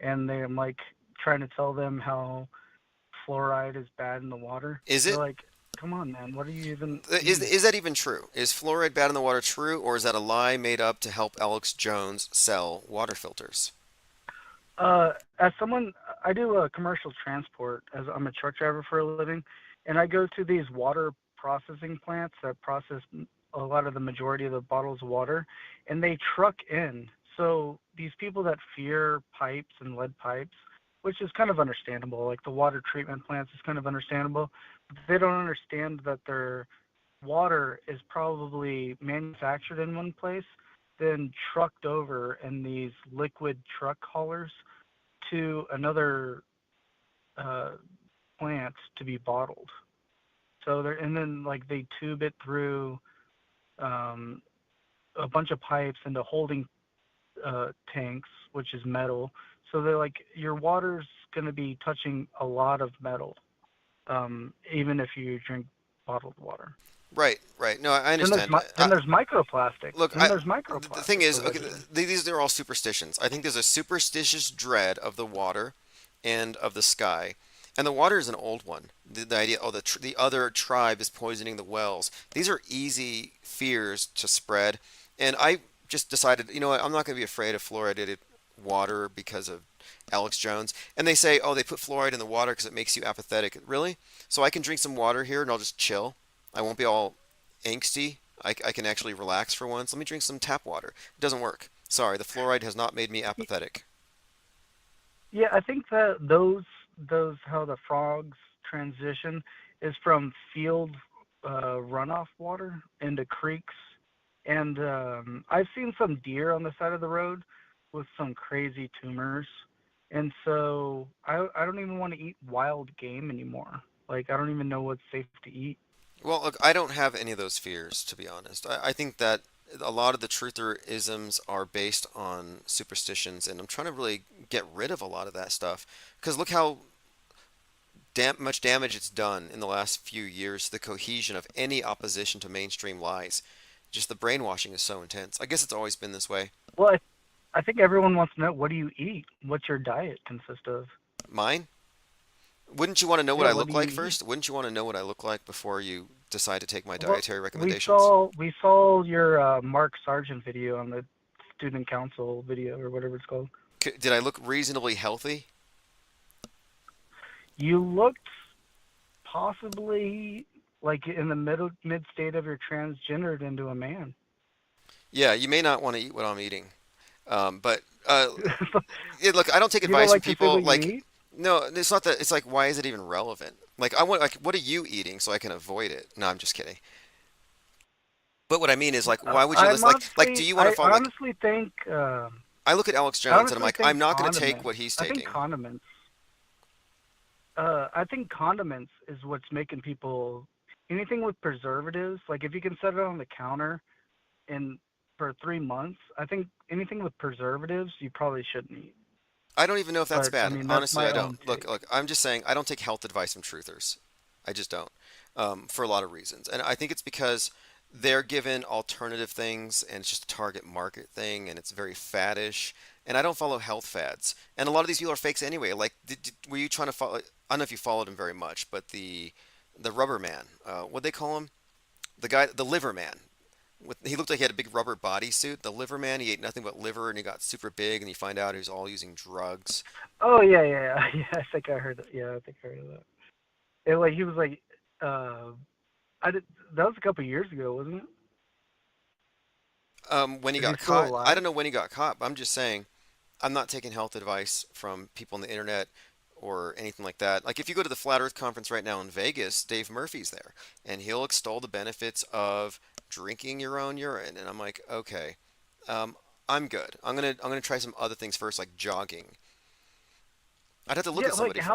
and I'm like trying to tell them how fluoride is bad in the water. Is They're it? like, "Come on, man, what are you even Is eating?" is that even true? Is fluoride bad in the water true, or is that a lie made up to help Alex Jones sell water filters? As someone, I do commercial transport as I'm a truck driver for a living, and I go to these water processing plants that process a lot of the majority of the bottles of water, and they truck in. So these people that fear pipes and lead pipes, which is kind of understandable, like the water treatment plants is kind of understandable, but they don't understand that their water is probably manufactured in one place, then trucked over in these liquid truck haulers to another uh, plant to be bottled. So they're and then like they tube it through um, a bunch of pipes into holding tanks, which is metal. So they're like your water's going to be touching a lot of metal, even if you drink bottled water. Right, right. No, I Then there's understand. then there's microplastics. Look, Then there's the thing microplastics is, okay, already. these are all superstitions. I think there's a superstitious dread of the water and of the sky. And the water is an old one. The idea, oh, the other tribe is poisoning the wells. These are easy fears to spread. And I just decided, you know what, I'm not going to be afraid of fluoridated water because of Alex Jones. And they say, oh, they put fluoride in the water because it makes you apathetic. Really? So I can drink some water here and I'll just chill. I won't be all angsty. I can actually relax for once. Let me drink some tap water. It doesn't work. Sorry, the fluoride has not made me apathetic. Yeah, I think that those how the frogs transition is from field runoff water into creeks, and I've seen some deer on the side of the road with some crazy tumors, and so I don't even want to eat wild game anymore. Like I don't even know what's safe to eat. Well, look, I don't have any of those fears, to be honest. I think that a lot of the trutherisms are based on superstitions, and I'm trying to really get rid of a lot of that stuff. Because look how much damage it's done in the last few years to the cohesion of any opposition to mainstream lies. Just the brainwashing is so intense. I guess it's always been this way. Well, I think everyone wants to know, what do you eat? What's your diet consist of? Mine? Wouldn't you want to know what Yeah, I what look do you like eat? first? Wouldn't you want to know what I look like before you decide to take my Well, dietary we recommendations? saw we saw your Mark Sargent video on the student council video or whatever it's called. Did I look reasonably healthy? You looked possibly like in the mid state of your transgendered into a man. Yeah, you may not want to eat what I'm eating. But yeah, look, I don't take You don't advice from like to say people what you like, eat? no, it's not that. It's like, why is it even relevant? Like, I want, like, what are you eating so I can avoid it? No, I'm just kidding. But what I mean is, like, why would you listen? Do you want to I follow? Like, honestly think I look at Alex Jones and I'm like, I'm not going to take condiments. what he's I think taking. condiments. I think condiments is what's making people anything with preservatives. Like if you can set it on the counter and for 3 months, I think anything with preservatives you probably shouldn't eat. I don't even know if that's But I bad. mean that's Honestly, my I don't. own take. Look. I'm just saying I don't take health advice from truthers. I just don't, for a lot of reasons. And I think it's because they're given alternative things, and it's just a target market thing, and it's very faddish. And I don't follow health fads. And a lot of these people are fakes anyway. Like, were you trying to follow? I don't know if you followed him very much, but the rubber man, what they call him? The guy, the liver man. He looked like he had a big rubber bodysuit. The liver man, he ate nothing but liver, and he got super big, and you find out he was all using drugs. Oh yeah, yeah, yeah. Yeah, I think I heard it. Yeah, I think I heard of that. It like he was like uh I did that was a couple years ago, wasn't it? When he Is he got still caught, I alive? don't know when he got caught, but I'm just saying, I'm not taking health advice from people on the internet or anything like that. Like if you go to the Flat Earth conference right now in Vegas, Dave Murphy's there, and he'll extol the benefits of drinking your own urine, and I'm like, okay, um, I'm good. I'm gonna try some other things first, like jogging. I'd have to look Yeah, at like somebody first.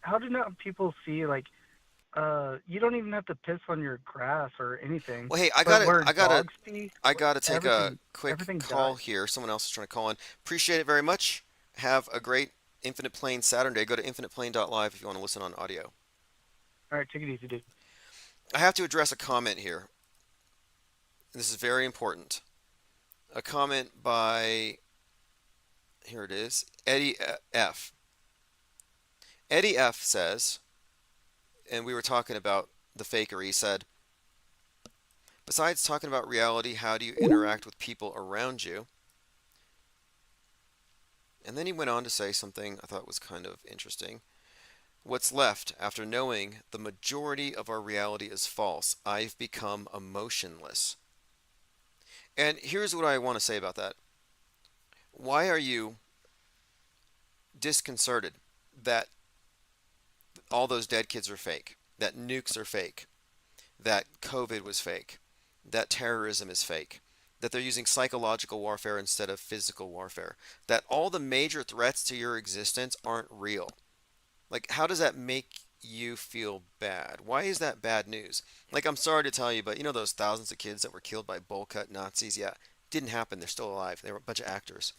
how do not people see like you don't even have to piss on your grass or anything, Well, hey, but where dogs pee, I gotta take a everything quick everything call dies. here. Someone else is trying to call in. Appreciate it very much. Have a great Infinite Plane Saturday. Go to infiniteplane.live if you want to listen on audio. All right, take it easy, dude. I have to address a comment here. This is very important. A comment by Here it is. Eddie F. Eddie F says, and we were talking about the fakery, he said, besides talking about reality, how do you interact with people around you? And then he went on to say something I thought was kind of interesting. What's left after knowing the majority of our reality is false? I've become emotionless. And here's what I want to say about that. Why are you disconcerted that all those dead kids are fake, that nukes are fake, that COVID was fake, that terrorism is fake, that they're using psychological warfare instead of physical warfare, that all the major threats to your existence aren't real? Like, how does that make you feel bad? Why is that bad news? Like, I'm sorry to tell you, but you know those thousands of kids that were killed by bowl cut Nazis? Yeah, didn't happen. They're still alive. They were a bunch of actors.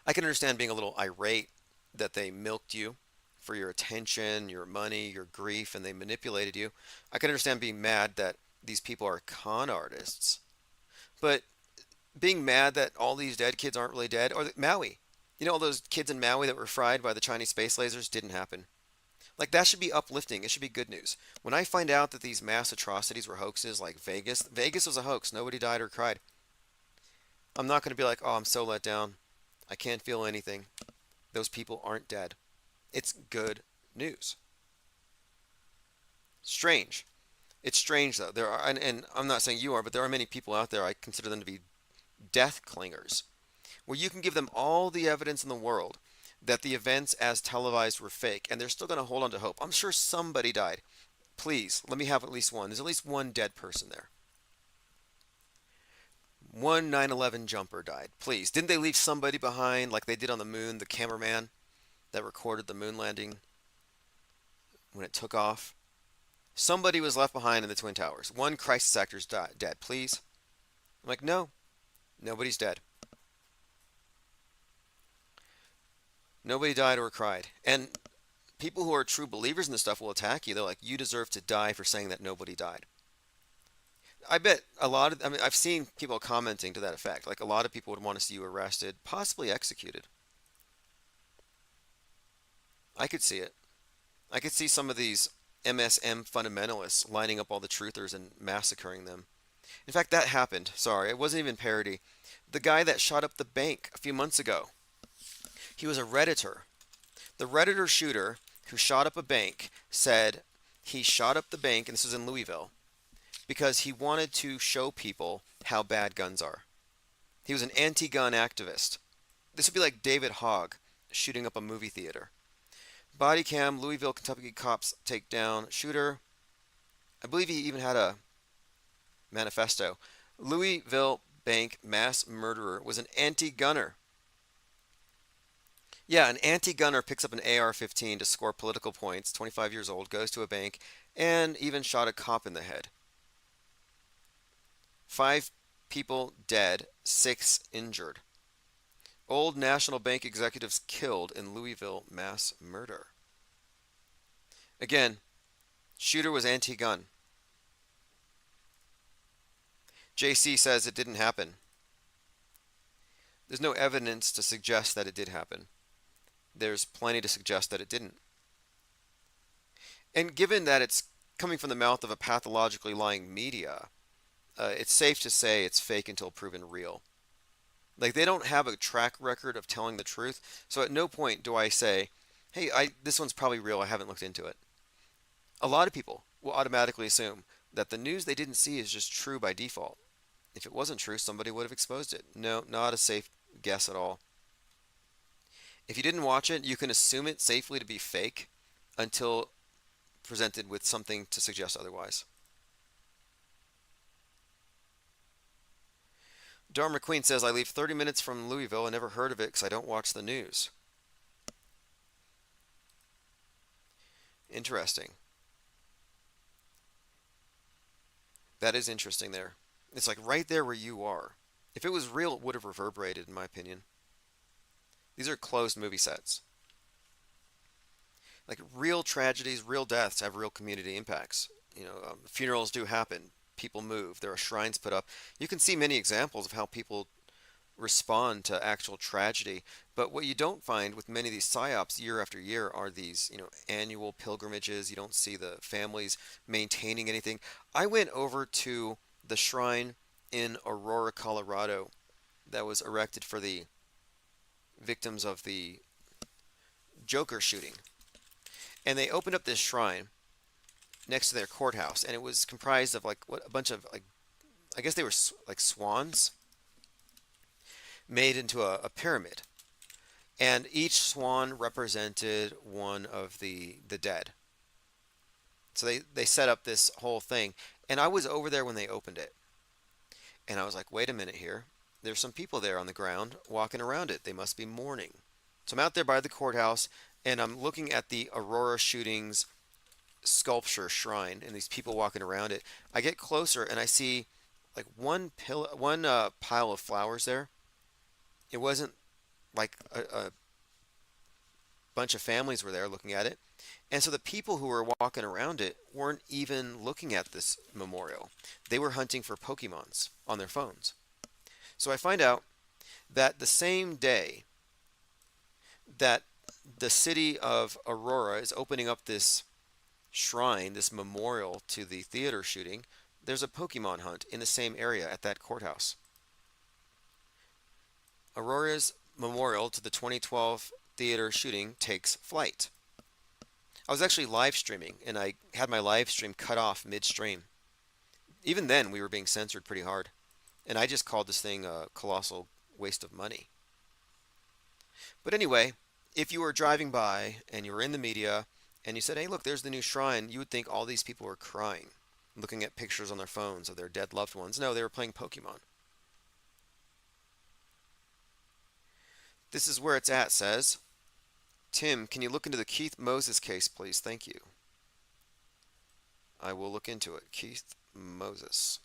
I can understand being a little irate that they milked you for your attention, your money, your grief, and they manipulated you. I can understand being mad that these people are con artists. But being mad that all these dead kids aren't really dead, or that Maui, you know, all those kids in Maui that were fried by the Chinese space lasers didn't happen. Like, that should be uplifting. It should be good news. When I find out that these mass atrocities were hoaxes, like Vegas was a hoax. Nobody died or cried. I'm not going to be like, oh, I'm so let down. I can't feel anything. Those people aren't dead. It's good news. Strange. It's strange though. There are, and I'm not saying you are, but there are many people out there. I consider them to be death clingers, where you can give them all the evidence in the world that the events as televised were fake, and they're still going to hold on to hope. I'm sure somebody died. Please, let me have at least one. There's at least one dead person there. One 9/11 jumper died. Please. Didn't they leave somebody behind like they did on the moon, the cameraman that recorded the moon landing when it took off? Somebody was left behind in the Twin Towers. One crisis actor's dead. Please. I'm like, no, nobody's dead. Nobody died or cried. And people who are true believers in this stuff will attack you. They're like, you deserve to die for saying that nobody died. I bet a lot of, I mean, I've seen people commenting to that effect. Like, a lot of people would want to see you arrested, possibly executed. I could see it. I could see some of these MSM fundamentalists lining up all the truthers and massacring them. In fact, that happened. Sorry, it wasn't even parody. The guy that shot up the bank a few months ago, he was a Redditor. The Redditor shooter who shot up a bank said he shot up the bank, and this was in Louisville, because he wanted to show people how bad guns are. He was an anti-gun activist. This would be like David Hogg shooting up a movie theater. Body cam, Louisville, Kentucky cops take down shooter. I believe he even had a manifesto. Louisville bank mass murderer was an anti-gunner. Yeah, an anti-gunner picks up an AR-15 to score political points, 25 years old, goes to a bank, and even shot a cop in the head. 5 people dead, 6 injured. Old National Bank executives killed in Louisville mass murder. Again, shooter was anti-gun. JC says it didn't happen. There's no evidence to suggest that it did happen. There's plenty to suggest that it didn't. And given that it's coming from the mouth of a pathologically lying media, it's safe to say it's fake until proven real. Like, they don't have a track record of telling the truth, so at no point do I say, hey, this one's probably real, I haven't looked into it. A lot of people will automatically assume that the news they didn't see is just true by default. If it wasn't true, somebody would have exposed it. No, not a safe guess at all. If you didn't watch it, you can assume it safely to be fake until presented with something to suggest otherwise. Dar McQueen says, I leave 30 minutes from Louisville. I never heard of it because I don't watch the news. Interesting. That is interesting there. It's like right there where you are. If it was real, it would have reverberated, in my opinion. These are closed movie sets. Like, real tragedies, real deaths have real community impacts. Funerals do happen. People move. There are shrines put up. You can see many examples of how people respond to actual tragedy. But what you don't find with many of these psyops year after year are these, annual pilgrimages. You don't see the families maintaining anything. I went over to the shrine in Aurora, Colorado that was erected for the victims of the Joker shooting. And they opened up this shrine next to their courthouse, and it was comprised of like what a bunch of like I guess they were like swans made into a pyramid, and each swan represented one of the dead. So they set up this whole thing, and I was over there when they opened it, and I was like, wait a minute here. There's some people there on the ground walking around it. They must be mourning. So I'm out there by the courthouse, and I'm looking at the Aurora shootings sculpture shrine and these people walking around it. I get closer and I see like one pile of flowers there. It wasn't like a bunch of families were there looking at it. And so the people who were walking around it weren't even looking at this memorial. They were hunting for Pokemons on their phones. So I find out that the same day that the city of Aurora is opening up this shrine, this memorial to the theater shooting, there's a Pokemon hunt in the same area at that courthouse. Aurora's memorial to the 2012 theater shooting takes flight. I was actually live streaming, and I had my live stream cut off midstream. Even then, we were being censored pretty hard, and I just called this thing a colossal waste of money. But anyway, if you were driving by and you were in the media and you said, hey, look, there's the new shrine, you would think all these people were crying, looking at pictures on their phones of their dead loved ones. No, they were playing Pokemon. This is where it's at, says. Tim, can you look into the Keith Moses case, please? Thank you. I will look into it. Keith Moses.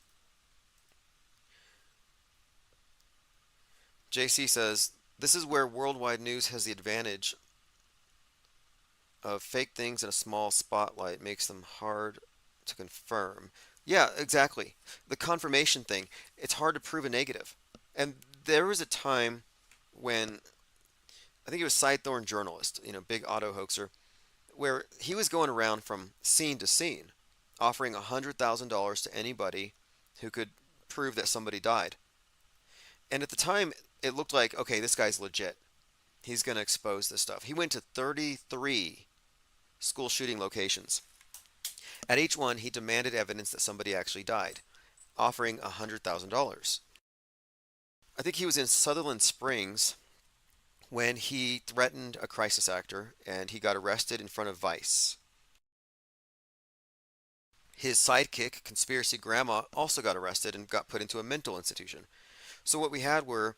JC says, this is where worldwide news has the advantage of fake things in a small spotlight makes them hard to confirm. Yeah, exactly. The confirmation thing, it's hard to prove a negative. And there was a time when I think it was Sidethorn journalist, big auto hoaxer, where he was going around from scene to scene, offering $100,000 to anybody who could prove that somebody died. And at the time, it looked like, okay, this guy's legit. He's going to expose this stuff. He went to 33 school shooting locations. At each one, he demanded evidence that somebody actually died, offering $100,000. I think he was in Sutherland Springs when he threatened a crisis actor and he got arrested in front of Vice. His sidekick, Conspiracy Grandma, also got arrested and got put into a mental institution. So what we had were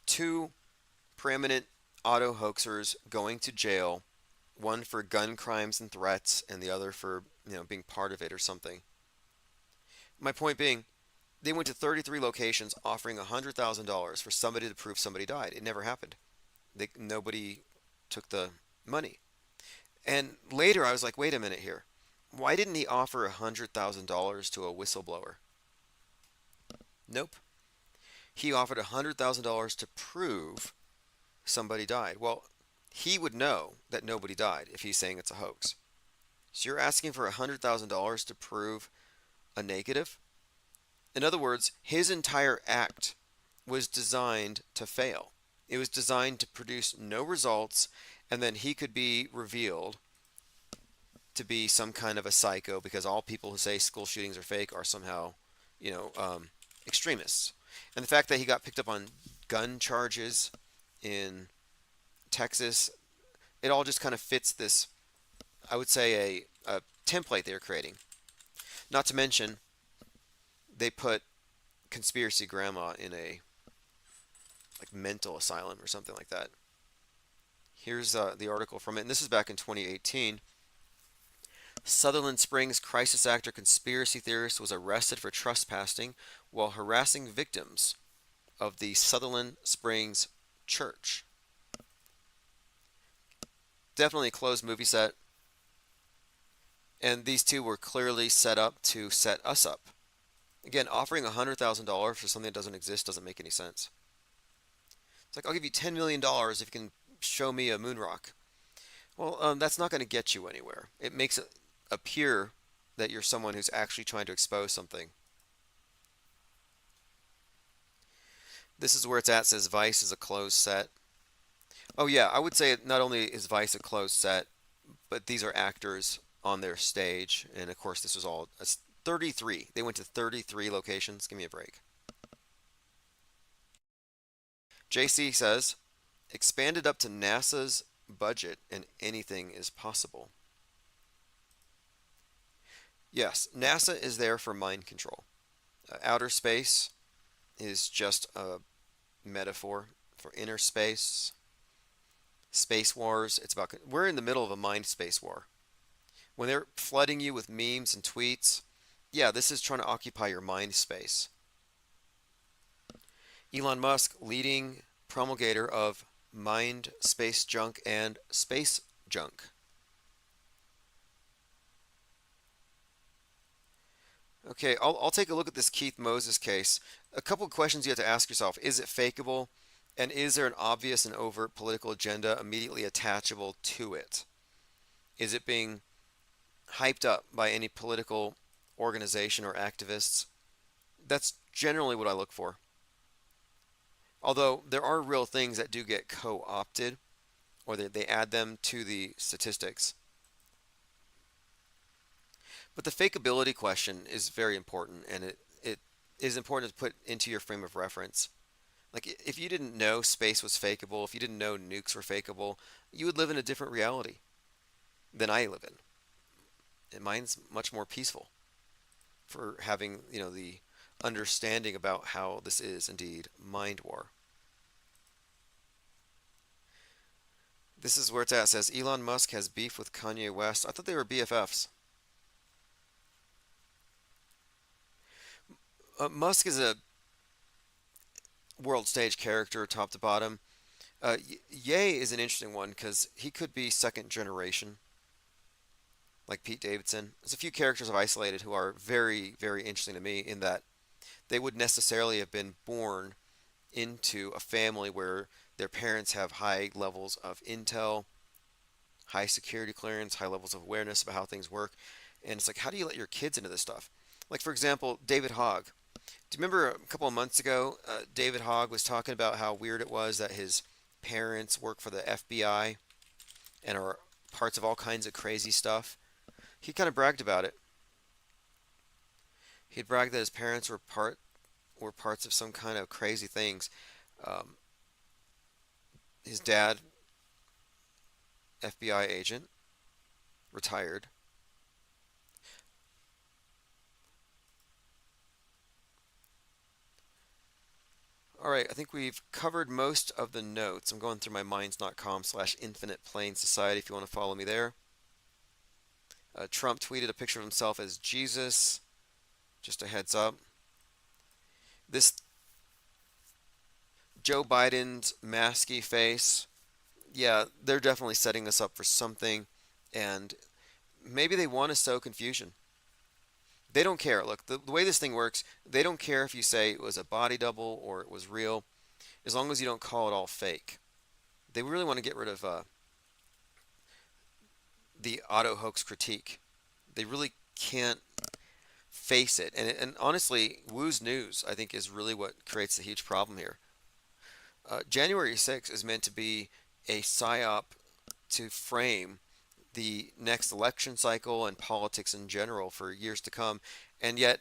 two preeminent auto hoaxers going to jail, one for gun crimes and threats and the other for, being part of it or something. My point being, they went to 33 locations offering $100,000 for somebody to prove somebody died. It never happened. Nobody took the money. And later I was like, wait a minute here. Why didn't he offer $100,000 to a whistleblower? Nope. He offered $100,000 to prove somebody died. Well, he would know that nobody died if he's saying it's a hoax. So you're asking for $100,000 to prove a negative? In other words, his entire act was designed to fail. It was designed to produce no results, and then he could be revealed to be some kind of a psycho because all people who say school shootings are fake are somehow, extremists. And the fact that he got picked up on gun charges in Texas, it all just kind of fits this, I would say, a template they're creating. Not to mention, they put Conspiracy Grandma in a mental asylum or something like that. Here's the article from it, and this is back in 2018. Sutherland Springs crisis actor conspiracy theorist was arrested for trespassing while harassing victims of the Sutherland Springs church. Definitely a closed movie set, and these two were clearly set up to set us up. Again, offering $100,000 for something that doesn't exist doesn't make any sense. It's like, I'll give you $10 million if you can show me a moon rock. Well, that's not going to get you anywhere. It makes it appear that you're someone who's actually trying to expose something. This is where it's at, says Vice is a closed set. Oh yeah, I would say not only is Vice a closed set, but these are actors on their stage. And of course, this was all 33. They went to 33 locations. Give me a break. JC says, expanded up to NASA's budget and anything is possible. Yes, NASA is there for mind control. Outer space is just a metaphor for inner space. Space wars, we're in the middle of a mind space war. When they're flooding you with memes and tweets, yeah, this is trying to occupy your mind space. Elon Musk, leading promulgator of mind, space junk, and space junk. Okay, I'll take a look at this Keith Moses case. A couple of questions you have to ask yourself. Is it fakeable? And is there an obvious and overt political agenda immediately attachable to it? Is it being hyped up by any political organization or activists? That's generally what I look for. Although there are real things that do get co-opted, or they add them to the statistics. But the fakeability question is very important, and it is important to put into your frame of reference. Like, if you didn't know space was fakeable, if you didn't know nukes were fakeable, you would live in a different reality than I live in. And mine's much more peaceful for having, the understanding about how this is indeed mind war. This is where it's at. It says Elon Musk has beef with Kanye West. I thought they were BFFs. Musk is a world stage character, top to bottom. Ye is an interesting one because he could be second generation, like Pete Davidson. There's a few characters I've isolated who are very, very interesting to me in that they would necessarily have been born into a family where their parents have high levels of intel, high security clearance, high levels of awareness about how things work. And it's like, how do you let your kids into this stuff? Like, for example, David Hogg. Do you remember a couple of months ago, David Hogg was talking about how weird it was that his parents work for the FBI and are parts of all kinds of crazy stuff? He kind of bragged about it. He bragged that his parents were parts of some kind of crazy things. His dad, FBI agent, retired. All right, I think we've covered most of the notes. I'm going through my minds.com/infinite plane society if you want to follow me there. Trump tweeted a picture of himself as Jesus. Just a heads up. This Joe Biden's masky face, yeah, they're definitely setting us up for something, and maybe they want to sow confusion. They don't care. Look, the way this thing works, they don't care if you say it was a body double or it was real, as long as you don't call it all fake. They really want to get rid of the auto hoax critique. They really can't face it. And honestly, Wu's news, I think, is really what creates the huge problem here. January 6th is meant to be a psyop to frame the next election cycle and politics in general for years to come, and yet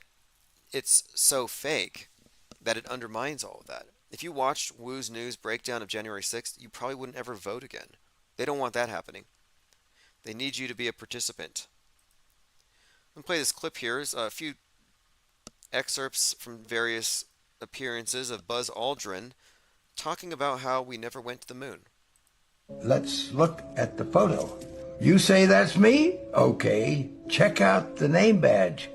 it's so fake that it undermines all of that. If you watched Wu's news breakdown of January 6th, you probably wouldn't ever vote again. They don't want that happening. They need you to be a participant. I'm going to play this clip here. There's a few excerpts from various appearances of Buzz Aldrin talking about how we never went to the moon. Let's look at the photo. You say that's me? Okay. Check out the name badge.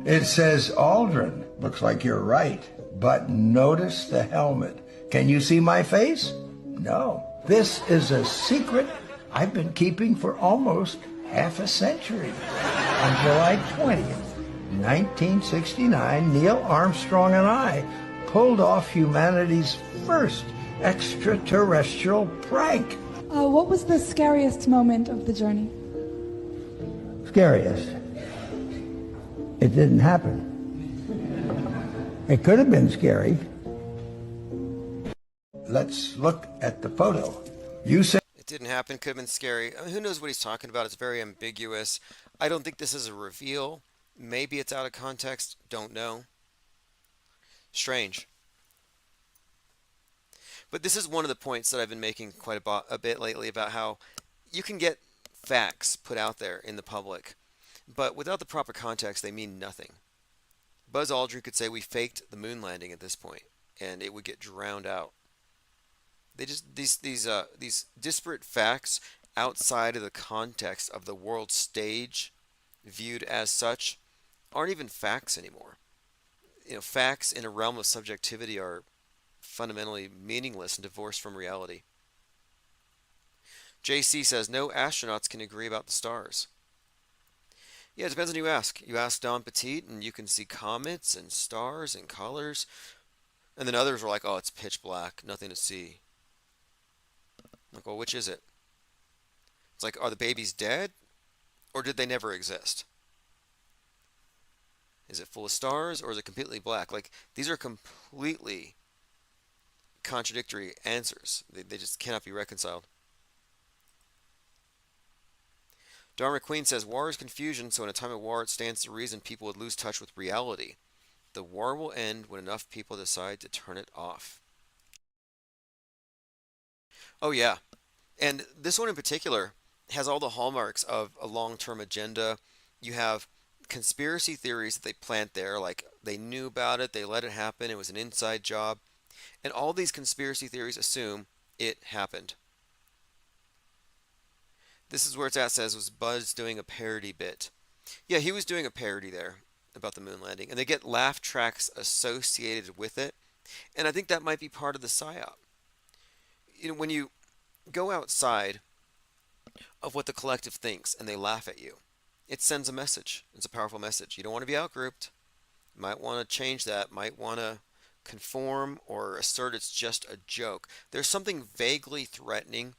It says Aldrin. Looks like you're right. But notice the helmet. Can you see my face? No. This is a secret I've been keeping for almost half a century. On July 20th, 1969, Neil Armstrong and I pulled off humanity's first extraterrestrial prank. What was the scariest moment of the journey? Scariest. It didn't happen. It could have been scary. Let's look at the photo. You say It didn't happen, could have been scary. I mean, who knows what he's talking about? It's very ambiguous. I don't think this is a reveal. Maybe it's out of context. Don't know. Strange. But this is one of the points that I've been making quite a bit lately about how you can get facts put out there in the public, but without the proper context, they mean nothing. Buzz Aldrin could say we faked the moon landing at this point, and it would get drowned out. They just these disparate facts outside of the context of the world stage, viewed as such, aren't even facts anymore. Facts in a realm of subjectivity are fundamentally meaningless and divorced from reality. JC says no astronauts can agree about the stars. Yeah, it depends on who you ask. You ask Don Petit, and you can see comets and stars and colors. And then others are like, oh, it's pitch black, nothing to see. Like, well, which is it? It's like, are the babies dead? Or did they never exist? Is it full of stars, or is it completely black? Like, these are completely contradictory answers. They just cannot be reconciled. Dharma Queen says, war is confusion, so in a time of war it stands to reason people would lose touch with reality. The war will end when enough people decide to turn it off. Oh yeah, and this one in particular has all the hallmarks of a long-term agenda. You have conspiracy theories that they plant there, like they knew about it, they let it happen, it was an inside job. And all these conspiracy theories assume it happened. This is where it's at, says, was Buzz doing a parody bit? Yeah, he was doing a parody there about the moon landing. And they get laugh tracks associated with it. And I think that might be part of the psyop. When you go outside of what the collective thinks and they laugh at you, it sends a message. It's a powerful message. You don't want to be outgrouped. You might want to change that. Might want to conform or assert it's just a joke. There's something vaguely threatening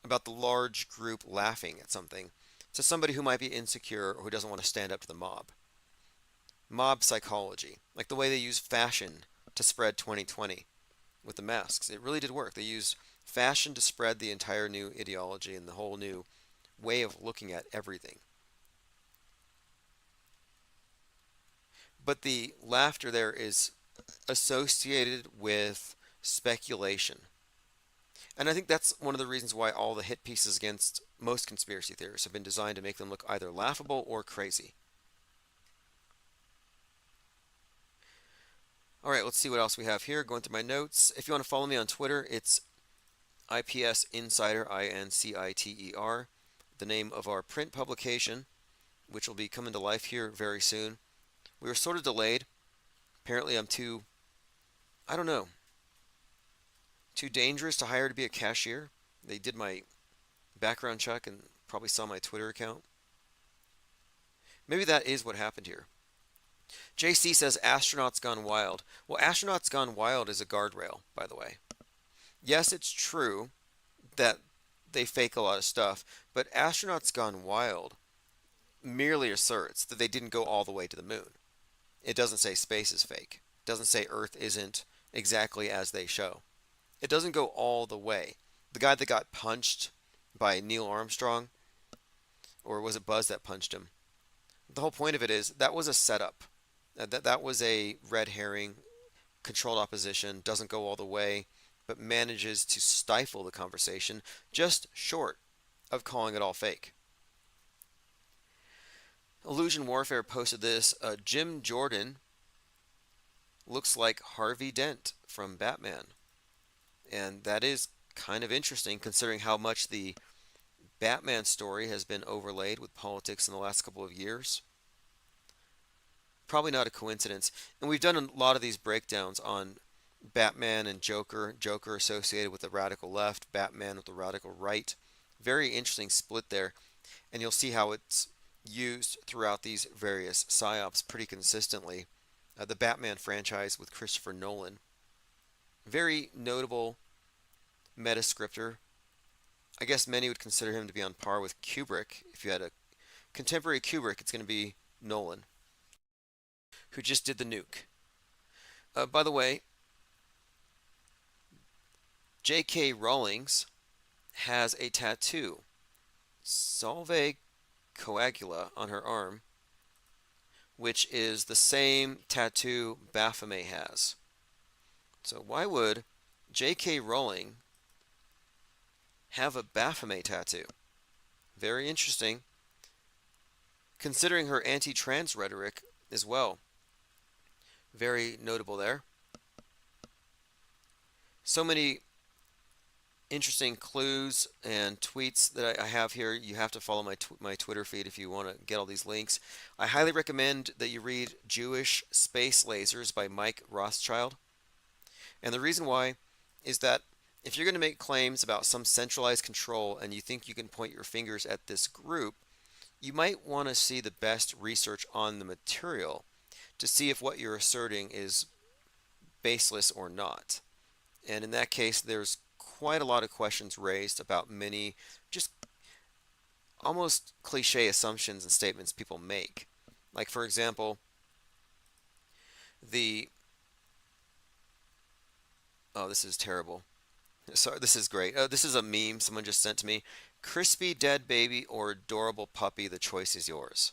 about the large group laughing at something to somebody who might be insecure or who doesn't want to stand up to the mob. Mob psychology, like the way they use fashion to spread 2020 with the masks. It really did work. They used fashion to spread the entire new ideology and the whole new way of looking at everything. But the laughter there is associated with speculation. And I think that's one of the reasons why all the hit pieces against most conspiracy theorists have been designed to make them look either laughable or crazy. All right, let's see what else we have here. Going through my notes. If you want to follow me on Twitter, it's IPS Insider, INCITER, the name of our print publication, which will be coming to life here very soon. We were sort of delayed. Apparently I'm too dangerous to hire to be a cashier. They did my background check and probably saw my Twitter account. Maybe that is what happened here. JC says Astronauts Gone Wild. Well, Astronauts Gone Wild is a guardrail, by the way. Yes, it's true that they fake a lot of stuff, but Astronauts Gone Wild merely asserts that they didn't go all the way to the moon. It doesn't say space is fake. It doesn't say Earth isn't exactly as they show. It doesn't go all the way. The guy that got punched by Neil Armstrong, or was it Buzz that punched him? The whole point of it is that was a setup. That was a red herring, controlled opposition, doesn't go all the way, but manages to stifle the conversation just short of calling it all fake. Illusion Warfare posted this. Jim Jordan looks like Harvey Dent from Batman. And that is kind of interesting considering how much the Batman story has been overlaid with politics in the last couple of years. Probably not a coincidence. And we've done a lot of these breakdowns on Batman and Joker. Joker associated with the radical left, Batman with the radical right. Very interesting split there. And you'll see how it's used throughout these various psyops pretty consistently. The Batman franchise with Christopher Nolan. Very notable metascriptor. I guess many would consider him to be on par with Kubrick. If you had a contemporary Kubrick, it's going to be Nolan, who just did the nuke. By the way, J.K. Rowling's has a tattoo, Solve Coagula, on her arm, which is the same tattoo Baphomet has. So why would J.K. Rowling have a Baphomet tattoo? Very interesting, considering her anti-trans rhetoric as well. Very notable there. So many interesting clues and tweets that I have here. You have to follow my Twitter feed if you want to get all these links. I highly recommend that you read Jewish Space Lasers by Mike Rothschild. And the reason why is that if you're going to make claims about some centralized control and you think you can point your fingers at this group, you might want to see the best research on the material to see if what you're asserting is baseless or not. And in that case, there's quite a lot of questions raised about many just almost cliche assumptions and statements people make. Like, for example, this is terrible. Sorry, this is great. This is a meme someone just sent to me. Crispy dead baby or adorable puppy, the choice is yours.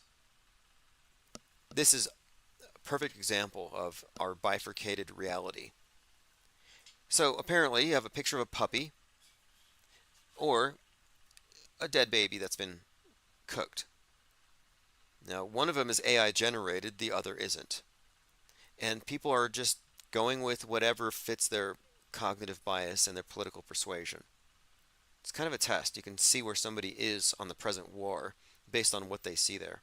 This is a perfect example of our bifurcated reality. So apparently you have a picture of a puppy or a dead baby that's been cooked. Now, one of them is AI generated, the other isn't. And people are just going with whatever fits their cognitive bias and their political persuasion. It's kind of a test. You can see where somebody is on the present war based on what they see there.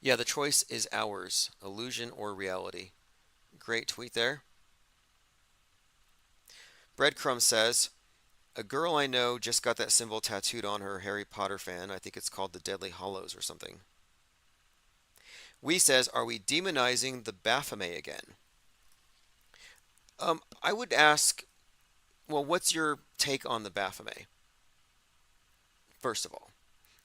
Yeah, the choice is ours, illusion or reality. Great tweet there. Breadcrumb says, a girl I know just got that symbol tattooed on her, Harry Potter fan. I think it's called the Deadly Hollows or something. We says, are we demonizing the Baphomet again? I would ask, well, what's your take on the Baphomet? First of all,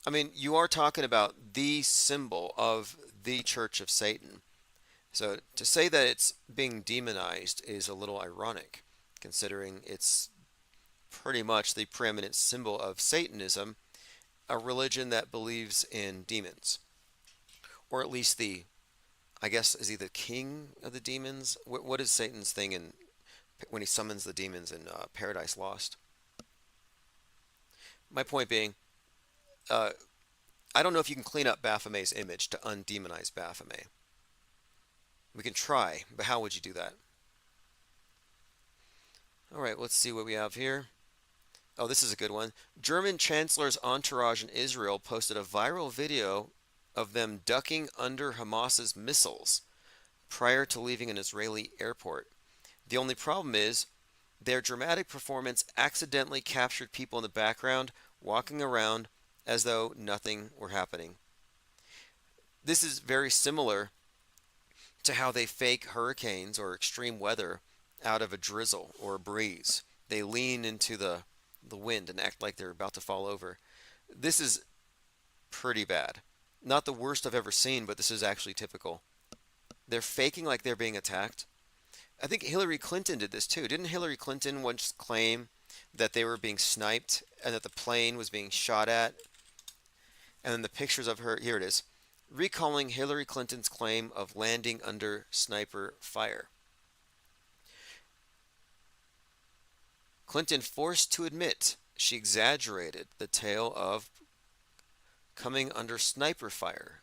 I mean, you are talking about the symbol of the Church of Satan. So to say that it's being demonized is a little ironic, considering it's pretty much the preeminent symbol of Satanism, a religion that believes in demons. Or at least I guess, is he the king of the demons? What is Satan's thing when he summons the demons in Paradise Lost? My point being, I don't know if you can clean up Baphomet's image to undemonize Baphomet. We can try, but how would you do that? All right, let's see what we have here. Oh, this is a good one. German Chancellor's entourage in Israel posted a viral video of them ducking under Hamas's missiles prior to leaving an Israeli airport. The only problem is their dramatic performance accidentally captured people in the background walking around as though nothing were happening. This is very similar to how they fake hurricanes or extreme weather out of a drizzle or a breeze. They lean into the wind and act like they're about to fall over. This is pretty bad. Not the worst I've ever seen, but this is actually typical. They're faking like they're being attacked. I think Hillary Clinton did this too. Didn't Hillary Clinton once claim that they were being sniped and that the plane was being shot at? And then the pictures of her, here it is, recalling Hillary Clinton's claim of landing under sniper fire. Clinton forced to admit she exaggerated the tale of coming under sniper fire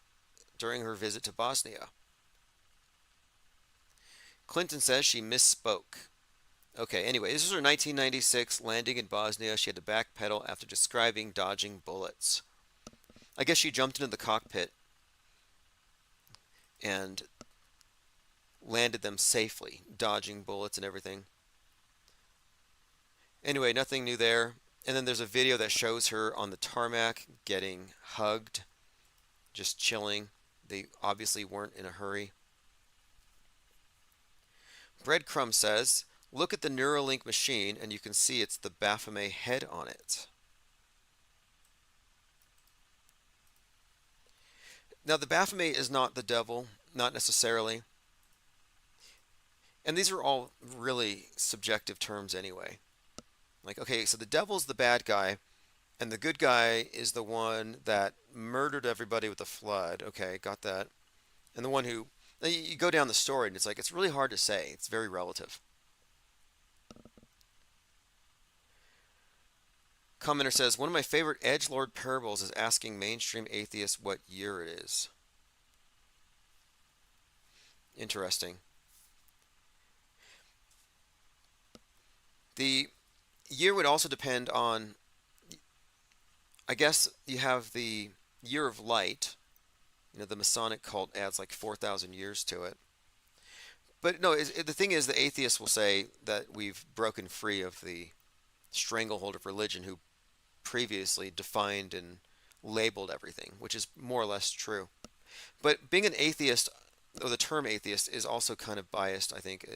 during her visit to Bosnia. Clinton says she misspoke. Okay, anyway, this is her 1996 landing in Bosnia. She had to backpedal after describing dodging bullets. I guess she jumped into the cockpit and landed them safely, dodging bullets and everything. Anyway, nothing new there. And then there's a video that shows her on the tarmac getting hugged, just chilling. They obviously weren't in a hurry. Breadcrumb says, Look at the Neuralink machine and you can see it's the Baphomet head on it. Now, the Baphomet is not the devil, not necessarily. And these are all really subjective terms anyway. Like, okay, so the devil's the bad guy, and the good guy is the one that murdered everybody with the flood. Okay, got that. And the one who, you go down the story and it's like, it's really hard to say. It's very relative. Commenter says, one of my favorite edgelord parables is asking mainstream atheists what year it is. Interesting. The year would also depend on, I guess you have the year of light. You know, the Masonic cult adds like 4,000 years to it. But no, the thing is, the atheists will say that we've broken free of the stranglehold of religion who previously defined and labeled everything, which is more or less true. But being an atheist, or the term atheist, is also kind of biased, I think.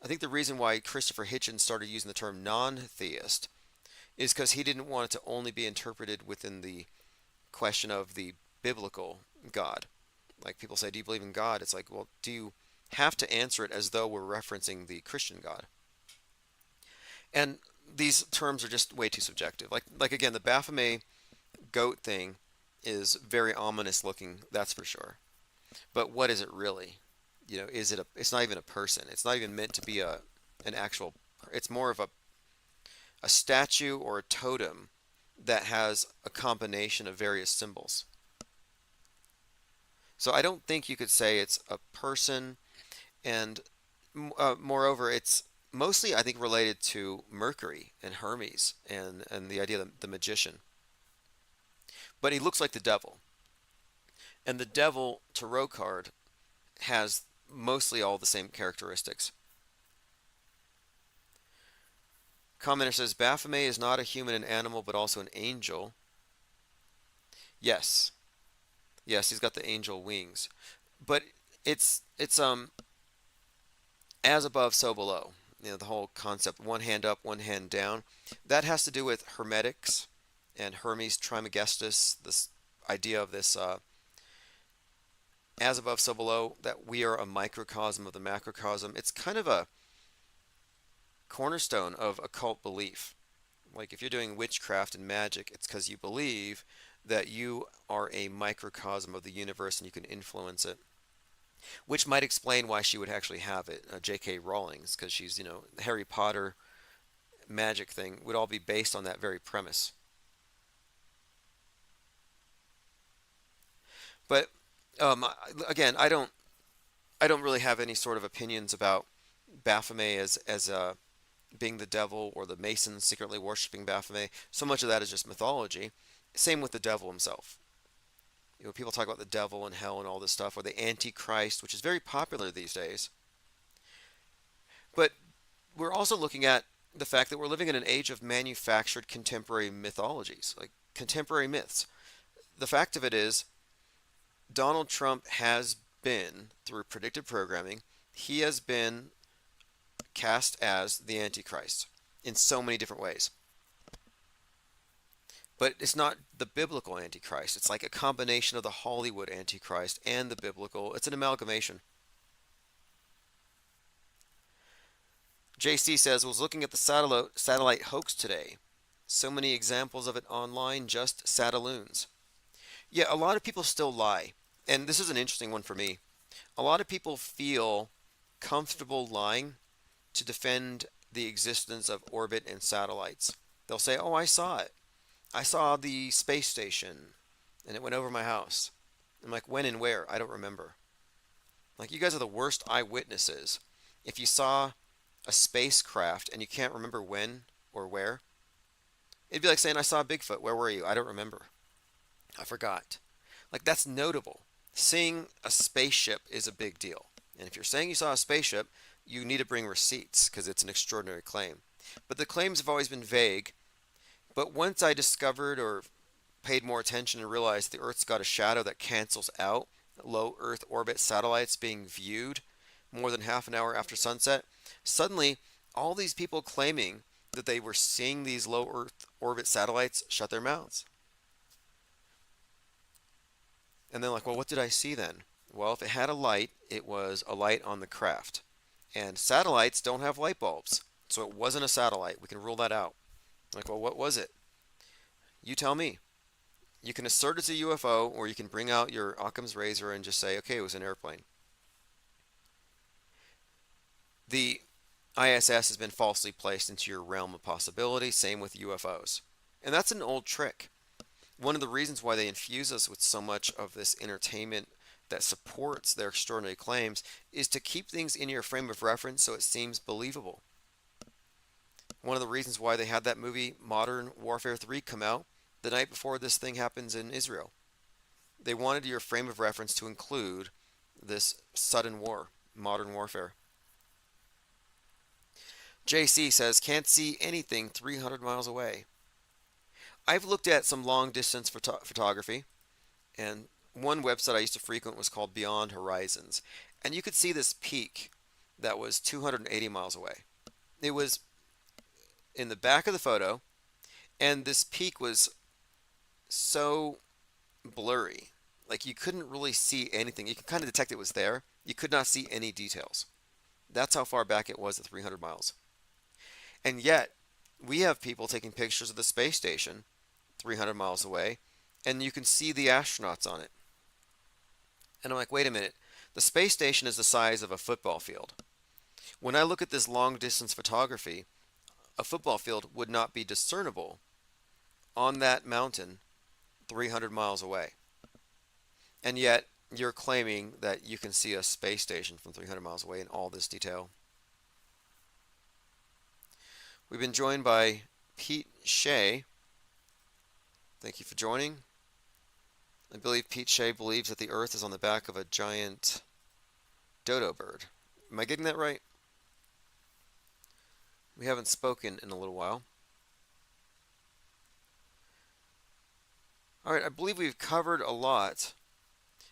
I think the reason why Christopher Hitchens started using the term non-theist is because he didn't want it to only be interpreted within the question of the biblical God. Like people say, do you believe in God? It's like, well, do you have to answer it as though we're referencing the Christian God? And these terms are just way too subjective. Like again, the Baphomet goat thing is very ominous looking, that's for sure. But what is it really? You know, is it it's not even a person. It's not even meant to be an actual, it's more of a statue or a totem that has a combination of various symbols. So I don't think you could say it's a person, and moreover, it's mostly, I think, related to Mercury and Hermes and the idea of the magician. But he looks like the devil. And the devil tarot card has mostly all the same characteristics. Commenter says, Baphomet is not a human and animal, but also an angel. Yes. Yes, he's got the angel wings. But it's as above, so below. You know, the whole concept, one hand up, one hand down. That has to do with Hermetics and Hermes Trismegistus, this idea of this as above, so below, that we are a microcosm of the macrocosm. It's kind of a cornerstone of occult belief. Like if you're doing witchcraft and magic, it's because you believe that you are a microcosm of the universe and you can influence it. Which might explain why she would actually have it, J.K. Rowling's, because she's, you know, the Harry Potter magic thing would all be based on that very premise. But again, I don't really have any sort of opinions about Baphomet as being the devil or the Masons secretly worshiping Baphomet. So much of that is just mythology. Same with the devil himself. You know, people talk about the devil and hell and all this stuff, or the Antichrist, which is very popular these days. But we're also looking at the fact that we're living in an age of manufactured contemporary mythologies, like contemporary myths. The fact of it is, Donald Trump has been, through predictive programming, he has been cast as the Antichrist in so many different ways. But it's not the biblical Antichrist. It's like a combination of the Hollywood Antichrist and the biblical. It's an amalgamation. JC says, was looking at the satellite hoax today. So many examples of it online, just sataloons. Yeah, a lot of people still lie. And this is an interesting one for me. A lot of people feel comfortable lying to defend the existence of orbit and satellites. They'll say, oh, I saw it. I saw the space station and it went over my house. I'm like, when and where? I don't remember. Like, you guys are the worst eyewitnesses. If you saw a spacecraft and you can't remember when or where, it'd be like saying, I saw Bigfoot. Where were you? I don't remember. I forgot. Like, that's notable. Seeing a spaceship is a big deal. And if you're saying you saw a spaceship, you need to bring receipts because it's an extraordinary claim. But the claims have always been vague. But once I discovered or paid more attention and realized the Earth's got a shadow that cancels out low Earth orbit satellites being viewed more than half an hour after sunset, suddenly all these people claiming that they were seeing these low Earth orbit satellites shut their mouths. And they're like, well, what did I see then? Well, if it had a light, it was a light on the craft. And satellites don't have light bulbs. So it wasn't a satellite. We can rule that out. Like, well, what was it? You tell me. You can assert it's a UFO, or you can bring out your Occam's razor and just say, okay, it was an airplane. The ISS has been falsely placed into your realm of possibility, same with UFOs. And that's an old trick. One of the reasons why they infuse us with so much of this entertainment that supports their extraordinary claims is to keep things in your frame of reference so it seems believable. One of the reasons why they had that movie Modern Warfare 3 come out the night before this thing happens in Israel. They wanted your frame of reference to include this sudden war, modern warfare. JC says, can't see anything 300 miles away. I've looked at some long distance photography, and one website I used to frequent was called Beyond Horizons. And you could see this peak that was 280 miles away. It was in the back of the photo, and this peak was so blurry. Like you couldn't really see anything. You could kind of detect it was there. You could not see any details. That's how far back it was at 300 miles. And yet, we have people taking pictures of the space station 300 miles away, and you can see the astronauts on it. And I'm like, wait a minute. The space station is the size of a football field. When I look at this long distance photography, a football field would not be discernible on that mountain 300 miles away. And yet, you're claiming that you can see a space station from 300 miles away in all this detail. We've been joined by Pete Shea. Thank you for joining. I believe Pete Shea believes that the Earth is on the back of a giant dodo bird. Am I getting that right? We haven't spoken in a little while. All right, I believe we've covered a lot.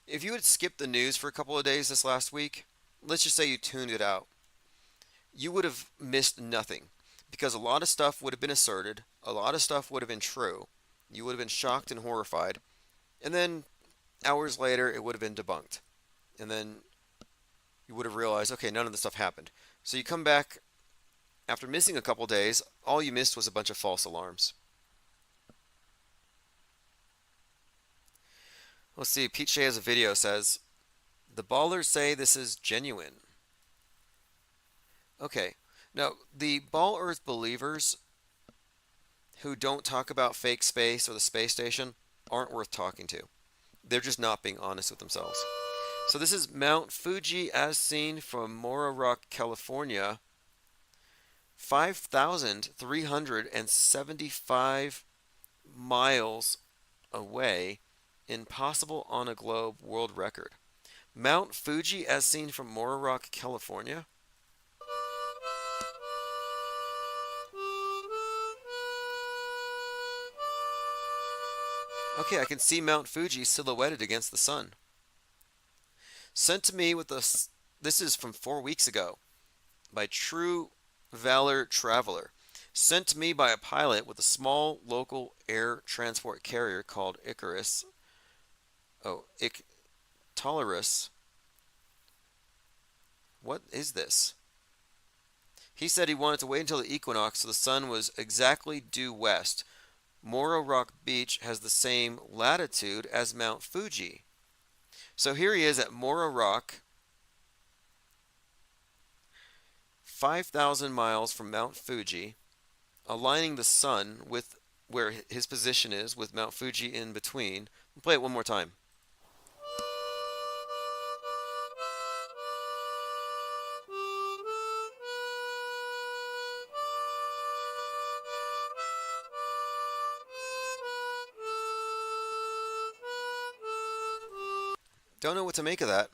If you had skipped the news for a couple of days this last week, let's just say you tuned it out, you would have missed nothing because a lot of stuff would have been asserted, a lot of stuff would have been true. You would have been shocked and horrified, and then hours later it would have been debunked. And then you would have realized, okay, none of this stuff happened. So you come back after missing a couple days, all you missed was a bunch of false alarms. Let's see, Pete Shea has a video, says, the ballers say this is genuine. Okay, now the Ball Earth believers who don't talk about fake space or the space station aren't worth talking to. They're just not being honest with themselves. So this is Mount Fuji as seen from Mora Rock, California. 5,375 miles away. Impossible on a globe world record. Mount Fuji as seen from Mora Rock, California. Okay, I can see Mount Fuji silhouetted against the sun. Sent to me with this is from 4 weeks ago by True Valor Traveler. Sent to me by a pilot with a small local air transport carrier called Icarus. Tolerus. What is this? He said he wanted to wait until the equinox so the sun was exactly due west. Moro Rock Beach has the same latitude as Mount Fuji. So here he is at Moro Rock, 5,000 miles from Mount Fuji, aligning the sun with where his position is with Mount Fuji in between. We'll play it one more time. Don't know what to make of that.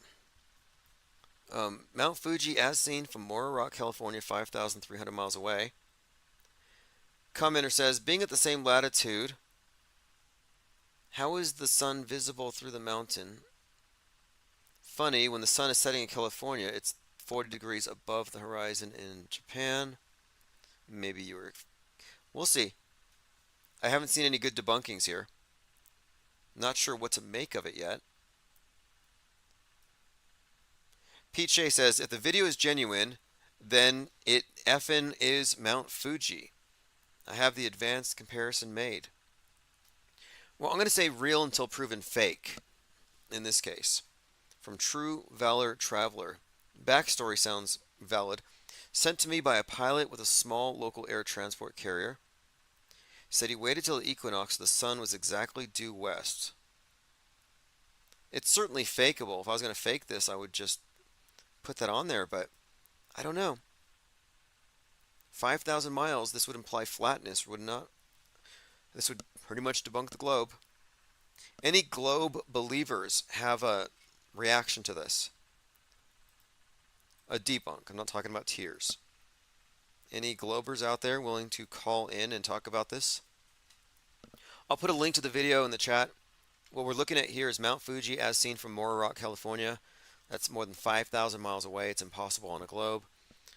Mount Fuji as seen from Mora Rock, California, 5,300 miles away. Commenter says, being at the same latitude, how is the sun visible through the mountain? Funny, when the sun is setting in California, it's 40 degrees above the horizon in Japan. Maybe you were. We'll see. I haven't seen any good debunkings here. Not sure what to make of it yet. Pete Shea says, if the video is genuine, then it effin' is Mount Fuji. I have the advanced comparison made. Well, I'm going to say real until proven fake in this case. From True Valor Traveler. Backstory sounds valid. Sent to me by a pilot with a small local air transport carrier. Said he waited till the equinox the sun was exactly due west. It's certainly fakeable. If I was going to fake this, I would just put that on there, but I don't know. 5,000 miles, this would imply flatness, would not? This would pretty much debunk the globe. Any globe believers have a reaction to this? A debunk. I'm not talking about tears. Any globers out there willing to call in and talk about this? I'll put a link to the video in the chat. What we're looking at here is Mount Fuji as seen from Mora Rock, California. That's more than 5,000 miles away. It's impossible on a globe.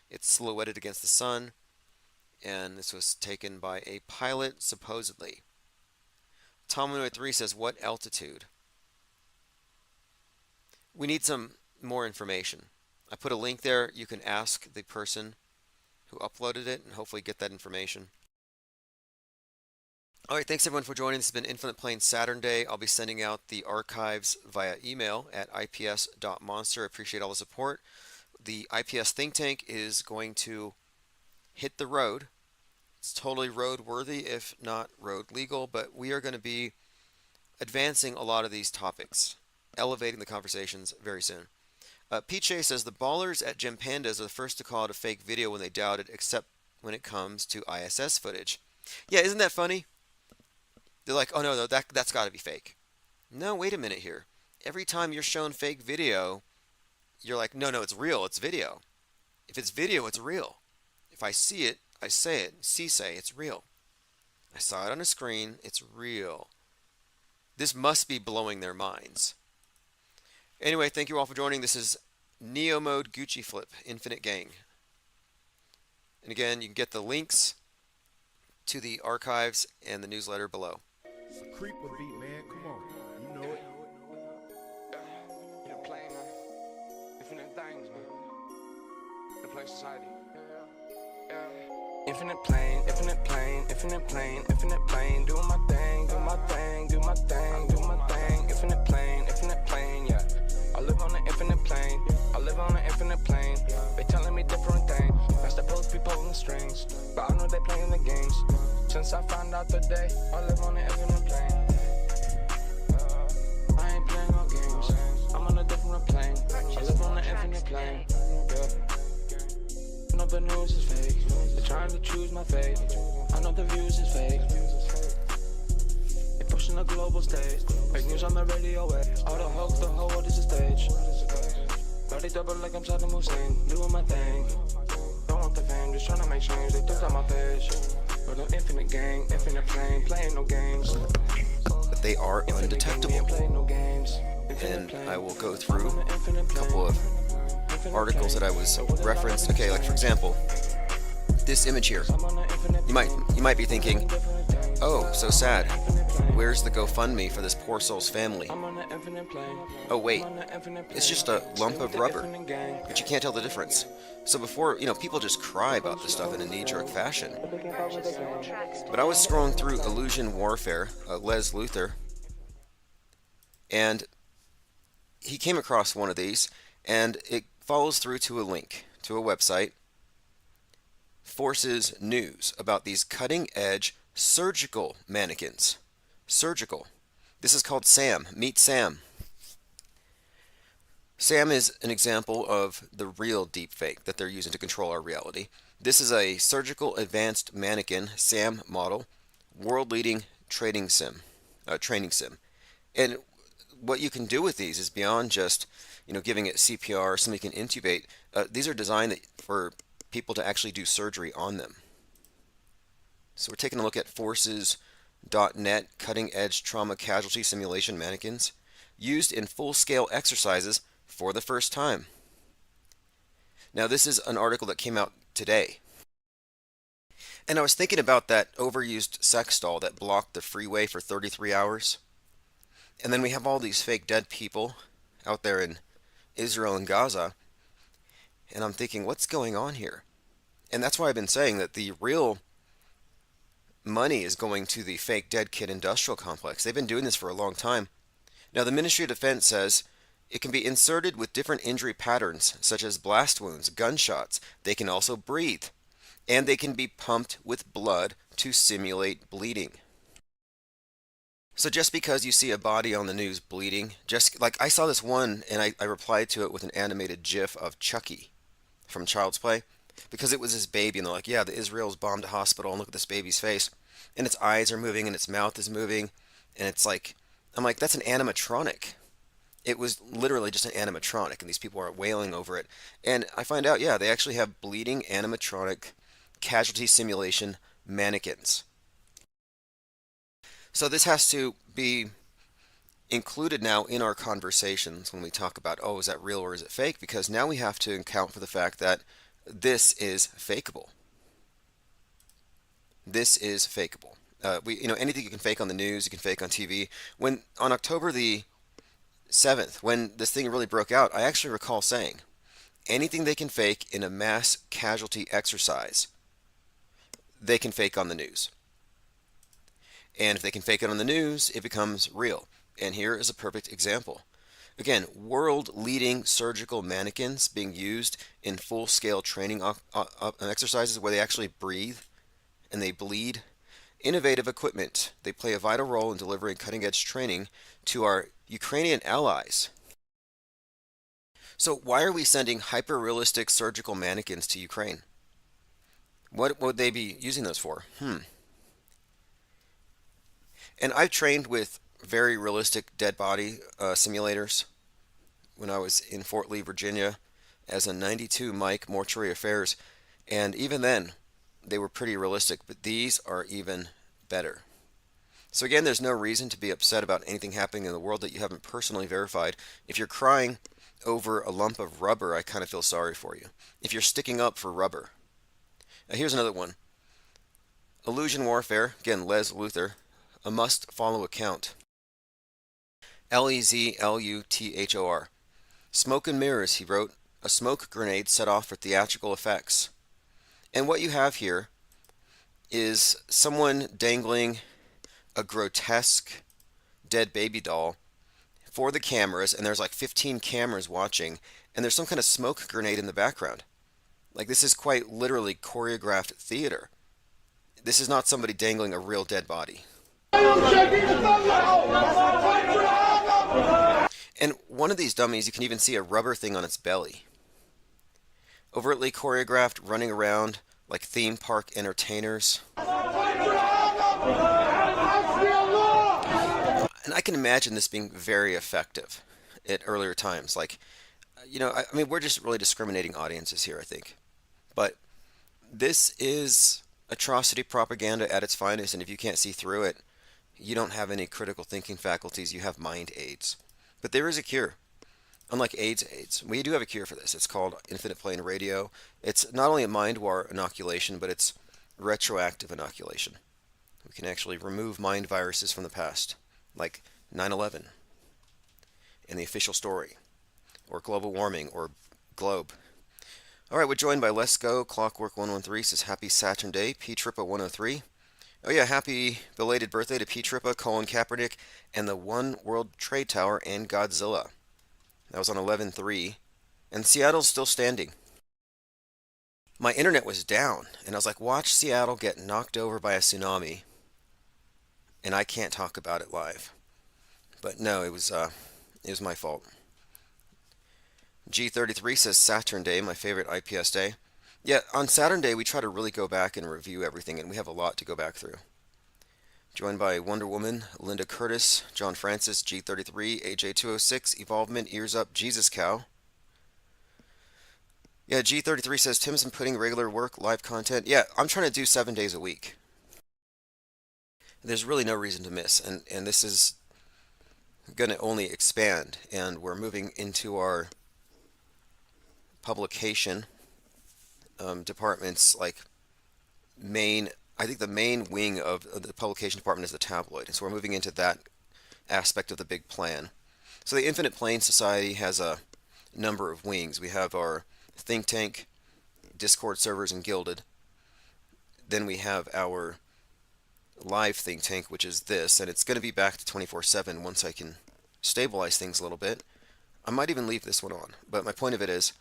It's silhouetted against the sun. And this was taken by a pilot, supposedly. Tominoid3 says, what altitude? We need some more information. I put a link there. You can ask the person who uploaded it and hopefully get that information. All right, thanks everyone for joining. This has been Infinite Plane Saturn Day. I'll be sending out the archives via email at ips.monster. I appreciate all the support. The IPS think tank is going to hit the road. It's totally road worthy, if not road legal, but we are going to be advancing a lot of these topics, elevating the conversations very soon. Pete Shea says the ballers at Jim Pandas are the first to call it a fake video when they doubt it, except when it comes to ISS footage. Yeah, isn't that funny? They're like, oh no, that's got to be fake. No, wait a minute here. Every time you're shown fake video, you're like, no, it's real, it's video. If it's video, it's real. If I see it, I say it. Say it's real. I saw it on a screen, it's real. This must be blowing their minds. Anyway, thank you all for joining. This is Neo Mode Gucci Flip, Infinite Gang. And again, you can get the links to the archives and the newsletter below. It's a creeper beat, man. Come on. You know it. You're playing, man. Infinite things, man. The play society. Infinite plane, infinite plane, infinite plane, infinite plane. Doing my thing, do my thing, do my thing, do my thing. Infinite plane, yeah. I live on an infinite plane. I live on an infinite plane. They telling me different things. That's supposed to be pulling strings, but I know they playing the games. Since I found out today, I live on an infinite plane. I ain't playing no games. I'm on a different plane. I live on an infinite plane. Yeah. I know the news is fake. They're trying to choose my fate. I know the views is fake. They pushing the global stage. Fake news on the radio wave. All the hoax, the whole world is a stage. Body double like I'm Saddam Hussein. Doing my thing. Don't want the fame, just trying to make change. They took out my page. But an infinite gang, infinite plane, playing no games. But they are undetectable. And I will go through a couple of articles that I was referenced. Okay, like for example, this image here. You might be thinking, oh, so sad. Where's the GoFundMe for this poor soul's family? Oh wait, it's just a lump of rubber, but you can't tell the difference. So before, people just cry about this stuff in a knee-jerk fashion. But I was scrolling through Illusion Warfare, Les Luthor, and he came across one of these, and it follows through to a link to a website, Forces News, about these cutting-edge surgical mannequins. Surgical. This is called Sam. Meet Sam. Sam is an example of the real deepfake that they're using to control our reality. This is a surgical advanced mannequin Sam model, world-leading training sim. And what you can do with these is beyond just, giving it CPR, somebody can intubate. These are designed for people to actually do surgery on them. So we're taking a look at Forces.net cutting-edge trauma casualty simulation mannequins used in full-scale exercises for the first time. Now this is an article that came out today. And I was thinking about that overused sex doll that blocked the freeway for 33 hours. And then we have all these fake dead people out there in Israel and Gaza. And I'm thinking, what's going on here? And that's why I've been saying that the real money is going to the fake dead kid industrial complex. They've been doing this for a long time. Now, the Ministry of Defense says it can be inserted with different injury patterns, such as blast wounds, gunshots. They can also breathe, and they can be pumped with blood to simulate bleeding. So just because you see a body on the news bleeding, just like I saw this one and I replied to it with an animated GIF of Chucky from Child's Play because it was his baby and they're like, yeah, the Israel's bombed a hospital and look at this baby's face and its eyes are moving and its mouth is moving and it's like, I'm like, that's an animatronic. It was literally just an animatronic and these people are wailing over it. And I find out, yeah, they actually have bleeding animatronic casualty simulation mannequins. So this has to be included now in our conversations when we talk about, oh, is that real or is it fake? Because now we have to account for the fact that this is fakeable. This is fakeable. Anything you can fake on the news, you can fake on TV. When on October the 7th, when this thing really broke out, I actually recall saying, anything they can fake in a mass casualty exercise, they can fake on the news. And if they can fake it on the news, it becomes real. And here is a perfect example. Again, world-leading surgical mannequins being used in full-scale training exercises where they actually breathe and they bleed. Innovative equipment. They play a vital role in delivering cutting-edge training to our Ukrainian allies. So why are we sending hyper-realistic surgical mannequins to Ukraine? What would they be using those for? And I've trained with very realistic dead body simulators when I was in Fort Lee, Virginia as a 92 Mike Mortuary Affairs. And even then, they were pretty realistic, but these are even better. So again, there's no reason to be upset about anything happening in the world that you haven't personally verified. If you're crying over a lump of rubber, I kind of feel sorry for you. If you're sticking up for rubber. Now here's another one. Illusion warfare, again, Les Luthor, a must-follow account. Lezluthor. Smoke and mirrors, he wrote, a smoke grenade set off for theatrical effects. And what you have here is someone dangling a grotesque dead baby doll for the cameras, and there's like 15 cameras watching, and there's some kind of smoke grenade in the background. Like this is quite literally choreographed theater. This is not somebody dangling a real dead body. And one of these dummies, you can even see a rubber thing on its belly. Overtly choreographed, running around like theme park entertainers. And I can imagine this being very effective at earlier times. Like, I mean, we're just really discriminating audiences here, I think. But this is atrocity propaganda at its finest, and if you can't see through it, you don't have any critical thinking faculties, you have mind aids. But there is a cure. Unlike AIDS, we do have a cure for this. It's called infinite plane radio. It's not only a mind war inoculation, but it's retroactive inoculation. We can actually remove mind viruses from the past, like 9/11 and the official story, or global warming, or globe. All right, we're joined by Let's Go. Clockwork 113 says happy Saturn Day. P Trippa 103. Oh yeah, happy belated birthday to P Trippa, Colin Kaepernick, and the One World Trade Tower and Godzilla. That was on 11/3, and Seattle's still standing. My internet was down, and I was like, watch Seattle get knocked over by a tsunami, and I can't talk about it live. But no, it was my fault. G33 says Saturn Day, my favorite IPS day. Yeah, on Saturn Day we try to really go back and review everything, and we have a lot to go back through. Joined by Wonder Woman, Linda Curtis, John Francis, G33, AJ206, Evolvement, Ears Up, Jesus Cow. Yeah, G33 says Tim's been putting regular work, live content. Yeah, I'm trying to do 7 days a week. There's really no reason to miss, and this is going to only expand, and we're moving into our publication departments like main, I think the main wing of the publication department is the tabloid. And so we're moving into that aspect of the big plan. So the Infinite Plane Society has a number of wings. We have our think tank, Discord servers, and Gilded. Then we have our live think tank, which is this, and it's going to be back to 24/7 once I can stabilize things a little bit. I might even leave this one on, but my point of it is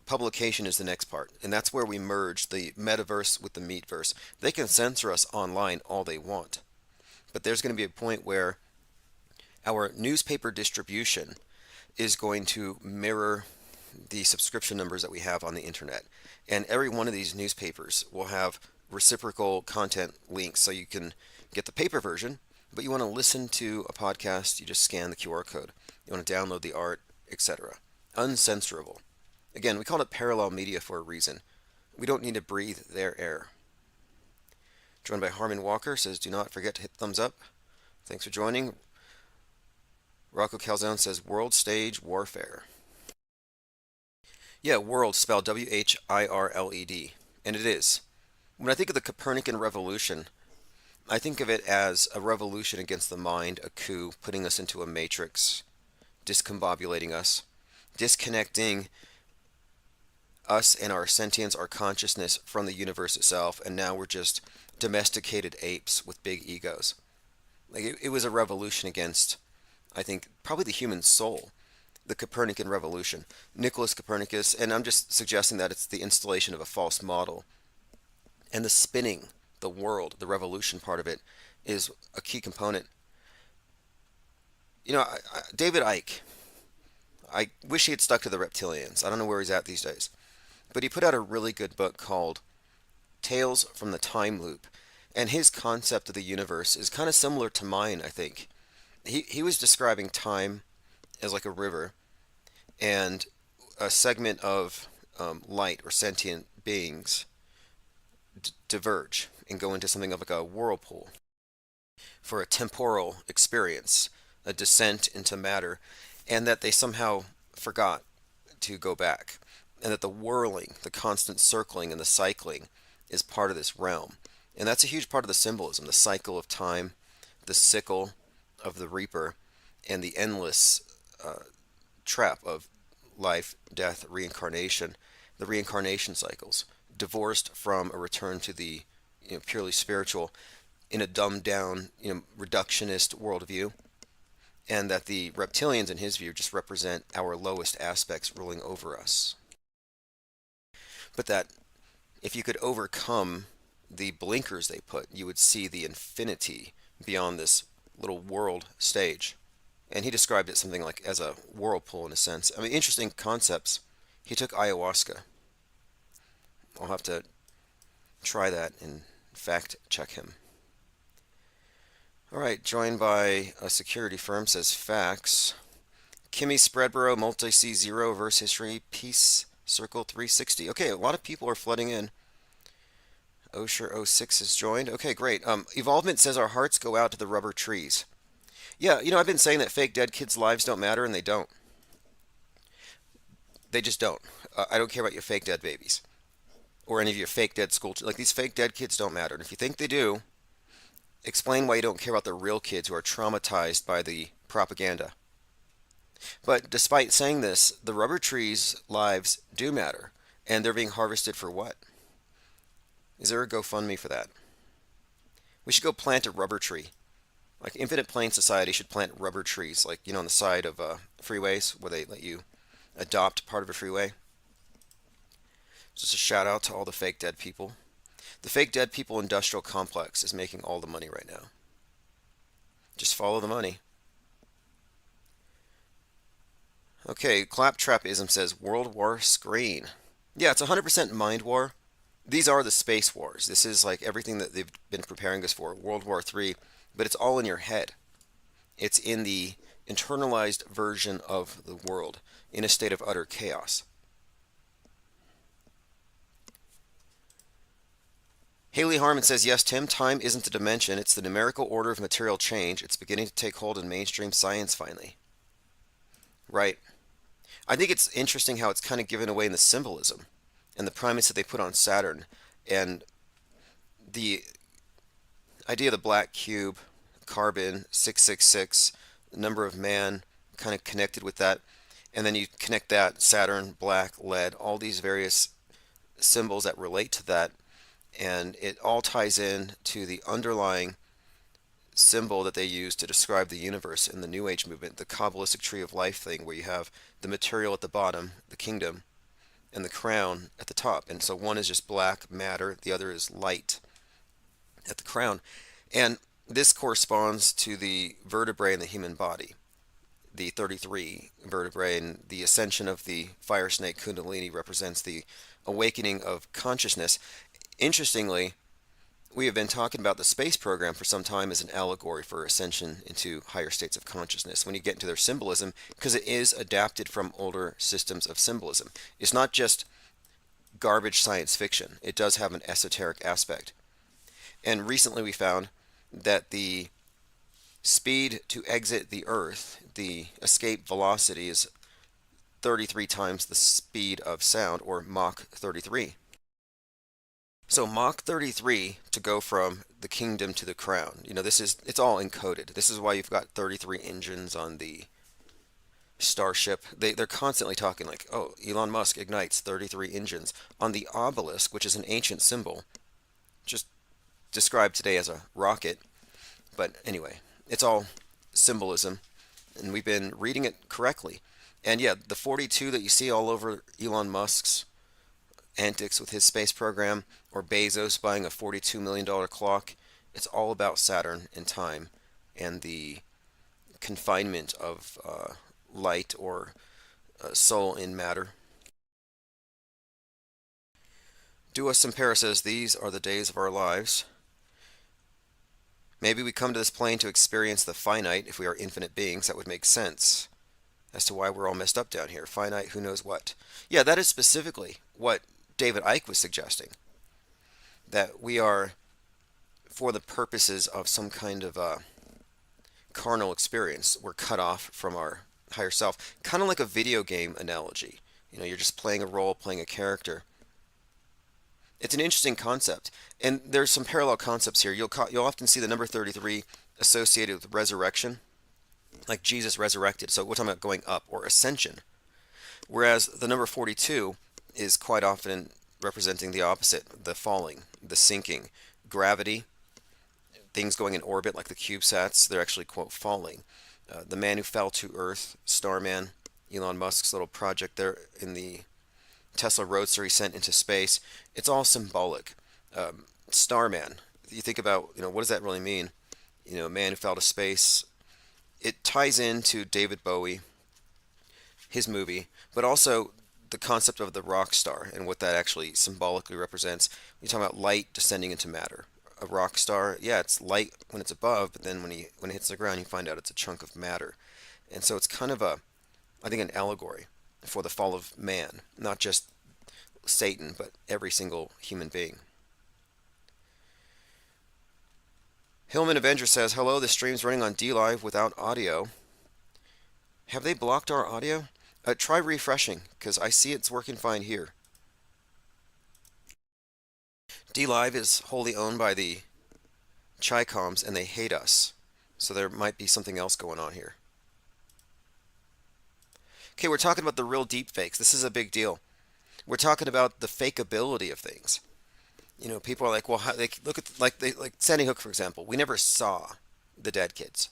publication is the next part, and that's where we merge the metaverse with the meatverse. They can censor us online all they want, but there's going to be a point where our newspaper distribution is going to mirror the subscription numbers that we have on the internet. And every one of these newspapers will have reciprocal content links, so you can get the paper version, but you want to listen to a podcast, you just scan the QR code. You want to download the art, etc. Uncensorable. Again, we call it parallel media for a reason. We don't need to breathe their air. Joined by Harmon Walker, says, do not forget to hit thumbs up. Thanks for joining. Rocco Calzone says, world stage warfare. Yeah, world spelled WHIRLED, and it is. When I think of the Copernican revolution, I think of it as a revolution against the mind, a coup, putting us into a matrix, discombobulating us, disconnecting us and our sentience, our consciousness from the universe itself, and now we're just domesticated apes with big egos. Like it was a revolution against, I think, probably the human soul, the Copernican revolution. Nicholas Copernicus, and I'm just suggesting that it's the installation of a false model. And the spinning, the world, the revolution part of it is a key component. You know, David Icke, I wish he had stuck to the reptilians. I don't know where he's at these days. But he put out a really good book called Tales from the Time Loop. And his concept of the universe is kind of similar to mine, I think. He was describing time as like a river, and a segment of light or sentient beings diverge and go into something of like a whirlpool for a temporal experience, a descent into matter, and that they somehow forgot to go back, and that the whirling, the constant circling and the cycling is part of this realm. And that's a huge part of the symbolism, the cycle of time, the sickle of the reaper, and the endless trap of life, death, reincarnation, the reincarnation cycles, divorced from a return to the purely spiritual in a dumbed down, reductionist worldview, and that the reptilians, in his view, just represent our lowest aspects ruling over us. But that if you could overcome the blinkers they put, you would see the infinity beyond this little world stage. And he described it something like as a whirlpool in a sense. I mean, interesting concepts. He took ayahuasca. I'll have to try that and fact check him. All right, joined by a security firm, says facts. Kimmy Spreadborough, multi-C0, verse history, peace, circle 360. Okay, a lot of people are flooding in. Osher06 is joined. Okay, great. Evolvement says our hearts go out to the rubber trees. Yeah, I've been saying that fake dead kids' lives don't matter, and they don't. They just don't. I don't care about your fake dead babies. Or any of your fake dead school. Like, these fake dead kids don't matter. And if you think they do, explain why you don't care about the real kids who are traumatized by the propaganda. But despite saying this, the rubber trees' lives do matter. And they're being harvested for what? Is there a GoFundMe for that? We should go plant a rubber tree. Like Infinite Plane Society should plant rubber trees, like, on the side of freeways where they let you adopt part of a freeway. Just a shout out to all the fake dead people. The fake dead people industrial complex is making all the money right now. Just follow the money. Okay, Claptrapism says World War Screen. Yeah, it's 100% mind war. These are the space wars. This is like everything that they've been preparing us for, World War III, but it's all in your head. It's in the internalized version of the world, in a state of utter chaos. Haley Harmon says, yes, Tim, time isn't a dimension. It's the numerical order of material change. It's beginning to take hold in mainstream science finally. Right. I think it's interesting how it's kind of given away in the symbolism and the primates that they put on Saturn. And the idea of the black cube, carbon 666, the number of man kind of connected with that, and then you connect that Saturn, black, lead, all these various symbols that relate to that, and it all ties in to the underlying symbol that they use to describe the universe in the New Age movement, the Kabbalistic tree of life thing, where you have the material at the bottom, the kingdom, and the crown at the top. And so one is just black matter, the other is light at the crown. And this corresponds to the vertebrae in the human body, the 33 vertebrae, and the ascension of the fire snake Kundalini represents the awakening of consciousness. Interestingly, we have been talking about the space program for some time as an allegory for ascension into higher states of consciousness when you get into their symbolism, because it is adapted from older systems of symbolism. It's not just garbage science fiction. It does have an esoteric aspect. And recently we found that the speed to exit the Earth, the escape velocity, is 33 times the speed of sound, or Mach 33. So Mach 33 to go from the kingdom to the crown. It's all encoded. This is why you've got 33 engines on the Starship. They're constantly talking like, oh, Elon Musk ignites 33 engines. On the obelisk, which is an ancient symbol, just described today as a rocket. But anyway, it's all symbolism, and we've been reading it correctly. And yeah, the 42 that you see all over Elon Musk's antics with his space program, or Bezos buying a $42 million clock, it's all about Saturn and time and the confinement of light or soul in matter. Do Us Impera says, these are the days of our lives. Maybe we come to this plane to experience the finite. If we are infinite beings, that would make sense as to why we're all messed up down here. Finite, who knows what. Yeah, that is specifically what David Icke was suggesting. That we are, for the purposes of some kind of carnal experience, we're cut off from our higher self. Kind of like a video game analogy. You're just playing a role, playing a character. It's an interesting concept, and there's some parallel concepts here. You'll often see the number 33 associated with resurrection, like Jesus resurrected. So we're talking about going up or ascension. Whereas the number 42 is quite often representing the opposite, the falling, the sinking, gravity, things going in orbit like the CubeSats, they're actually, quote, falling. The man who fell to Earth, Starman, Elon Musk's little project there in the Tesla Roadster he sent into space, it's all symbolic. Starman, you think about, what does that really mean? Man who fell to space. It ties into David Bowie, his movie, but also the concept of the rock star and what that actually symbolically represents. You're talking about light descending into matter. A rock star, yeah, it's light when it's above, but then when it hits the ground, you find out it's a chunk of matter. And so it's kind of I think, an allegory for the fall of man, not just Satan, but every single human being. Hillman Avenger says, hello, the stream's running on DLive without audio. Have they blocked our audio? Try refreshing, because I see it's working fine here. DLive is wholly owned by the Chicoms, and they hate us. So there might be something else going on here. Okay, we're talking about the real deep fakes. This is a big deal. We're talking about the fakeability of things. People are like, well, they look at like Sandy Hook, for example. We never saw the dead kids.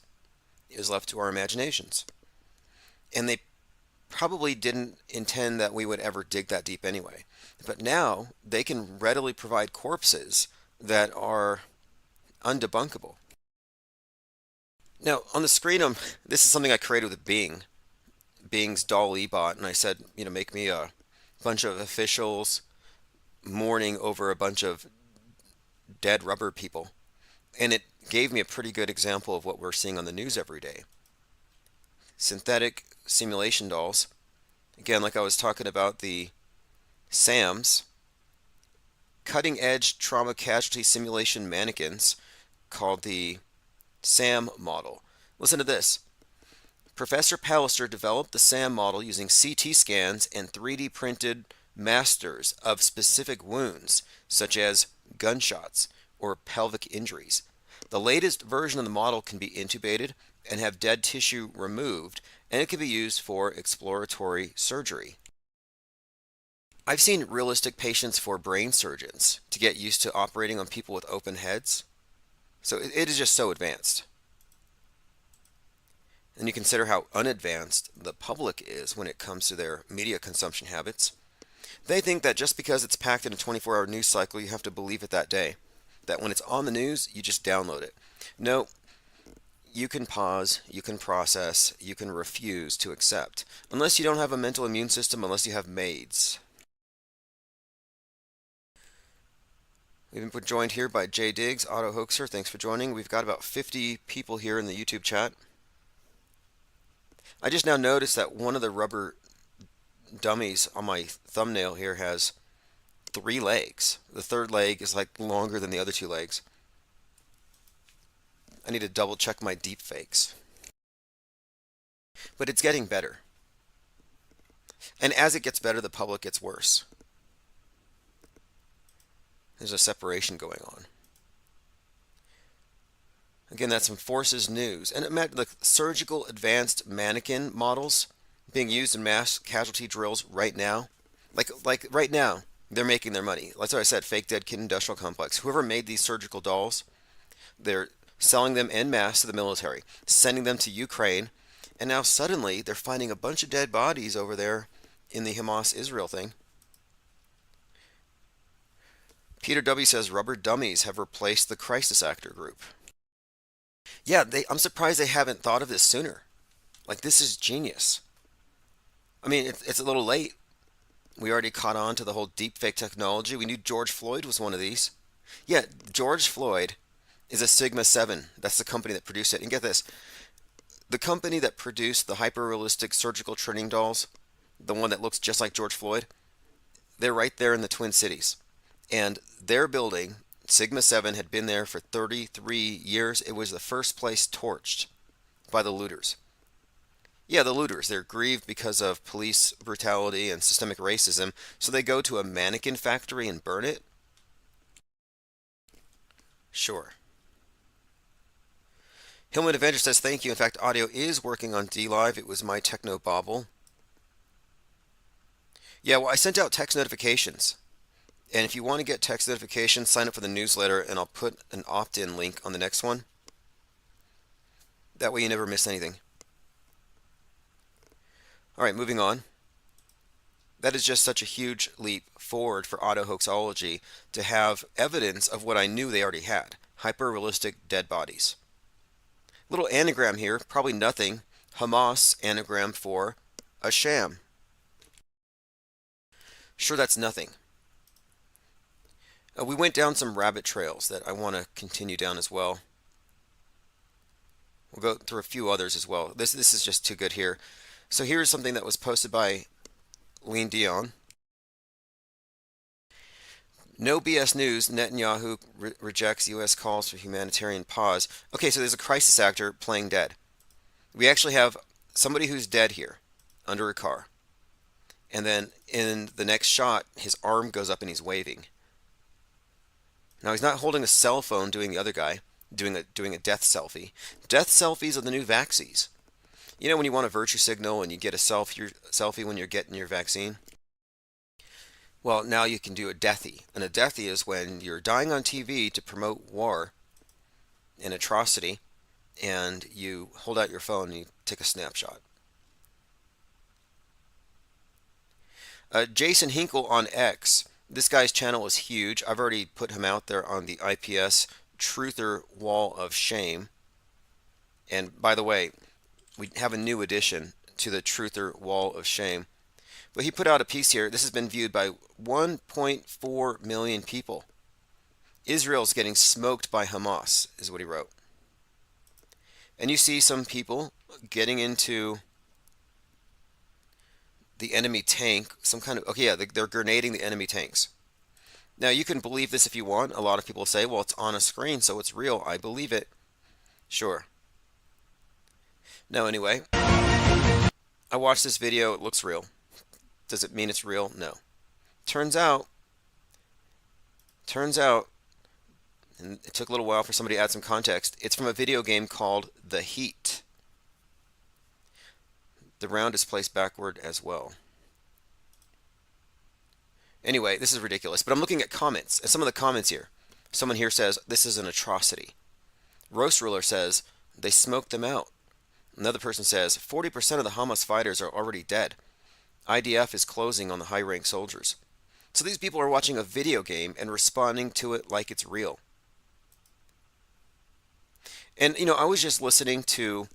It was left to our imaginations. And they probably didn't intend that we would ever dig that deep anyway. But now they can readily provide corpses that are undebunkable. Now, on the screen, this is something I created with Bing's Doll bot, and I said, make me a bunch of officials mourning over a bunch of dead rubber people. And it gave me a pretty good example of what we're seeing on the news every day. Synthetic simulation dolls. Again, like I was talking about the SAMs, cutting edge trauma casualty simulation mannequins called the SAM model. Listen to this. Professor Pallister developed the SAM model using CT scans and 3D printed masters of specific wounds, such as gunshots, or pelvic injuries. The latest version of the model can be intubated and have dead tissue removed, and it can be used for exploratory surgery. I've seen realistic patients for brain surgeons to get used to operating on people with open heads. So it is just so advanced. And you consider how unadvanced the public is when it comes to their media consumption habits. They think that just because it's packed in a 24-hour news cycle, you have to believe it that day. That when it's on the news, you just download it. No, you can pause, you can process, you can refuse to accept. Unless you don't have a mental immune system, unless you have maids. We've been joined here by Jay Diggs, Auto Hoaxer. Thanks for joining. We've got about 50 people here in the YouTube chat. I just now noticed that one of the rubber dummies on my thumbnail here has 3 legs. The third leg is like longer than the other 2 legs. I need to double check my deep fakes. But it's getting better. And as it gets better, the public gets worse. There's a separation going on. Again, that's from Forces News. And the surgical advanced mannequin models being used in mass casualty drills right now. Like right now, they're making their money. That's what I said, fake dead kid industrial complex. Whoever made these surgical dolls, they're selling them en masse to the military, sending them to Ukraine, and now suddenly they're finding a bunch of dead bodies over there in the Hamas-Israel thing. Peter W. says rubber dummies have replaced the crisis actor group. Yeah, I'm surprised they haven't thought of this sooner. Like, this is genius. I mean, it's a little late. We already caught on to the whole deepfake technology. We knew George Floyd was one of these. Yeah, George Floyd is a Sigma 7. That's the company that produced it. And get this. The company that produced the hyper-realistic surgical training dolls, the one that looks just like George Floyd, they're right there in the Twin Cities. And their building, Sigma 7, had been there for 33 years. It was the first place torched by the looters. Yeah, the looters. They're grieved because of police brutality and systemic racism, so they go to a mannequin factory and burn it? Sure. Hillman Avenger says, thank you. In fact, audio is working on DLive. It was my techno bobble. Yeah, well, I sent out text notifications. And if you want to get text notifications, sign up for the newsletter, and I'll put an opt-in link on the next one. That way you never miss anything. All right, moving on. That is just such a huge leap forward for auto hoaxology to have evidence of what I knew they already had. Hyper-realistic dead bodies. Little anagram here, probably nothing. Hamas anagram for a sham. Sure, that's nothing. We went down some rabbit trails that I want to continue down as well. We'll go through a few others as well. This is just too good here. So here's something that was posted by Lean Dion. No BS news. Netanyahu rejects U.S. calls for humanitarian pause. Okay, so there's a crisis actor playing dead. We actually have somebody who's dead here under a car. And then in the next shot, his arm goes up and he's waving. Now he's not holding a cell phone doing the other guy, doing a death selfie. Death selfies are the new vaxies. You know when you want a virtue signal and you get a selfie when you're getting your vaccine? Well, now you can do a deathy. And a deathy is when you're dying on TV to promote war and atrocity, and you hold out your phone and you take a snapshot. Jason Hinkle on X. This guy's channel is huge. I've already put him out there on the IPS Truther Wall of Shame. And by the way, we have a new addition to the Truther Wall of Shame. But he put out a piece here. This has been viewed by 1.4 million people. Israel's getting smoked by Hamas, is what he wrote. And you see some people getting into the enemy tank, some kind of, okay, yeah, they're grenading the enemy tanks. Now, you can believe this if you want. A lot of people say, well, it's on a screen, so it's real. I believe it. Sure. No, anyway, I watched this video. It looks real. Does it mean it's real? No. Turns out, And it took a little while for somebody to add some context. It's from a video game called The Heat. The round is placed backward as well. Anyway, this is ridiculous, but I'm looking at comments, and some of the comments here. Someone here says, this is an atrocity. Roast Ruler says, they smoked them out. Another person says, 40% of the Hamas fighters are already dead. IDF is closing on the high-ranked soldiers. So these people are watching a video game and responding to it like it's real. And, I was just listening to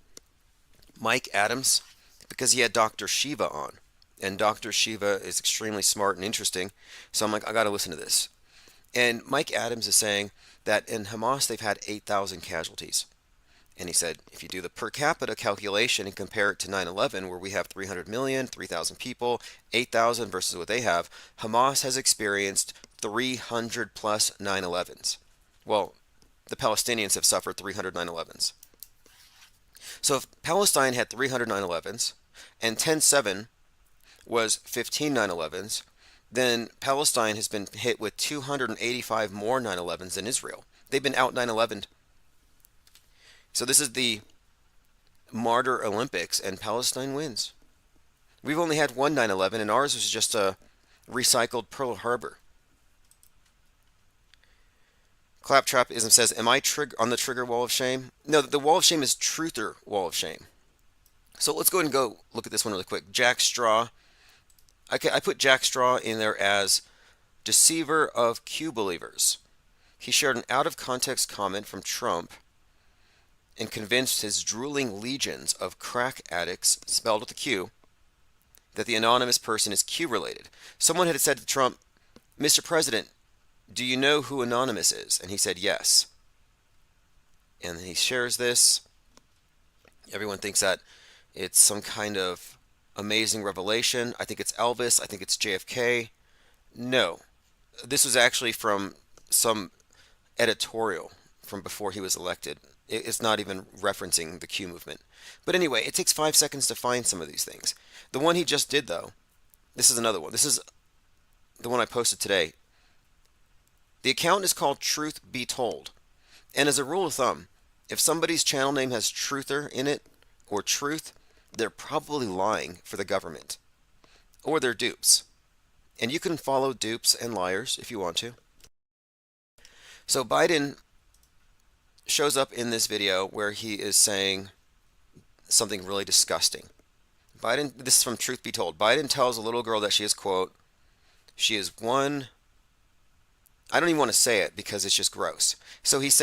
Mike Adams because he had Dr. Shiva on. And Dr. Shiva is extremely smart and interesting. So I'm like, I got to listen to this. And Mike Adams is saying that in Hamas, they've had 8,000 casualties. And he said, if you do the per capita calculation and compare it to 9/11, where we have 300 million, 3,000 people, 8,000 versus what they have, Hamas has experienced 300 plus 9/11s. Well, the Palestinians have suffered 300 9/11s. So if Palestine had 300 9/11s and 10/7 was 15 9/11s, then Palestine has been hit with 285 more 9/11s than Israel. They've been out 9/11'd. So this is the Martyr Olympics, and Palestine wins. We've only had one 9/11, and ours was just a recycled Pearl Harbor. Claptrapism says, am I on the trigger wall of shame? No, the wall of shame is truther wall of shame. So let's go ahead and go look at this one really quick. Jack Straw. I put Jack Straw in there as deceiver of Q believers. He shared an out-of-context comment from Trump and convinced his drooling legions of crack addicts, spelled with a Q, that the anonymous person is Q-related. Someone had said to Trump, Mr. President, do you know who Anonymous is? And he said, yes. And he shares this. Everyone thinks that it's some kind of amazing revelation. I think it's Elvis. I think it's JFK. No. This was actually from some editorial from before he was elected. It's not even referencing the Q movement. But anyway, it takes 5 seconds to find some of these things. The one he just did, though, this is another one. This is the one I posted today. The account is called Truth Be Told. And as a rule of thumb, if somebody's channel name has truther in it, or truth, they're probably lying for the government. Or they're dupes. And you can follow dupes and liars if you want to. So Biden shows up in this video where he is saying something really disgusting. This is from Truth Be Told. Biden tells a little girl that she is, quote, she is one... I don't even want to say it because it's just gross. So he's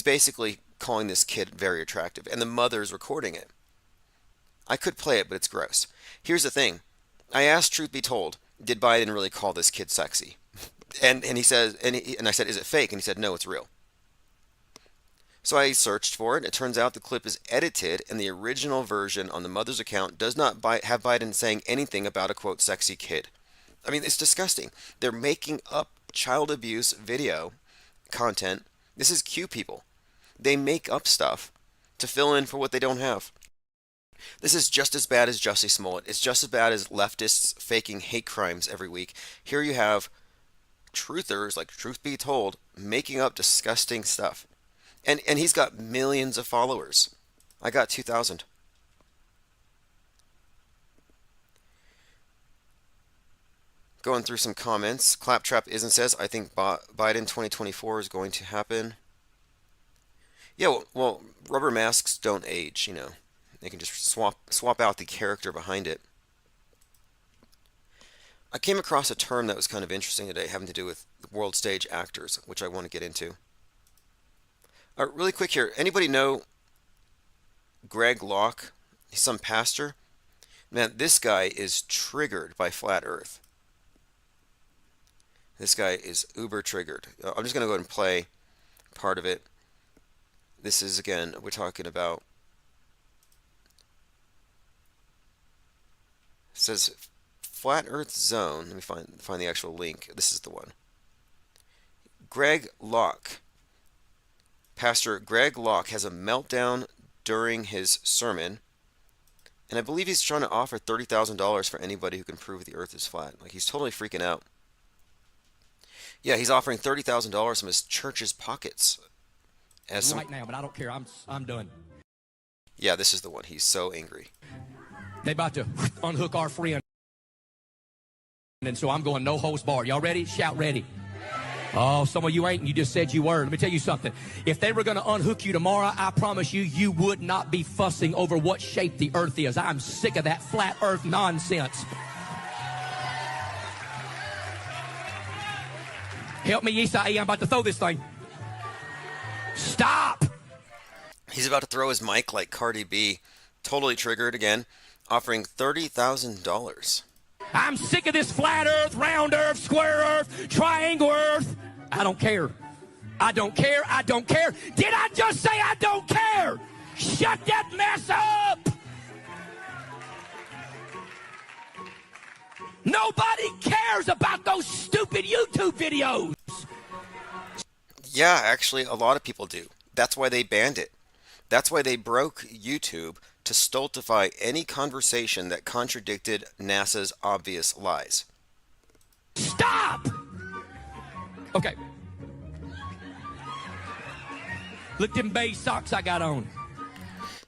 basically calling this kid very attractive, and the mother's recording it. I could play it, but it's gross. Here's the thing. I asked Truth Be Told, did Biden really call this kid sexy? And he says, and I said, is it fake? And he said, no, it's real. So I searched for it. It turns out the clip is edited, and the original version on the mother's account does not have Biden saying anything about a, quote, sexy kid. I mean, it's disgusting. They're making up child abuse video content. This is Q people. They make up stuff to fill in for what they don't have. This is just as bad as Jussie Smollett. It's just as bad as leftists faking hate crimes every week. Here you have truthers, like Truth Be Told, making up disgusting stuff. And he's got millions of followers. I got 2,000. Going through some comments. Claptrap Isn't says, I think Biden 2024 is going to happen. Yeah, well, rubber masks don't age, They can just swap out the character behind it. I came across a term that was kind of interesting today having to do with world stage actors, which I want to get into. Really quick here, anybody know Greg Locke? He's some pastor. Man, this guy is triggered by flat earth. This guy is uber triggered. I'm just going to go ahead and play part of it. This is, again, we're talking about, it says Flat Earth Zone. Let me find the actual link. This is the one. Greg Locke. Pastor Greg Locke has a meltdown during his sermon, and I believe he's trying to offer $30,000 for anybody who can prove the earth is flat. Like, he's totally freaking out. Yeah, he's offering $30,000 from his church's pockets as some. Right now, but I don't care. I'm done. Yeah, this is the one. He's so angry. They about to unhook our friend, and so I'm going no holds barred. Y'all ready? Shout ready. Oh, some of you ain't, and you just said you were. Let me tell you something. If they were going to unhook you tomorrow, I promise you, you would not be fussing over what shape the earth is. I'm sick of that flat earth nonsense. Help me, Isai. I'm about to throw this thing. Stop. He's about to throw his mic like Cardi B. Totally triggered again, offering $30,000. I'm sick of this flat earth, round earth, square earth, triangle earth. I don't care. I don't care. I don't care. Did I just say I don't care? Shut that mess up. Nobody cares about those stupid YouTube videos. Yeah, actually, a lot of people do. That's why they banned it. That's why they broke YouTube to stultify any conversation that contradicted NASA's obvious lies. Stop! Okay. Look at them beige socks I got on.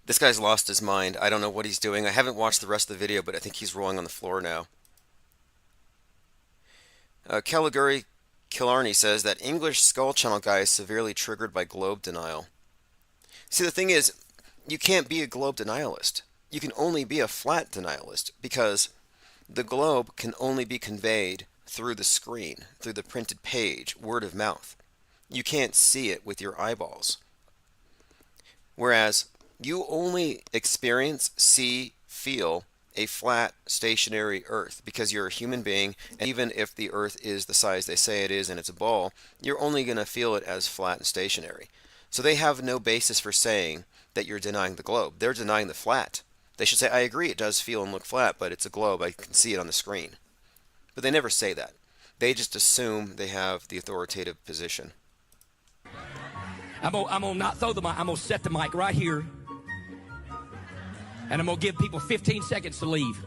This guy's lost his mind. I don't know what he's doing. I haven't watched the rest of the video, but I think he's rolling on the floor now. Caligari Killarney says that English Skull Channel guy is severely triggered by globe denial. See, the thing is, you can't be a globe denialist. You can only be a flat denialist because the globe can only be conveyed through the screen, through the printed page, word of mouth. You can't see it with your eyeballs. Whereas you only experience, see, feel a flat, stationary Earth because you're a human being, and even if the Earth is the size they say it is and it's a ball, you're only going to feel it as flat and stationary. So they have no basis for saying that you're denying the globe. They're denying the flat. They should say, I agree, it does feel and look flat, but it's a globe. I can see it on the screen. But they never say that. They just assume they have the authoritative position. I'm gonna not throw the mic. I'm gonna set the mic right here. And I'm gonna give people 15 seconds to leave.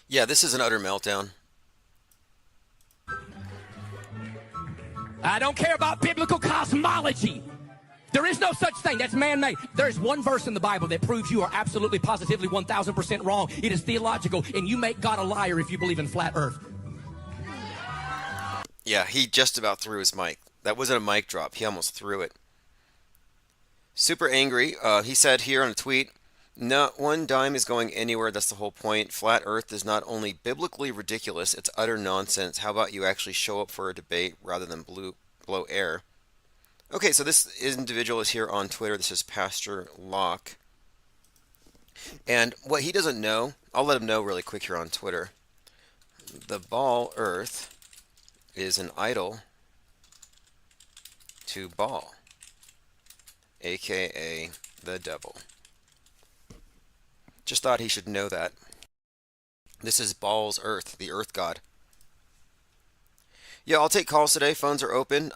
Yeah, this is an utter meltdown. I don't care about biblical cosmology. There is no such thing. That's man-made. There is one verse in the Bible that proves you are absolutely, positively, 1,000% wrong. It is theological, and you make God a liar if you believe in flat earth. Yeah, he just about threw his mic. That wasn't a mic drop. He almost threw it. Super angry. He said here on a tweet, "Not one dime is going anywhere. That's the whole point. Flat earth is not only biblically ridiculous, it's utter nonsense. How about you actually show up for a debate rather than blow air?" Okay, so this individual is here on Twitter. This is Pastor Locke. And what he doesn't know, I'll let him know really quick here on Twitter. The ball earth is an idol to Baal, aka the devil. Just thought he should know that. This is Baal's earth, the earth god. Yeah, I'll take calls today. Phones are open.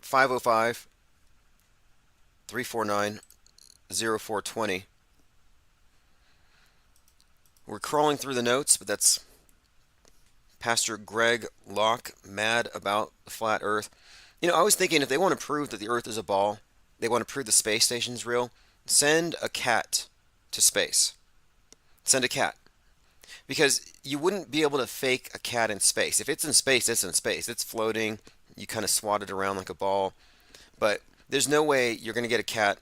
505 349 0420. We're crawling through the notes, but that's Pastor Greg Locke mad about the flat earth. You know, I was thinking if they want to prove that the earth is a ball, they want to prove the space station's real, send a cat to space. Send a cat. Because you wouldn't be able to fake a cat in space. If it's in space, it's in space. It's floating. You kind of swat it around like a ball. But there's no way you're going to get a cat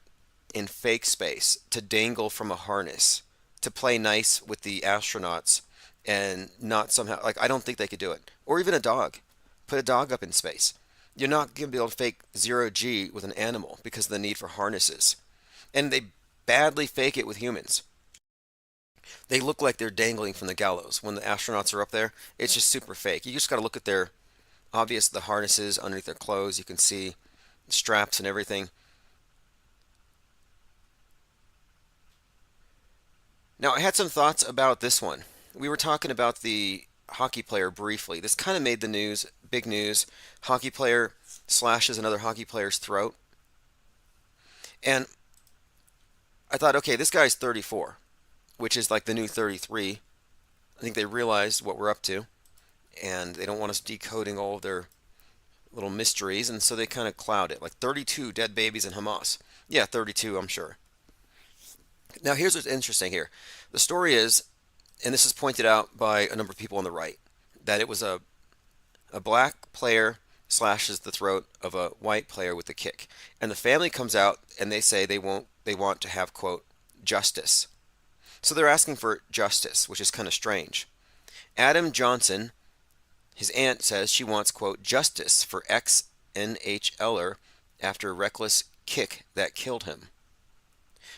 in fake space to dangle from a harness, to play nice with the astronauts and not somehow, like, I don't think they could do it. Or even a dog. Put a dog up in space. You're not going to be able to fake 0G with an animal because of the need for harnesses. And they badly fake it with humans. They look like they're dangling from the gallows when the astronauts are up there. It's just super fake. You just got to look at their the harnesses underneath their clothes. You can see straps and everything. Now, I had some thoughts about this one. We were talking about the hockey player briefly. This kind of made the news, big news. Hockey player slashes another hockey player's throat. And I thought, okay, this guy's 34, which is like the new 33. I think they realized what we're up to, and they don't want us decoding all of their little mysteries, and so they kind of cloud it. Like 32 dead babies in Hamas. Yeah, 32, I'm sure. Now, here's what's interesting here. The story is, and this is pointed out by a number of people on the right, that it was a black player slashes the throat of a white player with a kick. And the family comes out and they say they want to have, quote, justice. So they're asking for justice, which is kind of strange. Adam Johnson, his aunt, says she wants, quote, justice for ex-NHLer after a reckless kick that killed him.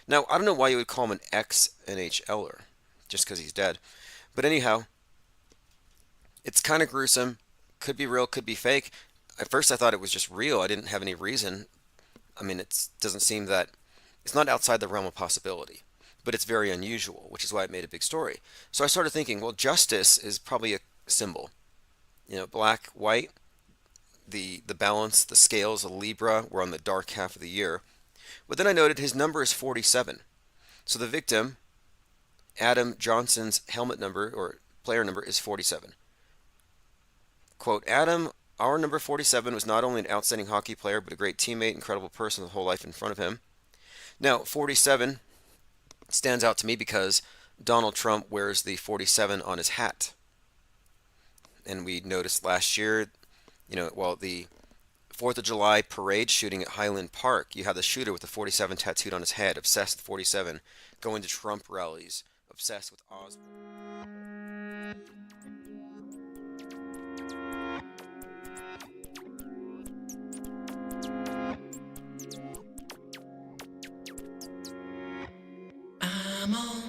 Now, I don't know why you would call him an ex-NHLer, just because he's dead. But anyhow, it's kind of gruesome. Could be real, could be fake. At first I thought it was just real. I didn't have any reason. I mean, it doesn't seem that, it's not outside the realm of possibility. But it's very unusual, which is why it made a big story. So I started thinking, well, justice is probably a symbol. You know, black, white, the balance, the scales, a Libra, were on the dark half of the year. But then I noted his number is 47. So the victim, Adam Johnson's helmet number, or player number, is 47. Quote, Adam, our number 47, was not only an outstanding hockey player, but a great teammate, incredible person with a whole life in front of him. Now, 47 stands out to me because Donald Trump wears the 47 on his hat. And we noticed last year, while the 4th of July parade shooting at Highland Park, you have the shooter with the 47 tattooed on his head, obsessed with 47, going to Trump rallies, obsessed with Oswald. I'm on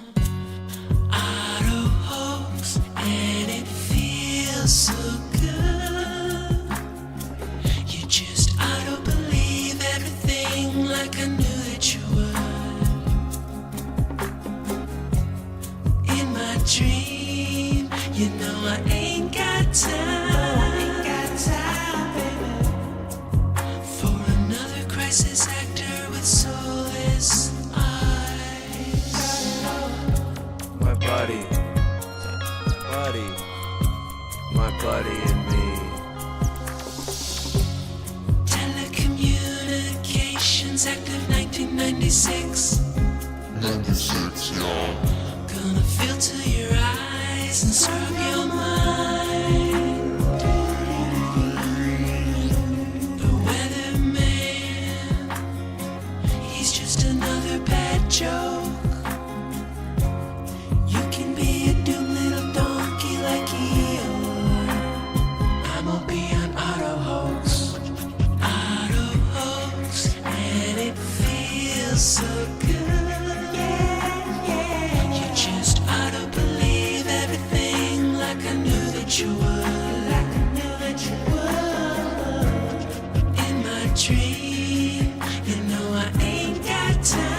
auto hopes and it feels so good. You just auto believe everything like I knew that you would. In my dream, you know I ain't got time, baby, for another crisis actor with soulless my buddy and me. Telecommunications Act of 1996. 96, y'all. Gonna filter your eyes and scrub your mind. The weatherman, he's just another bad joke. So good, yeah. You just ought to believe everything like I knew that you would. In my dream, you know I ain't got time.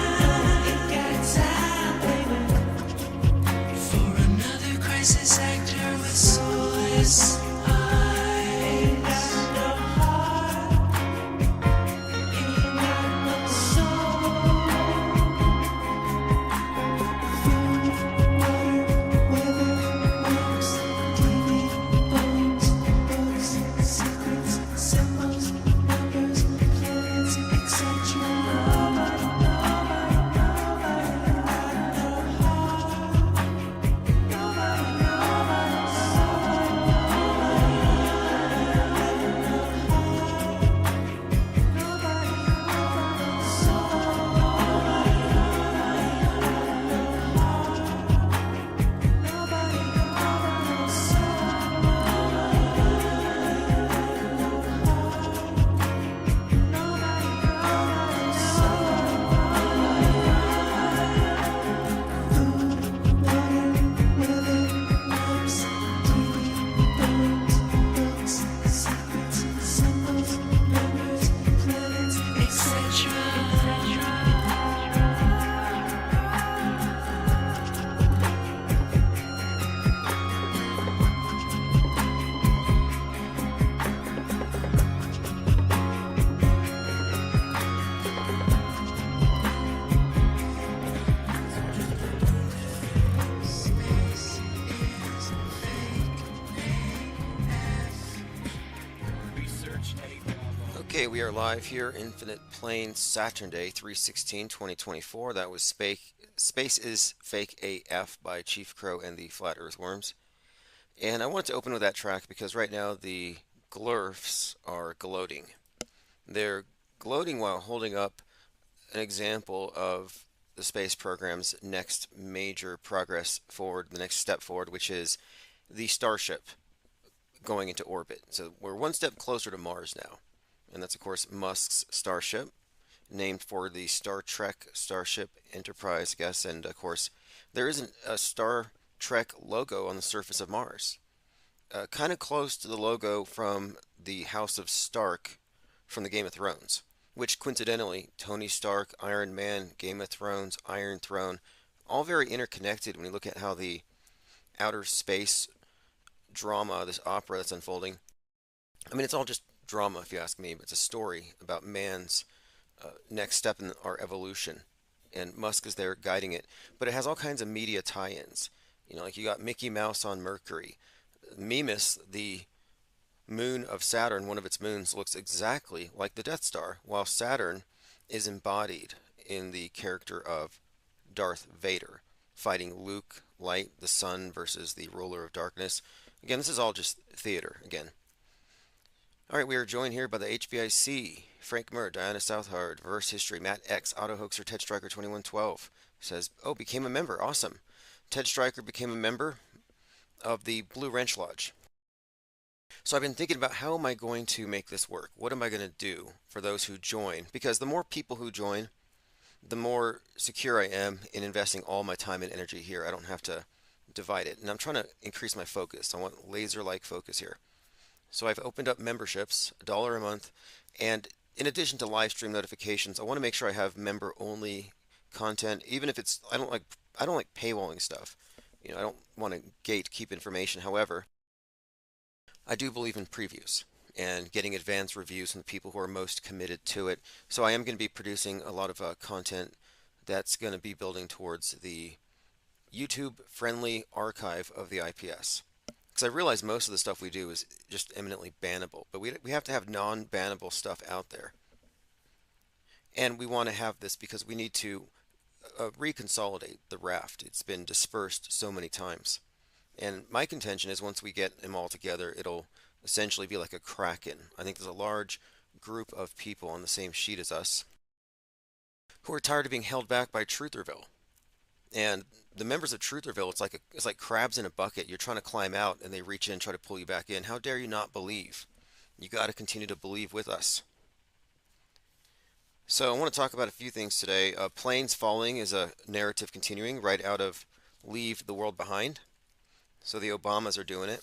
Okay, we are live here, Infinite Plane, Saturday, 3/16/2024. That was Space is Fake AF by Chief Crow and the Flat Earthworms. And I wanted to open with that track because right now the glurfs are gloating. They're gloating while holding up an example of the space program's next major progress forward, the next step forward, which is the Starship going into orbit. So we're one step closer to Mars now. And that's, of course, Musk's Starship, named for the Star Trek Starship Enterprise, I guess. And, of course, there isn't a Star Trek logo on the surface of Mars. Kind of close to the logo from the House of Stark from the Game of Thrones, which coincidentally, Tony Stark, Iron Man, Game of Thrones, Iron Throne, all very interconnected when you look at how the outer space drama, this opera that's unfolding. I mean, it's all just drama, if you ask me, but it's a story about man's next step in our evolution, and Musk is there guiding it. But it has all kinds of media tie-ins. You know, like you got Mickey Mouse on Mercury. Mimas, the moon of Saturn, one of its moons, looks exactly like the Death Star, while Saturn is embodied in the character of Darth Vader, fighting Luke, Light, the sun versus the ruler of darkness. Again, this is all just theater, again. All right, we are joined here by the HBIC, Frank Murr, Diana Southard, Verse History, Matt X, Auto Hoaxer, Ted Striker 2112 says, oh, became a member. Awesome. Ted Striker became a member of the Blue Wrench Lodge. So I've been thinking about how am I going to make this work? What am I going to do for those who join? Because the more people who join, the more secure I am in investing all my time and energy here. I don't have to divide it. And I'm trying to increase my focus. I want laser-like focus here. So I've opened up memberships, $1 a month, and in addition to live stream notifications, I want to make sure I have member-only content, even if it's I don't like paywalling stuff. You know, I don't want to gatekeep information. However, I do believe in previews and getting advanced reviews from the people who are most committed to it. So I am going to be producing a lot of content that's going to be building towards the YouTube-friendly archive of the IPS. Because I realize most of the stuff we do is just eminently bannable, but we have to have non-bannable stuff out there. And we want to have this because we need to reconsolidate the raft. It's been dispersed so many times. And my contention is once we get them all together, it'll essentially be like a kraken. I think there's a large group of people on the same sheet as us who are tired of being held back by Trutherville. And the members of Trutherville, it's like crabs in a bucket. You're trying to climb out, and they reach in and try to pull you back in. How dare you not believe? You got to continue to believe with us. So I want to talk about a few things today. Planes falling is a narrative continuing right out of Leave the World Behind. So the Obamas are doing it.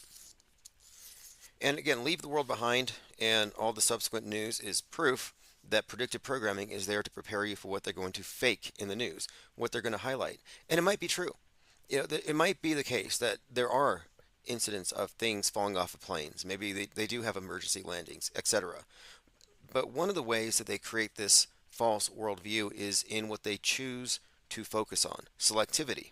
And again, Leave the World Behind and all the subsequent news is proof that predictive programming is there to prepare you for what they're going to fake in the news, what they're going to highlight. And it might be true. You know, it might be the case that there are incidents of things falling off of planes. Maybe they do have emergency landings, etc. But one of the ways that they create this false worldview is in what they choose to focus on, selectivity.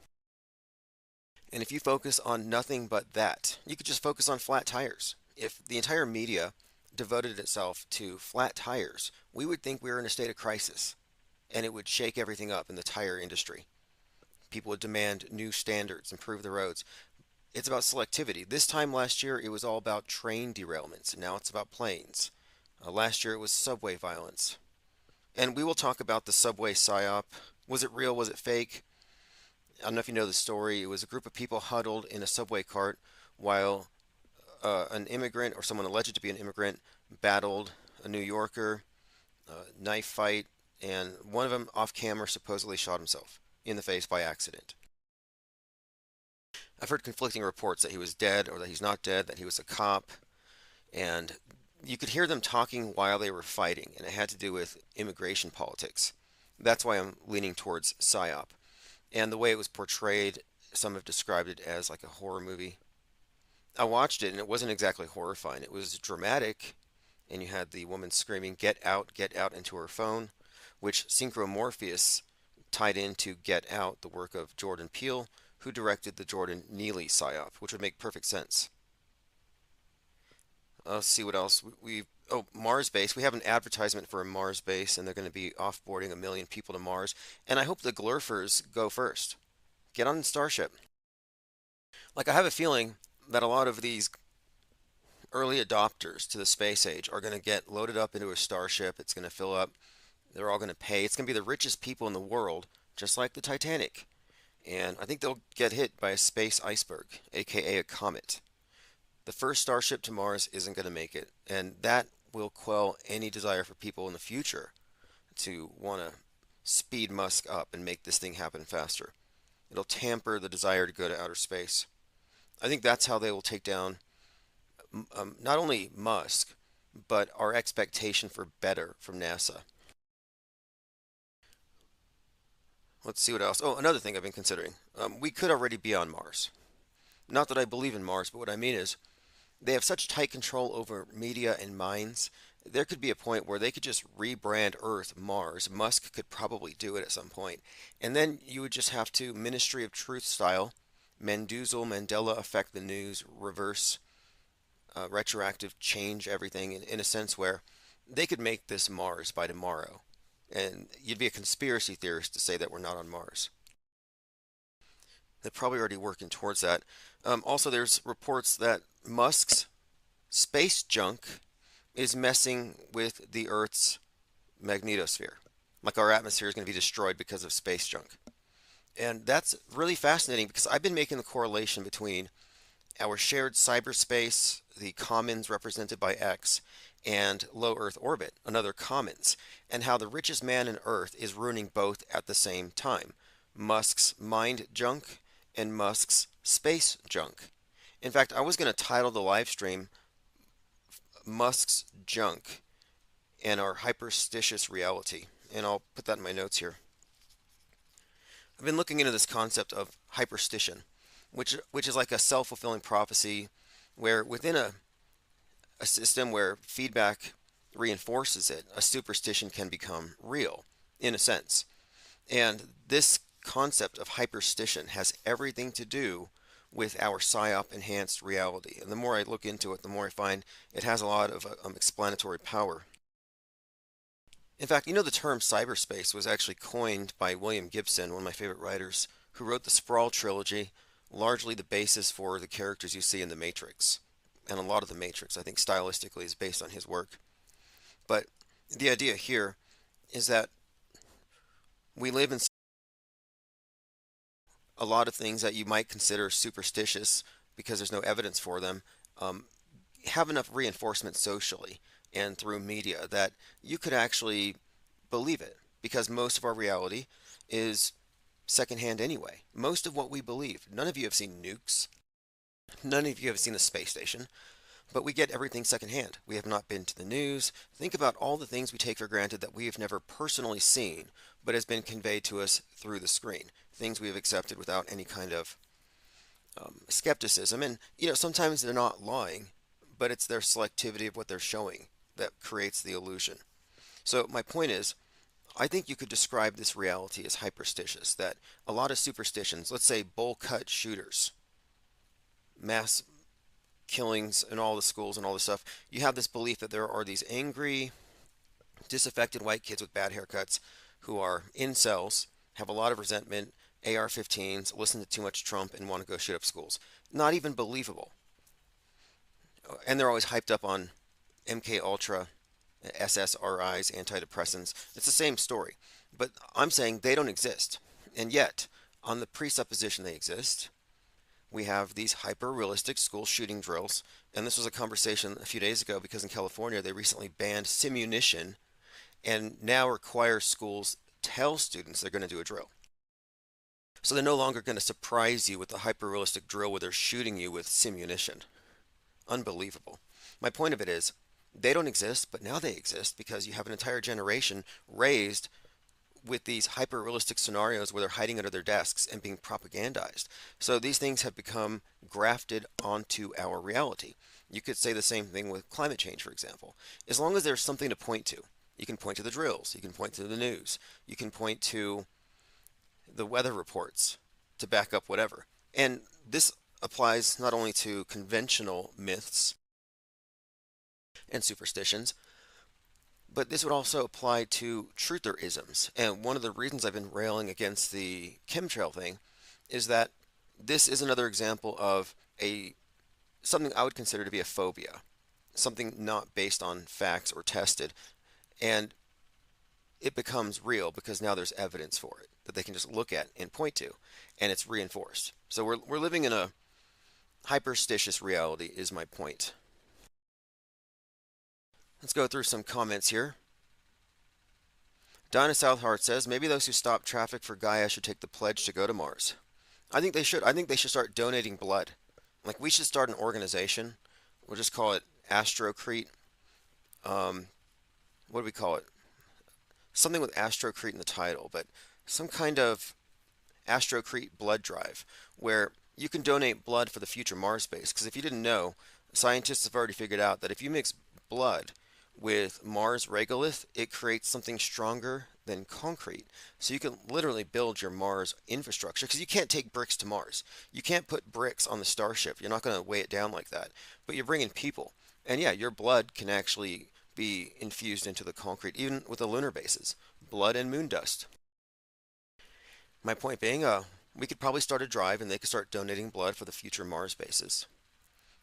And if you focus on nothing but that, you could just focus on flat tires. If the entire media devoted itself to flat tires, we would think we were in a state of crisis, and it would shake everything up in the tire industry. People would demand new standards, improve the roads. It's about selectivity. This time last year, it was all about train derailments. Now it's about planes. Last year, it was subway violence. And we will talk about the subway psyop. Was it real? Was it fake? I don't know if you know the story. It was a group of people huddled in a subway cart while an immigrant or someone alleged to be an immigrant battled a New Yorker, knife fight, and one of them off camera supposedly shot himself in the face by accident. I've heard conflicting reports that he was dead or that he's not dead, that he was a cop, and you could hear them talking while they were fighting, and it had to do with immigration politics. That's why I'm leaning towards PSYOP. And the way it was portrayed, some have described it as like a horror movie. I watched it, and it wasn't exactly horrifying. It was dramatic, and you had the woman screaming, get out," into her phone, which Synchromorpheus tied into Get Out, the work of Jordan Peele, who directed the Jordan Neely PSYOP, which would make perfect sense. Let's see what else. We've Oh, Mars base. We have an advertisement for a Mars base, and they're going to be offboarding 1 million people to Mars. And I hope the Glurfers go first. Get on the Starship. Like, I have a feeling that a lot of these early adopters to the space age are going to get loaded up into a Starship. It's going to fill up. They're all going to pay. It's going to be the richest people in the world, just like the Titanic. And I think they'll get hit by a space iceberg, aka a comet. The first Starship to Mars isn't going to make it, and that will quell any desire for people in the future to want to speed Musk up and make this thing happen faster. It'll tamper the desire to go to outer space. I think that's how they will take down not only Musk, but our expectation for better from NASA. Let's see what else. Oh, another thing I've been considering. We could already be on Mars. Not that I believe in Mars, but what I mean is they have such tight control over media and minds. There could be a point where they could just rebrand Earth Mars. Musk could probably do it at some point. And then you would just have to Ministry of Truth style, Mendozel Mandela affect the news, reverse, retroactive change everything in a sense where they could make this Mars by tomorrow. And you'd be a conspiracy theorist to say that we're not on Mars. They're probably already working towards that. Also, there's reports that Musk's space junk is messing with the Earth's magnetosphere. Like our atmosphere is going to be destroyed because of space junk. And that's really fascinating because I've been making the correlation between our shared cyberspace, the commons represented by X, and low Earth orbit, another commons, and how the richest man in Earth is ruining both at the same time. Musk's mind junk and Musk's space junk. In fact, I was going to title the live stream Musk's Junk and Our Hyperstitious Reality, and I'll put that in my notes here. I've been looking into this concept of hyperstition, which is like a self-fulfilling prophecy where within a system where feedback reinforces it, a superstition can become real, in a sense. And this concept of hyperstition has everything to do with our psyop enhanced reality. And the more I look into it, the more I find it has a lot of explanatory power. In fact, you know, the term cyberspace was actually coined by William Gibson, one of my favorite writers, who wrote the Sprawl trilogy, largely the basis for the characters you see in The Matrix. And a lot of The Matrix, I think, stylistically is based on his work. But the idea here is that we live in a lot of things that you might consider superstitious because there's no evidence for them, have enough reinforcement socially and through media that you could actually believe it because most of our reality is secondhand anyway. Most of what we believe. None of you have seen nukes. None of you have seen the space station. But we get everything secondhand. We have not been to the news. Think about all the things we take for granted that we have never personally seen, but has been conveyed to us through the screen. Things we have accepted without any kind of skepticism. And, you know, sometimes they're not lying, but it's their selectivity of what they're showing that creates the illusion. So my point is, I think you could describe this reality as hyperstitious, that a lot of superstitions, let's say bowl cut shooters, mass killings in all the schools and all this stuff, you have this belief that there are these angry, disaffected white kids with bad haircuts who are incels, have a lot of resentment, AR-15s, listen to too much Trump, and want to go shoot up schools. Not even believable. And they're always hyped up on MK Ultra, SSRIs, antidepressants. It's the same story. But I'm saying they don't exist. And yet, on the presupposition they exist, we have these hyper-realistic school shooting drills. And this was a conversation a few days ago because in California they recently banned simunition and now require schools tell students they're going to do a drill. So they're no longer going to surprise you with a hyper-realistic drill where they're shooting you with simunition. Unbelievable. My point of it is, they don't exist, but now they exist because you have an entire generation raised with these hyper-realistic scenarios where they're hiding under their desks and being propagandized. So these things have become grafted onto our reality. You could say the same thing with climate change, for example. As long as there's something to point to, you can point to the drills, you can point to the news, you can point to the weather reports to back up whatever. And this applies not only to conventional myths, and superstitions. But this would also apply to trutherisms. And one of the reasons I've been railing against the chemtrail thing is that this is another example of a something I would consider to be a phobia, something not based on facts or tested, and it becomes real because now there's evidence for it that they can just look at and point to, and it's reinforced. So we're living in a hyperstitious reality is my point. Let's go through some comments here. Dinah Southheart says, maybe those who stop traffic for Gaia should take the pledge to go to Mars. I think they should. I think they should start donating blood. Like, we should start an organization. We'll just call it Astrocrete. What do we call it? Something with Astrocrete in the title, but some kind of Astrocrete blood drive where you can donate blood for the future Mars base. Because if you didn't know, scientists have already figured out that if you mix blood with Mars regolith, it creates something stronger than concrete. So you can literally build your Mars infrastructure because you can't take bricks to Mars. You can't put bricks on the starship. You're not going to weigh it down like that. But you're bringing people. And yeah, your blood can actually be infused into the concrete, even with the lunar bases. Blood and moon dust. My point being, we could probably start a drive and they could start donating blood for the future Mars bases.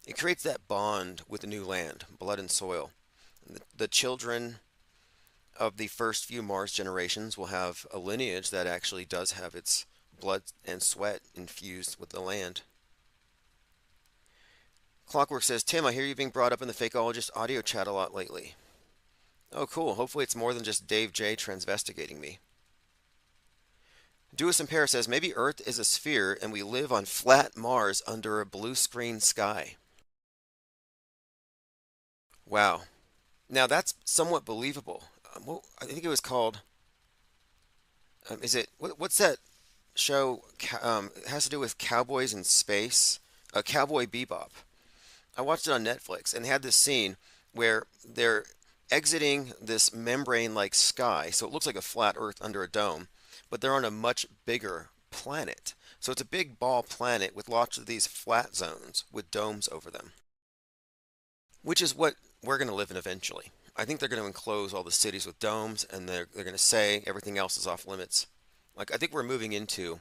It creates that bond with the new land, blood and soil. The children of the first few Mars generations will have a lineage that actually does have its blood and sweat infused with the land. Clockwork says, Tim, I hear you being brought up in the Fakeologist audio chat a lot lately. Oh, cool. Hopefully it's more than just Dave J transvestigating me. Dewis in Paris says, maybe Earth is a sphere and we live on flat Mars under a blue screen sky. Wow. Now that's somewhat believable. Well, I think it was called. What's that show? It has to do with cowboys in space. Cowboy Bebop. I watched it on Netflix and they had this scene where they're exiting this membrane-like sky, so it looks like a flat Earth under a dome, but they're on a much bigger planet. So it's a big ball planet with lots of these flat zones with domes over them, which is what we're going to live in eventually. I think they're going to enclose all the cities with domes, and they're going to say everything else is off limits. Like, I think we're moving into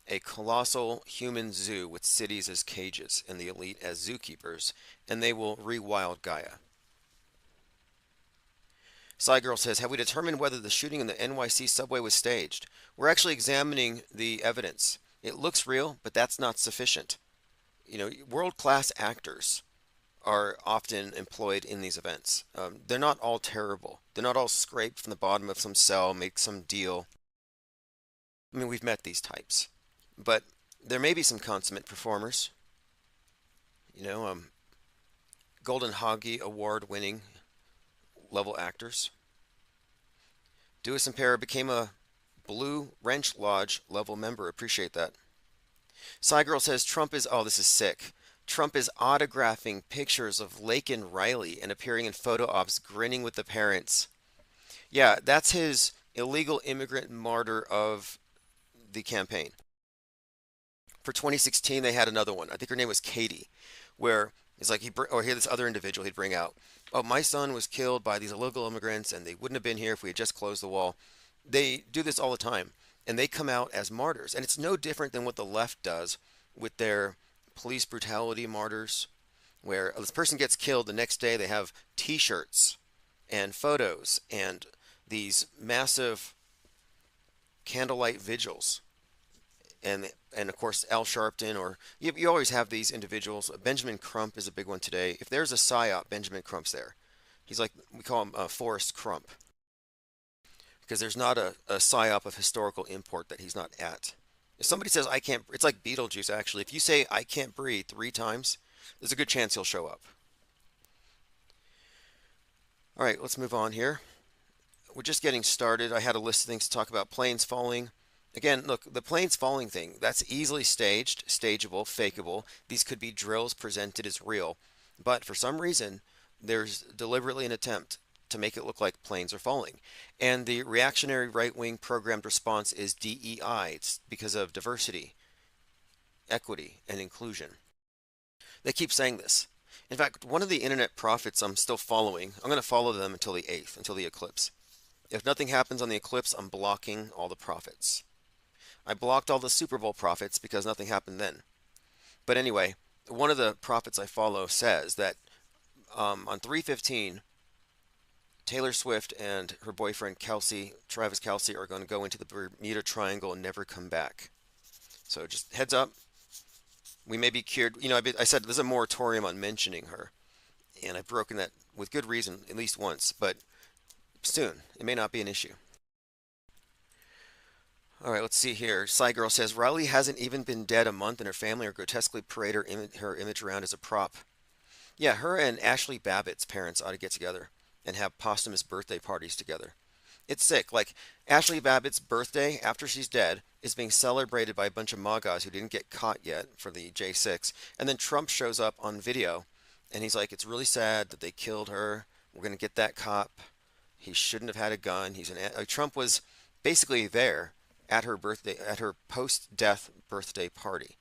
a colossal human zoo with cities as cages and the elite as zookeepers, and they will rewild Gaia. Cygirl says, have we determined whether the shooting in the NYC subway was staged? We're actually examining the evidence. It looks real, but that's not sufficient. You know, world-class actors are often employed in these events. They're not all terrible. They're not all scraped from the bottom of some cell, make some deal. I mean, we've met these types. But there may be some consummate performers. You know, Golden Hoggy award-winning level actors. Dewis and Para became a Blue Wrench Lodge level member. Appreciate that. Cygirl says Trump is, oh, this is sick. Trump is autographing pictures of Laken Riley and appearing in photo ops grinning with the parents. Yeah, that's his illegal immigrant martyr of the campaign. For 2016, they had another one. I think her name was Katie, where it's like or here this other individual he'd bring out. Oh, my son was killed by these illegal immigrants, and they wouldn't have been here if we had just closed the wall. They do this all the time, and they come out as martyrs. And it's no different than what the left does with their police brutality martyrs, where this person gets killed, the next day they have T-shirts and photos and these massive candlelight vigils. And of course Al Sharpton, or you always have these individuals. Benjamin Crump is a big one today. If there's a psyop, Benjamin Crump's there. He's like, we call him Forrest Crump, because there's not a psyop of historical import that he's not at. If somebody says I can't, it's like Beetlejuice actually. If you say I can't breathe 3 times, there's a good chance he'll show up. All right, let's move on here. We're just getting started. I had a list of things to talk about. Planes falling. Again, look, the planes falling thing, that's easily staged, stageable, fakeable. These could be drills presented as real. But for some reason, there's deliberately an attempt to make it look like planes are falling. And the reactionary right-wing programmed response is DEI. It's because of diversity, equity, and inclusion. They keep saying this. In fact, one of the internet prophets I'm still following, I'm going to follow them until the 8th, until the eclipse. If nothing happens on the eclipse, I'm blocking all the prophets. I blocked all the Super Bowl prophets because nothing happened then. But anyway, one of the prophets I follow says that on 315, Taylor Swift and her boyfriend Travis Kelsey, are going to go into the Bermuda Triangle and never come back. So just heads up, we may be cured. I said there's a moratorium on mentioning her, and I've broken that with good reason at least once, but soon it may not be an issue. All right, let's see here. Cy Girl says Riley hasn't even been dead a month, and her family are grotesquely parade her image around as a prop. Yeah, her and Ashley Babbitt's parents ought to get together and have posthumous birthday parties together. It's sick. Like, Ashley Babbitt's birthday, after she's dead, is being celebrated by a bunch of MAGAs who didn't get caught yet for the J6. And then Trump shows up on video, and he's like, it's really sad that they killed her. We're going to get that cop. He shouldn't have had a gun. Trump was basically there at her birthday, at her post-death birthday party.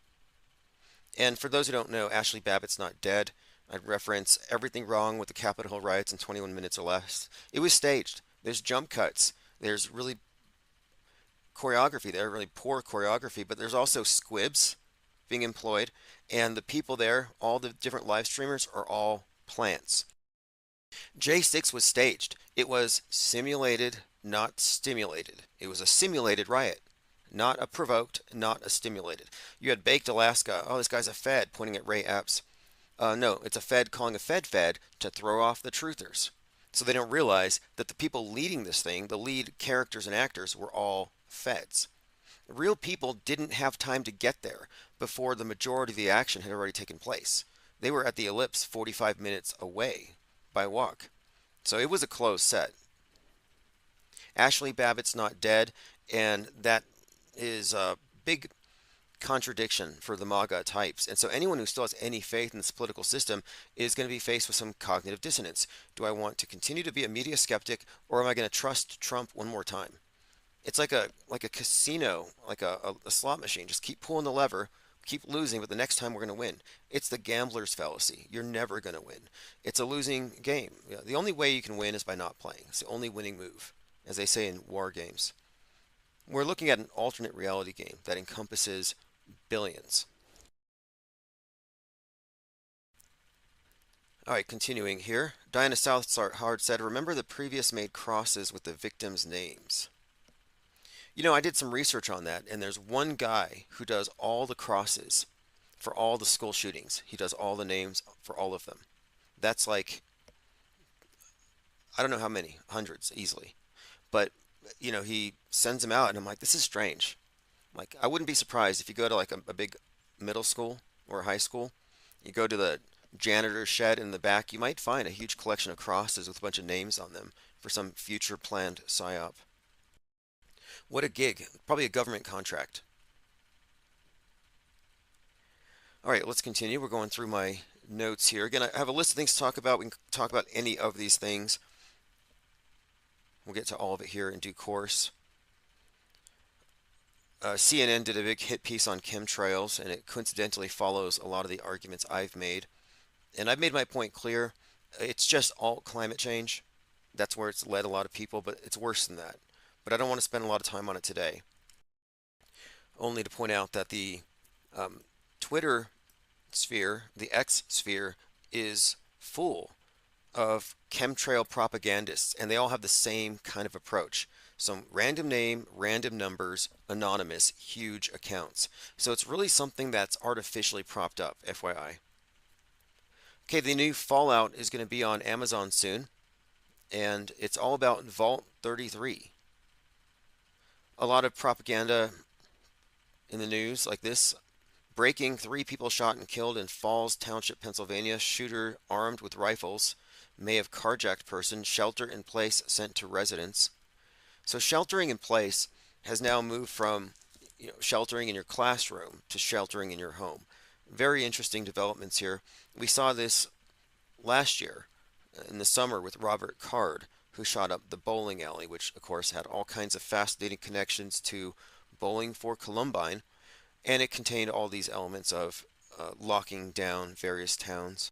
And for those who don't know, Ashley Babbitt's not dead. I'd reference everything wrong with the Capitol Hill riots in 21 minutes or less. It was staged. There's jump cuts. There's really choreography there, really poor choreography, but there's also squibs being employed. And the people there, all the different live streamers, are all plants. J6 was staged. It was simulated, not stimulated. It was a simulated riot, not a provoked, not a stimulated. You had Baked Alaska. Oh, this guy's a Fed, pointing at Ray Epps. No, it's a Fed calling a Fed to throw off the truthers. So they don't realize that the people leading this thing, the lead characters and actors, were all Feds. Real people didn't have time to get there before the majority of the action had already taken place. They were at the ellipse 45 minutes away by walk. So it was a closed set. Ashley Babbitt's not dead, and that is a big contradiction for the MAGA types. And so anyone who still has any faith in this political system is going to be faced with some cognitive dissonance. Do I want to continue to be a media skeptic, or am I going to trust Trump one more time? It's like a casino, like a slot machine. Just keep pulling the lever, keep losing, but the next time we're going to win. It's the gambler's fallacy. You're never going to win. It's a losing game. The only way you can win is by not playing. It's the only winning move, as they say in war games. We're looking at an alternate reality game that encompasses billions. All right, continuing here. Diana Southard said, remember the previous made crosses with the victims' names. I did some research on that, and there's one guy who does all the crosses for all the school shootings. He does all the names for all of them. That's like, I don't know how many, hundreds easily. But, he sends them out, and I'm like, this is strange. Like, I wouldn't be surprised if you go to like a big middle school or high school, you go to the janitor's shed in the back, you might find a huge collection of crosses with a bunch of names on them for some future planned psyop. What a gig. Probably a government contract. All right, let's continue. We're going through my notes here. Again, I have a list of things to talk about. We can talk about any of these things. We'll get to all of it here in due course. CNN did a big hit piece on chemtrails, and it coincidentally follows a lot of the arguments I've made. And I've made my point clear. It's just alt climate change. That's where it's led a lot of people, but it's worse than that. But I don't want to spend a lot of time on it today. Only to point out that the Twitter sphere, the X sphere, is full of chemtrail propagandists, and they all have the same kind of approach. Some random name, random numbers, anonymous, huge accounts. So it's really something that's artificially propped up, FYI. Okay, the new Fallout is going to be on Amazon soon, and it's all about Vault 33. A lot of propaganda in the news like this. Breaking, 3 people shot and killed in Falls Township, Pennsylvania. Shooter armed with rifles may have carjacked person. Shelter in place sent to residents. So sheltering in place has now moved from sheltering in your classroom to sheltering in your home. Very interesting developments here. We saw this last year in the summer with Robert Card, who shot up the bowling alley, which of course had all kinds of fascinating connections to Bowling for Columbine, and it contained all these elements of locking down various towns.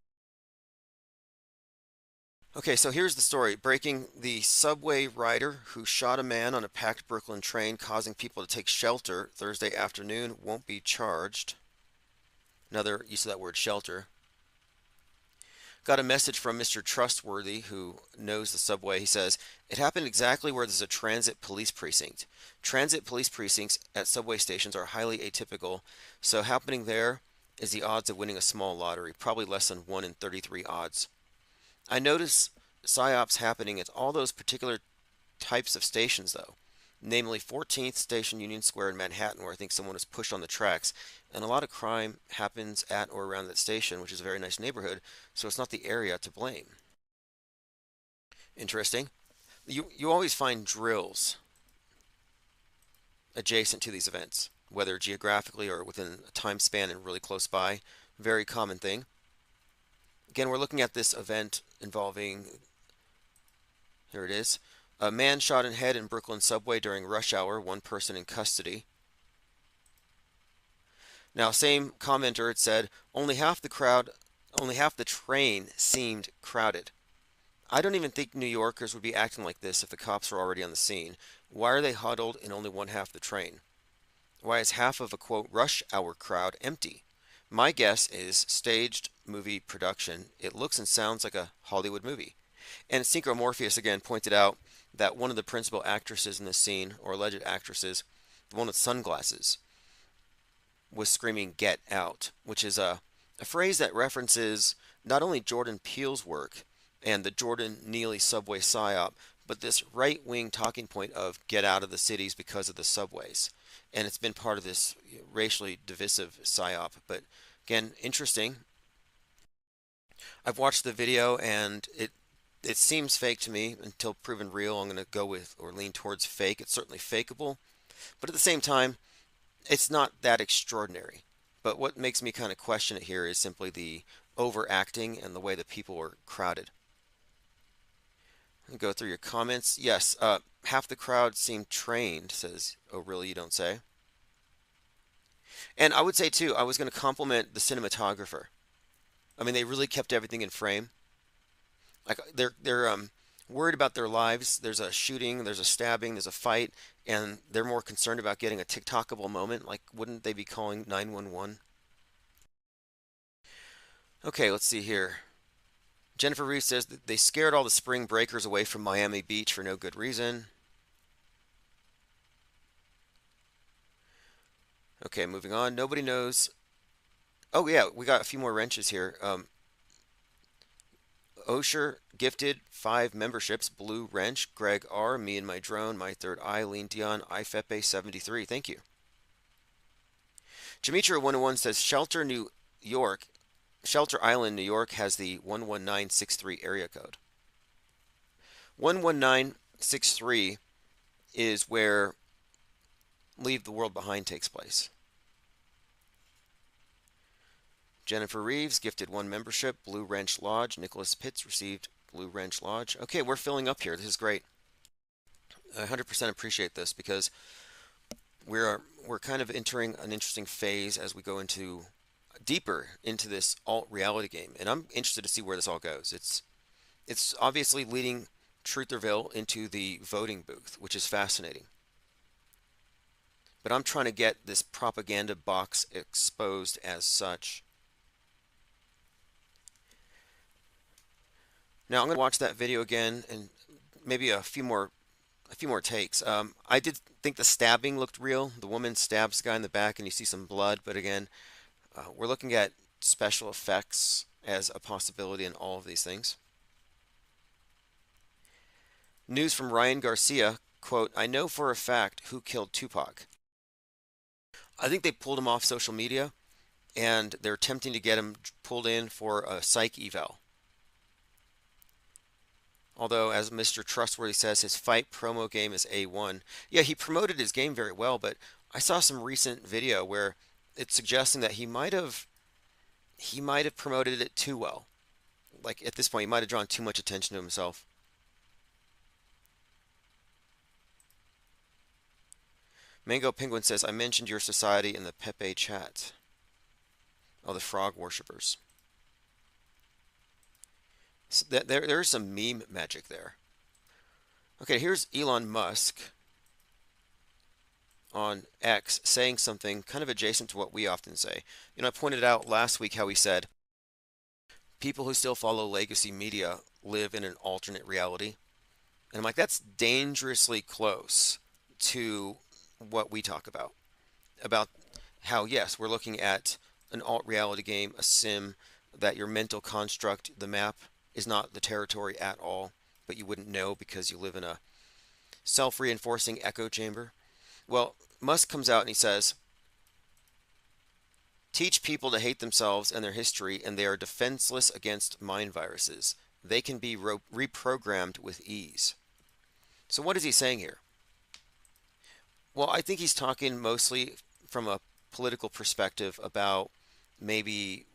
Okay, so here's the story. Breaking: the subway rider who shot a man on a packed Brooklyn train, causing people to take shelter Thursday afternoon, won't be charged. Another use of that word, shelter. Got a message from Mr. Trustworthy, who knows the subway. He says, it happened exactly where there's a transit police precinct. Transit police precincts at subway stations are highly atypical, so happening there is the odds of winning a small lottery, probably less than 1 in 33 odds. I notice psyops happening at all those particular types of stations, though. Namely 14th Station Union Square in Manhattan, where I think someone was pushed on the tracks. And a lot of crime happens at or around that station, which is a very nice neighborhood, so it's not the area to blame. Interesting. You always find drills adjacent to these events, whether geographically or within a time span and really close by. Very common thing. Again, we're looking at this event involving, here it is, a man shot in head in Brooklyn subway during rush hour, one person in custody. Now, same commenter had said, only half the train seemed crowded. I don't even think New Yorkers would be acting like this if the cops were already on the scene. Why are they huddled in only one half the train? Why is half of a quote rush hour crowd empty? My guess is staged movie production. It looks and sounds like a Hollywood movie. And Synchromorpheus again pointed out that one of the principal actresses in this scene, or alleged actresses, the one with sunglasses, was screaming "Get out," which is a phrase that references not only Jordan Peele's work and the Jordan Neely subway psyop, but this right-wing talking point of "get out of the cities because of the subways." And it's been part of this racially divisive psyop. But again, interesting. I've watched the video and it seems fake to me until proven real. I'm going to go with or lean towards fake. It's certainly fakeable, but at the same time, it's not that extraordinary. But what makes me kind of question it here is simply the overacting and the way that people were crowded. I'll go through your comments. Yes, half the crowd seemed trained, says, oh really, you don't say? And I would say too, I was going to compliment the cinematographer. I mean, they really kept everything in frame. Like they're worried about their lives. There's a shooting, there's a stabbing, there's a fight, and they're more concerned about getting a TikTokable moment. Like, wouldn't they be calling 911? Okay, let's see here. Jennifer Reeves says that they scared all the spring breakers away from Miami Beach for no good reason. Okay, moving on. Nobody knows. Oh yeah, we got a few more wrenches here. Osher gifted 5 memberships. Blue Wrench, Greg R, Me and My Drone, My Third Eye, Lean Dion, IFEPE 73. Thank you. Jamitra 101 says Shelter, New York, Shelter Island, New York has the 11963 area code. 11963 is where Leave the World Behind takes place. Jennifer Reeves gifted 1 membership. Blue Wrench Lodge. Nicholas Pitts received Blue Wrench Lodge. Okay, we're filling up here. This is great. I 100% appreciate this because we're kind of entering an interesting phase as we go into deeper into this alt reality game, and I'm interested to see where this all goes. It's obviously leading Trutherville into the voting booth, which is fascinating. But I'm trying to get this propaganda box exposed as such. Now I'm going to watch that video again and maybe a few more takes. I did think the stabbing looked real. The woman stabs the guy in the back and you see some blood, but again, we're looking at special effects as a possibility in all of these things. News from Ryan Garcia, quote, I know for a fact who killed Tupac. I think they pulled him off social media and they're attempting to get him pulled in for a psych eval. Although, as Mr. Trustworthy says, his fight promo game is A1. Yeah, he promoted his game very well, but I saw some recent video where it's suggesting that he might have promoted it too well. Like at this point, he might have drawn too much attention to himself. Mango Penguin says, I mentioned your society in the Pepe chat. Oh, the frog worshippers. There's some meme magic there. Okay, here's Elon Musk on X saying something kind of adjacent to what we often say. I pointed out last week how he said people who still follow legacy media live in an alternate reality. And I'm like, that's dangerously close to what we talk about how, yes, we're looking at an alt reality game, a sim, that your mental construct, the map, is not the territory at all, but you wouldn't know because you live in a self reinforcing echo chamber. Well, Musk comes out and he says, teach people to hate themselves and their history, and they are defenseless against mind viruses. They can be reprogrammed with ease. So, what is he saying here? Well, I think he's talking mostly from a political perspective about maybe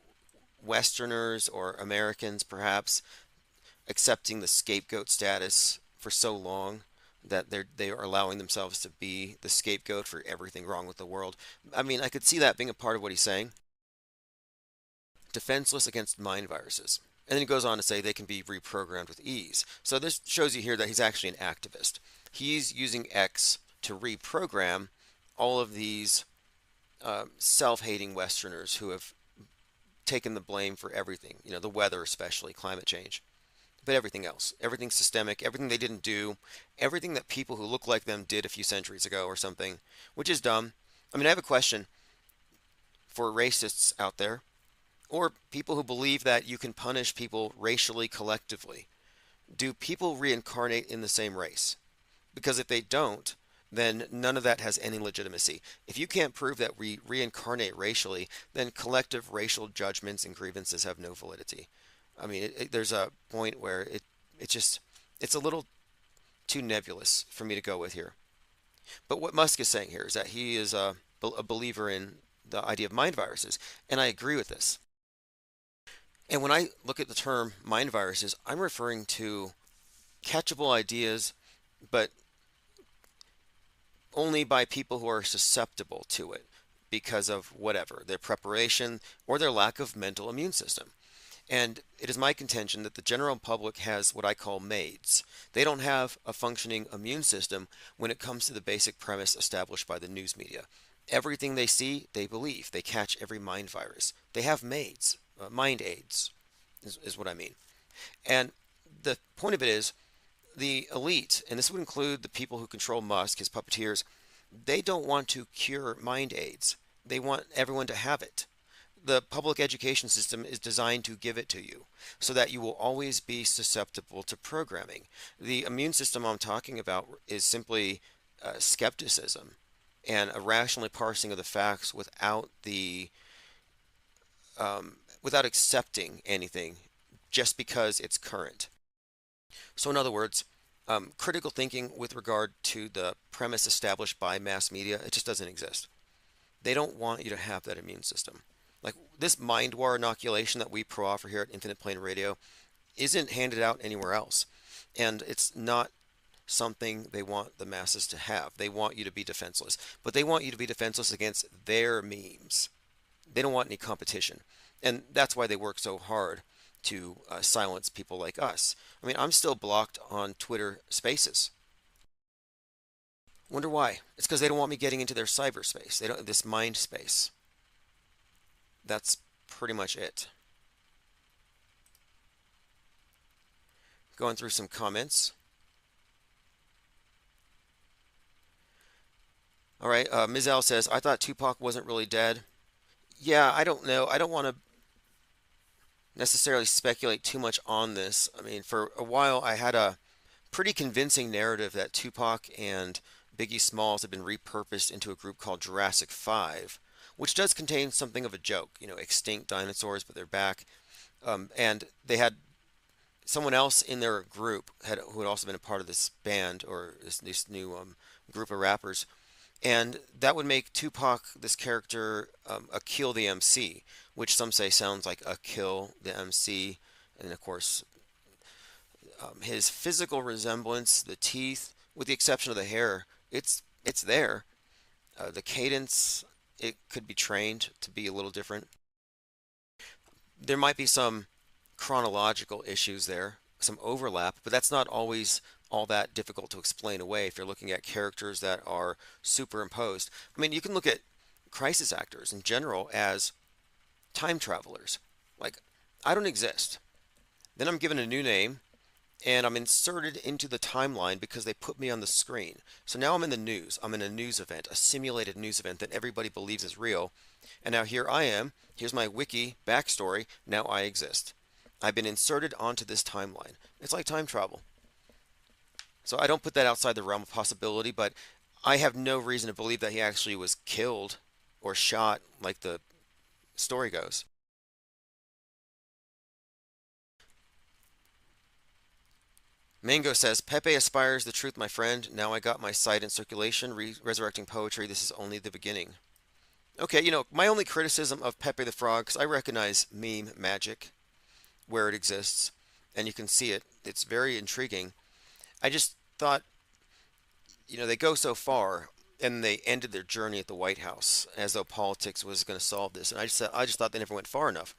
Westerners or Americans perhaps accepting the scapegoat status for so long that they are allowing themselves to be the scapegoat for everything wrong with the world. I mean, I could see that being a part of what he's saying. Defenseless against mind viruses. And then he goes on to say they can be reprogrammed with ease. So this shows you here that he's actually an activist. He's using X to reprogram all of these self-hating Westerners who have taken the blame for everything, the weather especially, climate change, but everything else, everything systemic, everything they didn't do, everything that people who look like them did a few centuries ago or something, which is dumb. I mean, I have a question for racists out there, or people who believe that you can punish people racially collectively. Do people reincarnate in the same race? Because if they don't, then none of that has any legitimacy. If you can't prove that we reincarnate racially, then collective racial judgments and grievances have no validity. I mean, there's a point where it's a little too nebulous for me to go with here. But what Musk is saying here is that he is a believer in the idea of mind viruses, and I agree with this. And when I look at the term mind viruses, I'm referring to catchable ideas, but only by people who are susceptible to it because of whatever, their preparation or their lack of mental immune system. And it is my contention that the general public has what I call MAIDs. They don't have a functioning immune system when it comes to the basic premise established by the news media. Everything they see, they believe. They catch every mind virus. They have MAIDs, mind aids, is what I mean. And the point of it is, the elite, and this would include the people who control Musk, his puppeteers, they don't want to cure mind aids. They want everyone to have it. The public education system is designed to give it to you so that you will always be susceptible to programming. The immune system I'm talking about is simply skepticism and a rationally parsing of the facts without accepting anything just because it's current. So in other words, critical thinking with regard to the premise established by mass media, it just doesn't exist. They don't want you to have that immune system. Like this mind war inoculation that we pro-offer here at Infinite Plane Radio isn't handed out anywhere else. And it's not something they want the masses to have. They want you to be defenseless. But they want you to be defenseless against their memes. They don't want any competition. And that's why they work so hard to silence people like us. I mean, I'm still blocked on Twitter Spaces. Wonder why? It's because they don't want me getting into their cyberspace. They don't this mind space. That's pretty much it. Going through some comments. All right, Ms. L says, I thought Tupac wasn't really dead. Yeah, I don't know. I don't want to necessarily speculate too much on this. I mean, for a while I had a pretty convincing narrative that Tupac and Biggie Smalls had been repurposed into a group called Jurassic 5, which does contain something of a joke, extinct dinosaurs, but they're back. And they had someone else in their group who had also been a part of this band or this new group of rappers. And that would make Tupac, this character, Akil the MC, which some say sounds like Akil the MC. And of course, his physical resemblance, the teeth, with the exception of the hair, it's there. The cadence, it could be trained to be a little different. There might be some chronological issues there, some overlap, but that's not always all that difficult to explain away if you're looking at characters that are superimposed. I mean, you can look at crisis actors in general as time travelers. Like, I don't exist. Then I'm given a new name and I'm inserted into the timeline because they put me on the screen. So now I'm in the news. I'm in a news event, a simulated news event that everybody believes is real. And now here I am. Here's my wiki backstory. Now I exist. I've been inserted onto this timeline. It's like time travel. So I don't put that outside the realm of possibility, but I have no reason to believe that he actually was killed or shot like the story goes. Mango says, Pepe aspires the truth, my friend. Now I got my sight in circulation, resurrecting poetry. This is only the beginning. Okay, my only criticism of Pepe the Frog, because I recognize meme magic where it exists, and you can see it. It's very intriguing. I just thought, they go so far, and they ended their journey at the White House as though politics was going to solve this, and I just thought they never went far enough.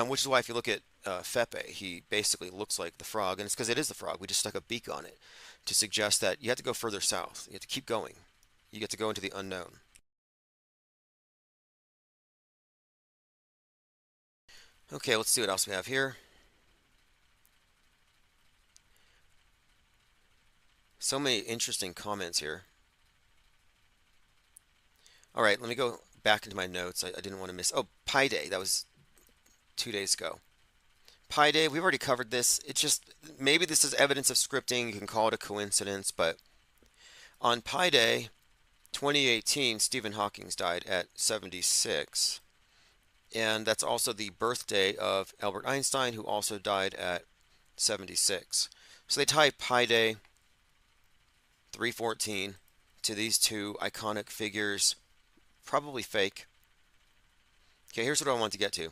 Which is why if you look at Fepe, he basically looks like the frog, and it's because it is the frog. We just stuck a beak on it to suggest that you have to go further south. You have to keep going. You get to go into the unknown. Okay, let's see what else we have here. So many interesting comments here. All right, let me go back into my notes. I didn't want to miss. Oh, Pi Day. That was 2 days ago. Pi Day, we've already covered this. It's just, maybe this is evidence of scripting. You can call it a coincidence, but on Pi Day 2018, Stephen Hawking died at 76. And that's also the birthday of Albert Einstein, who also died at 76. So they tie Pi Day 314 to these two iconic figures, probably fake. Okay, here's what I want to get to.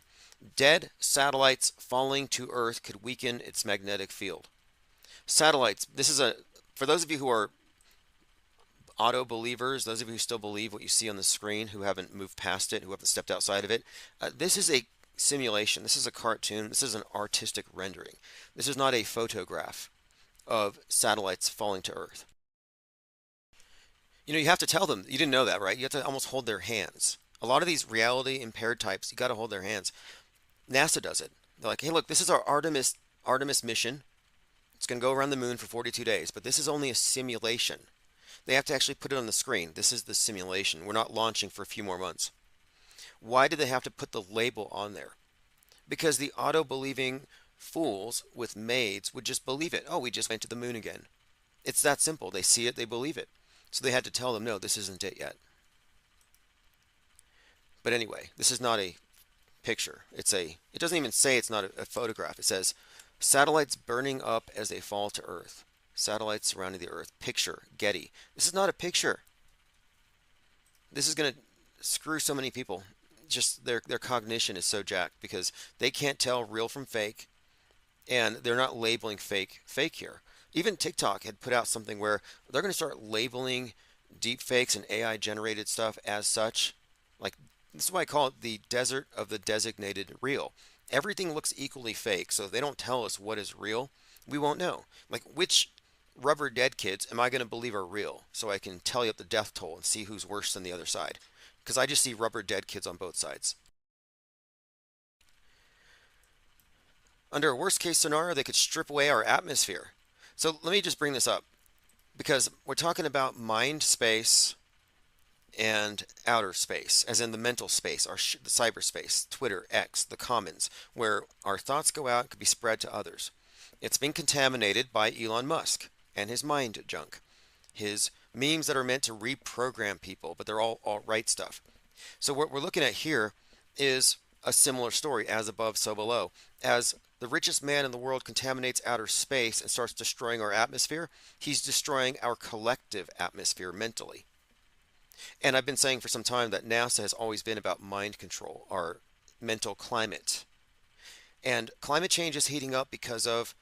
Dead satellites falling to Earth could weaken its magnetic field. Satellites, this is for those of you who are auto believers, those of you who still believe what you see on the screen, who haven't moved past it, who haven't stepped outside of it, this is a simulation. This is a cartoon. This is an artistic rendering. This is not a photograph of satellites falling to Earth. You have to tell them. You didn't know that, right? You have to almost hold their hands. A lot of these reality impaired types, you got to hold their hands. NASA does it. They're like, hey, look, this is our Artemis mission. It's going to go around the moon for 42 days, but this is only a simulation. They have to actually put it on the screen. This is the simulation. We're not launching for a few more months. Why do they have to put the label on there? Because the auto-believing fools with maids would just believe it. Oh, we just went to the moon again. It's that simple. They see it, they believe it. So they had to tell them, no, this isn't it yet. But anyway, this is not a picture. It doesn't even say it's not a photograph. It says satellites burning up as they fall to Earth. Satellites surrounding the Earth. Picture. Getty. This is not a picture. This is going to screw so many people. Just their cognition is so jacked because they can't tell real from fake, and they're not labeling fake here. Even TikTok had put out something where they're going to start labeling deep fakes and AI generated stuff as such. Like, this is why I call it the desert of the designated real. Everything looks equally fake, so if they don't tell us what is real, we won't know. Like, which rubber dead kids am I going to believe are real, so I can tally up the death toll and see who's worse than the other side? Because I just see rubber dead kids on both sides. Under a worst case scenario, they could strip away our atmosphere. So let me just bring this up, because we're talking about mind space and outer space, as in the mental space, the cyberspace, Twitter, X, the commons, where our thoughts go out and could be spread to others. It's been contaminated by Elon Musk and his mind junk, his memes that are meant to reprogram people, but they're all alt-right stuff. So what we're looking at here is a similar story, as above, so below. As the richest man in the world contaminates outer space and starts destroying our atmosphere, he's destroying our collective atmosphere mentally. And I've been saying for some time that NASA has always been about mind control, our mental climate. And climate change is heating up because of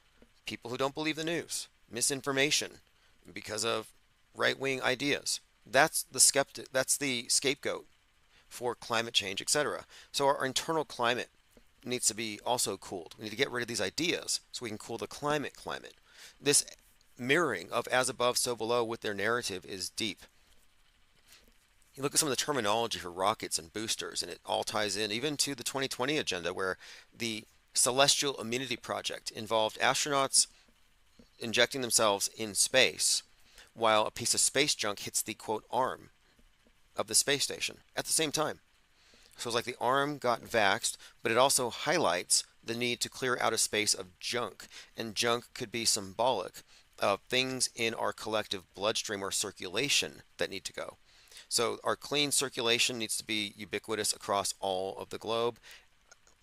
people who don't believe the news, misinformation, because of right-wing ideas. That's the scapegoat for climate change, etc. So our internal climate needs to be also cooled. We need to get rid of these ideas so we can cool the climate. This mirroring of as above, so below with their narrative is deep. You look at some of the terminology for rockets and boosters, and it all ties in even to the 2020 agenda, where the Celestial Immunity Project involved astronauts injecting themselves in space while a piece of space junk hits the quote arm of the space station at the same time. So it's like the arm got vaxxed, but it also highlights the need to clear out a space of junk. And junk could be symbolic of things in our collective bloodstream or circulation that need to go. So our clean circulation needs to be ubiquitous across all of the globe.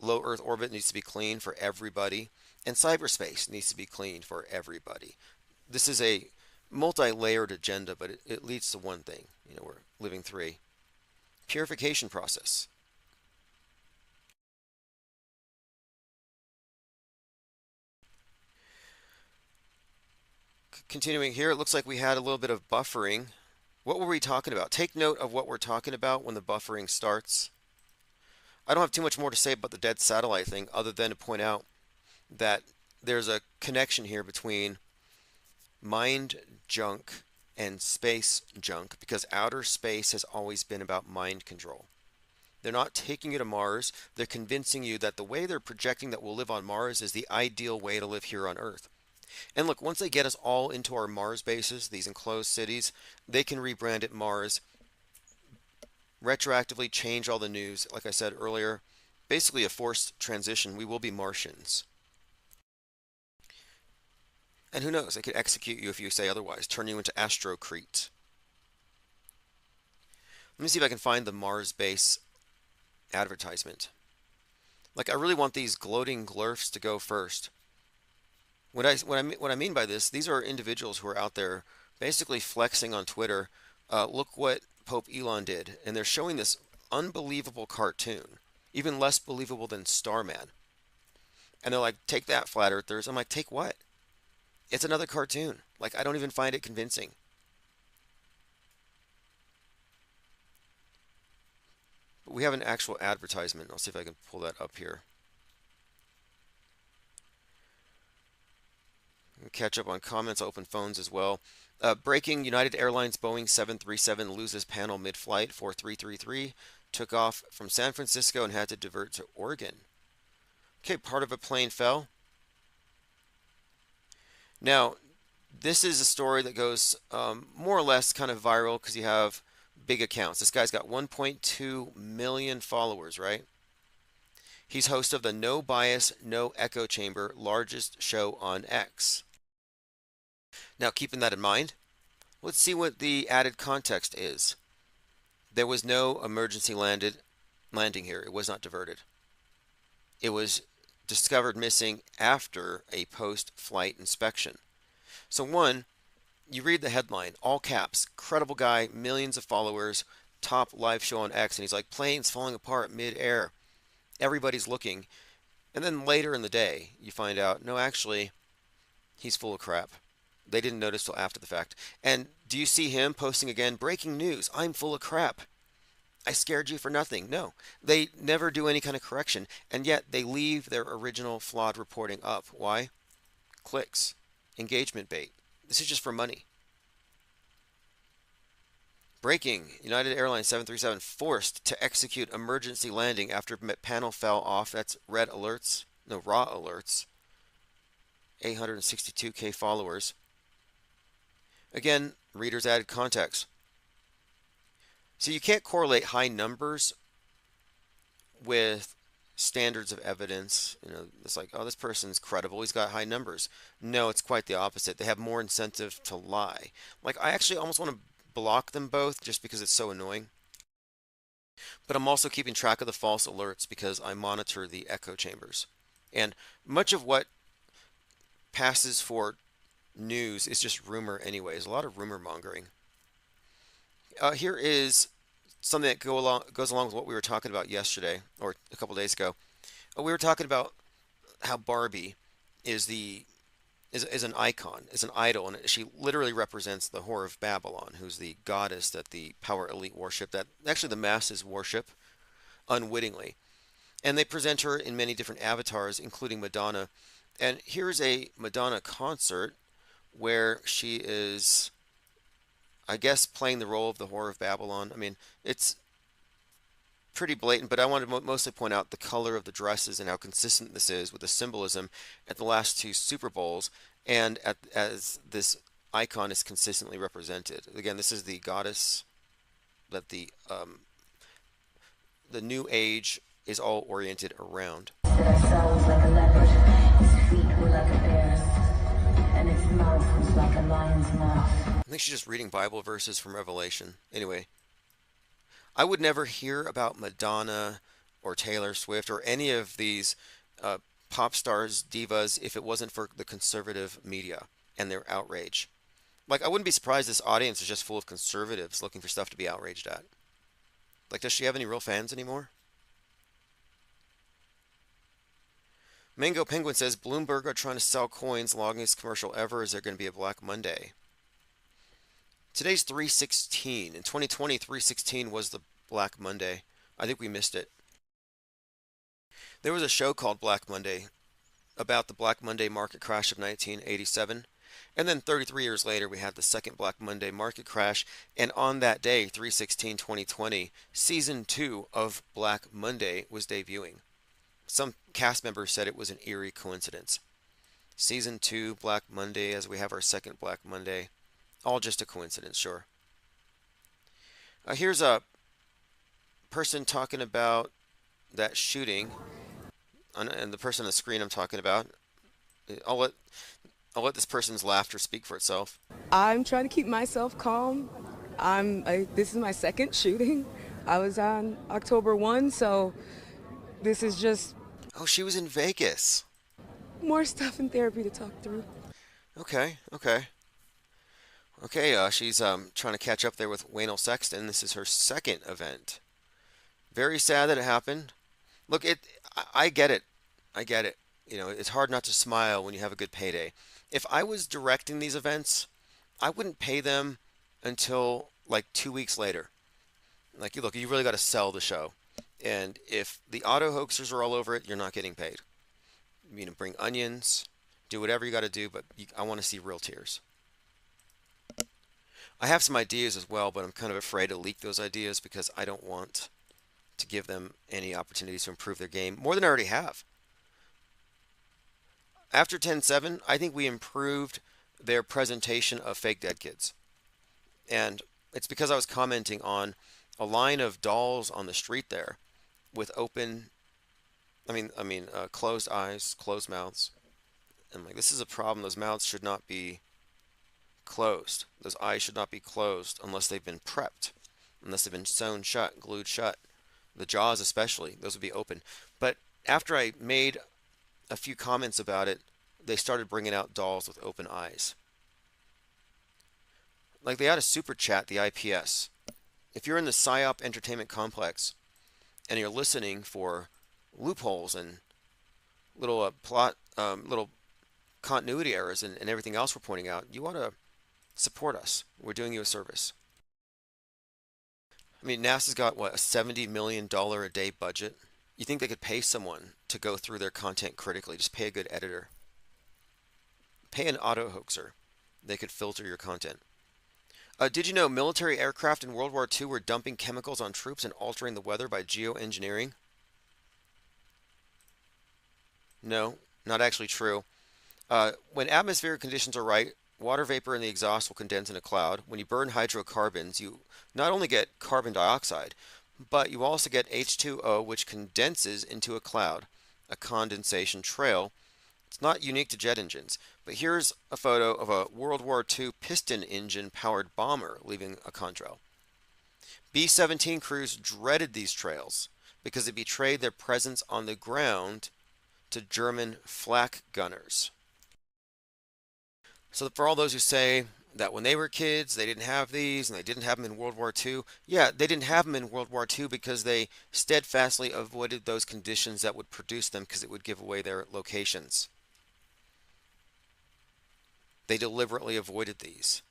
Low Earth orbit needs to be clean for everybody. And cyberspace needs to be clean for everybody. This is a multi-layered agenda, but it leads to one thing. We're living three. Purification process. Continuing here, it looks like we had a little bit of buffering. What were we talking about? Take note of what we're talking about when the buffering starts. I don't have too much more to say about the dead satellite thing other than to point out that there's a connection here between mind junk and space junk, because outer space has always been about mind control. They're not taking you to Mars. They're convincing you that the way they're projecting that we'll live on Mars is the ideal way to live here on Earth. And look, once they get us all into our Mars bases, these enclosed cities, they can rebrand it Mars, retroactively change all the news. Like I said earlier, basically a forced transition. We will be Martians. And who knows, they could execute you if you say otherwise, turn you into Astrocrete. Let me see if I can find the Mars base advertisement. Like, I really want these gloating glurfs to go first. What I mean by this, these are individuals who are out there basically flexing on Twitter. Look what Pope Elon did, and they're showing this unbelievable cartoon, even less believable than Starman. And they're like, "Take that, flat earthers." I'm like, "Take what?" It's another cartoon. Like, I don't even find it convincing. But we have an actual advertisement. I'll see if I can pull that up here. Catch up on comments, open phones as well. Breaking: United Airlines Boeing 737 loses panel mid-flight. 4333 took off from San Francisco and had to divert to Oregon. Okay, part of a plane fell. Now, this is a story that goes more or less kind of viral because you have big accounts. This guy's got 1.2 million followers, right? He's host of the No Bias, No Echo Chamber largest show on X. Now, keeping that in mind, let's see what the added context is. There was no emergency landing here. It was not diverted. It was discovered missing after a post-flight inspection. So one, you read the headline, all caps, credible guy, millions of followers, top live show on X, and he's like, planes falling apart mid-air. Everybody's looking. And then later in the day, you find out, no, actually, he's full of crap. They didn't notice till after the fact. And do you see him posting again, breaking news, I'm full of crap. I scared you for nothing. No, they never do any kind of correction, and yet they leave their original flawed reporting up. Why? Clicks, engagement bait. This is just for money. Breaking: United Airlines 737 forced to execute emergency landing after panel fell off. That's red alerts, no, raw alerts. 862K followers. Again, readers added context. So you can't correlate high numbers with standards of evidence. It's like, oh, this person's credible. He's got high numbers. No, it's quite the opposite. They have more incentive to lie. Like, I actually almost want to block them both just because it's so annoying. But I'm also keeping track of the false alerts because I monitor the echo chambers. And much of what passes for news is just rumor anyways. A lot of rumor mongering. Here is something that goes along with what we were talking about yesterday or a couple days ago. We were talking about how Barbie is an icon, is an idol, and she literally represents the whore of Babylon, who's the goddess that the power elite worship, that actually the masses worship unwittingly. And they present her in many different avatars, including Madonna. And here's a Madonna concert where she is, I guess, playing the role of the Whore of Babylon. I mean, it's pretty blatant, but I want to mostly point out the color of the dresses and how consistent this is with the symbolism at the last two Super Bowls, and as this icon is consistently represented. Again, this is the goddess that the new age is all oriented around. That soul was like a leopard, his feet were like a bear's, and its mouth was like a lion's mouth. I think she's just reading Bible verses from Revelation. Anyway, I would never hear about Madonna or Taylor Swift or any of these pop stars, divas, if it wasn't for the conservative media and their outrage. Like, I wouldn't be surprised this audience is just full of conservatives looking for stuff to be outraged at. Like, does she have any real fans anymore? Mango Penguin says, Bloomberg are trying to sell coins. Longest commercial ever. Is there going to be a Black Monday? Today's 3/16. In 2020, 3/16 was the Black Monday. I think we missed it. There was a show called Black Monday about the Black Monday market crash of 1987. And then 33 years later, we had the second Black Monday market crash. And on that day, 3/16/2020, season 2 of Black Monday was debuting. Some cast members said it was an eerie coincidence. Season 2 Black Monday, as we have our second Black Monday. All just a coincidence, sure. Here's a person talking about that shooting, and the person on the screen I'm talking about. I'll let this person's laughter speak for itself. I'm trying to keep myself calm. This is my second shooting. I was on October 1, so this is just... Oh, she was in Vegas. More stuff in therapy to talk through. Okay. She's trying to catch up there with Waynell Sexton. This is her second event. Very sad that it happened. Look, I get it. You know, it's hard not to smile when you have a good payday. If I was directing these events, I wouldn't pay them until like 2 weeks later. Like, look, you really got to sell the show. And if the auto hoaxers are all over it, you're not getting paid. You know, bring onions, do whatever you got to do, but I want to see real tears. I have some ideas as well, but I'm kind of afraid to leak those ideas because I don't want to give them any opportunities to improve their game more than I already have. After 10-7, I think we improved their presentation of fake dead kids. And it's because I was commenting on a line of dolls on the street there with closed eyes, closed mouths. And like, this is a problem. Those mouths should not be closed. Those eyes should not be closed unless they've been prepped, unless they've been sewn shut, glued shut. The jaws especially, those would be open. But after I made a few comments about it, they started bringing out dolls with open eyes. Like, they had a super chat, the IPS. If you're in the PSYOP entertainment complex and you're listening for loopholes and little little continuity errors and everything else we're pointing out, you want to support us. We're doing you a service. I mean, NASA's got, what, a $70 million a day budget? You think they could pay someone to go through their content critically? Just pay a good editor. Pay an auto hoaxer. They could filter your content. Did you know military aircraft in World War II were dumping chemicals on troops and altering the weather by geoengineering? No, not actually true. When atmospheric conditions are right, water vapor in the exhaust will condense in a cloud. When you burn hydrocarbons, you not only get carbon dioxide, but you also get H2O, which condenses into a cloud, a condensation trail. It's not unique to jet engines, but here's a photo of a World War II piston engine powered bomber leaving a contrail. B-17 crews dreaded these trails because they betrayed their presence on the ground to German flak gunners. So for all those who say that when they were kids, they didn't have these and they didn't have them in World War II, yeah, they didn't have them in World War II because they steadfastly avoided those conditions that would produce them because it would give away their locations. They deliberately avoided these.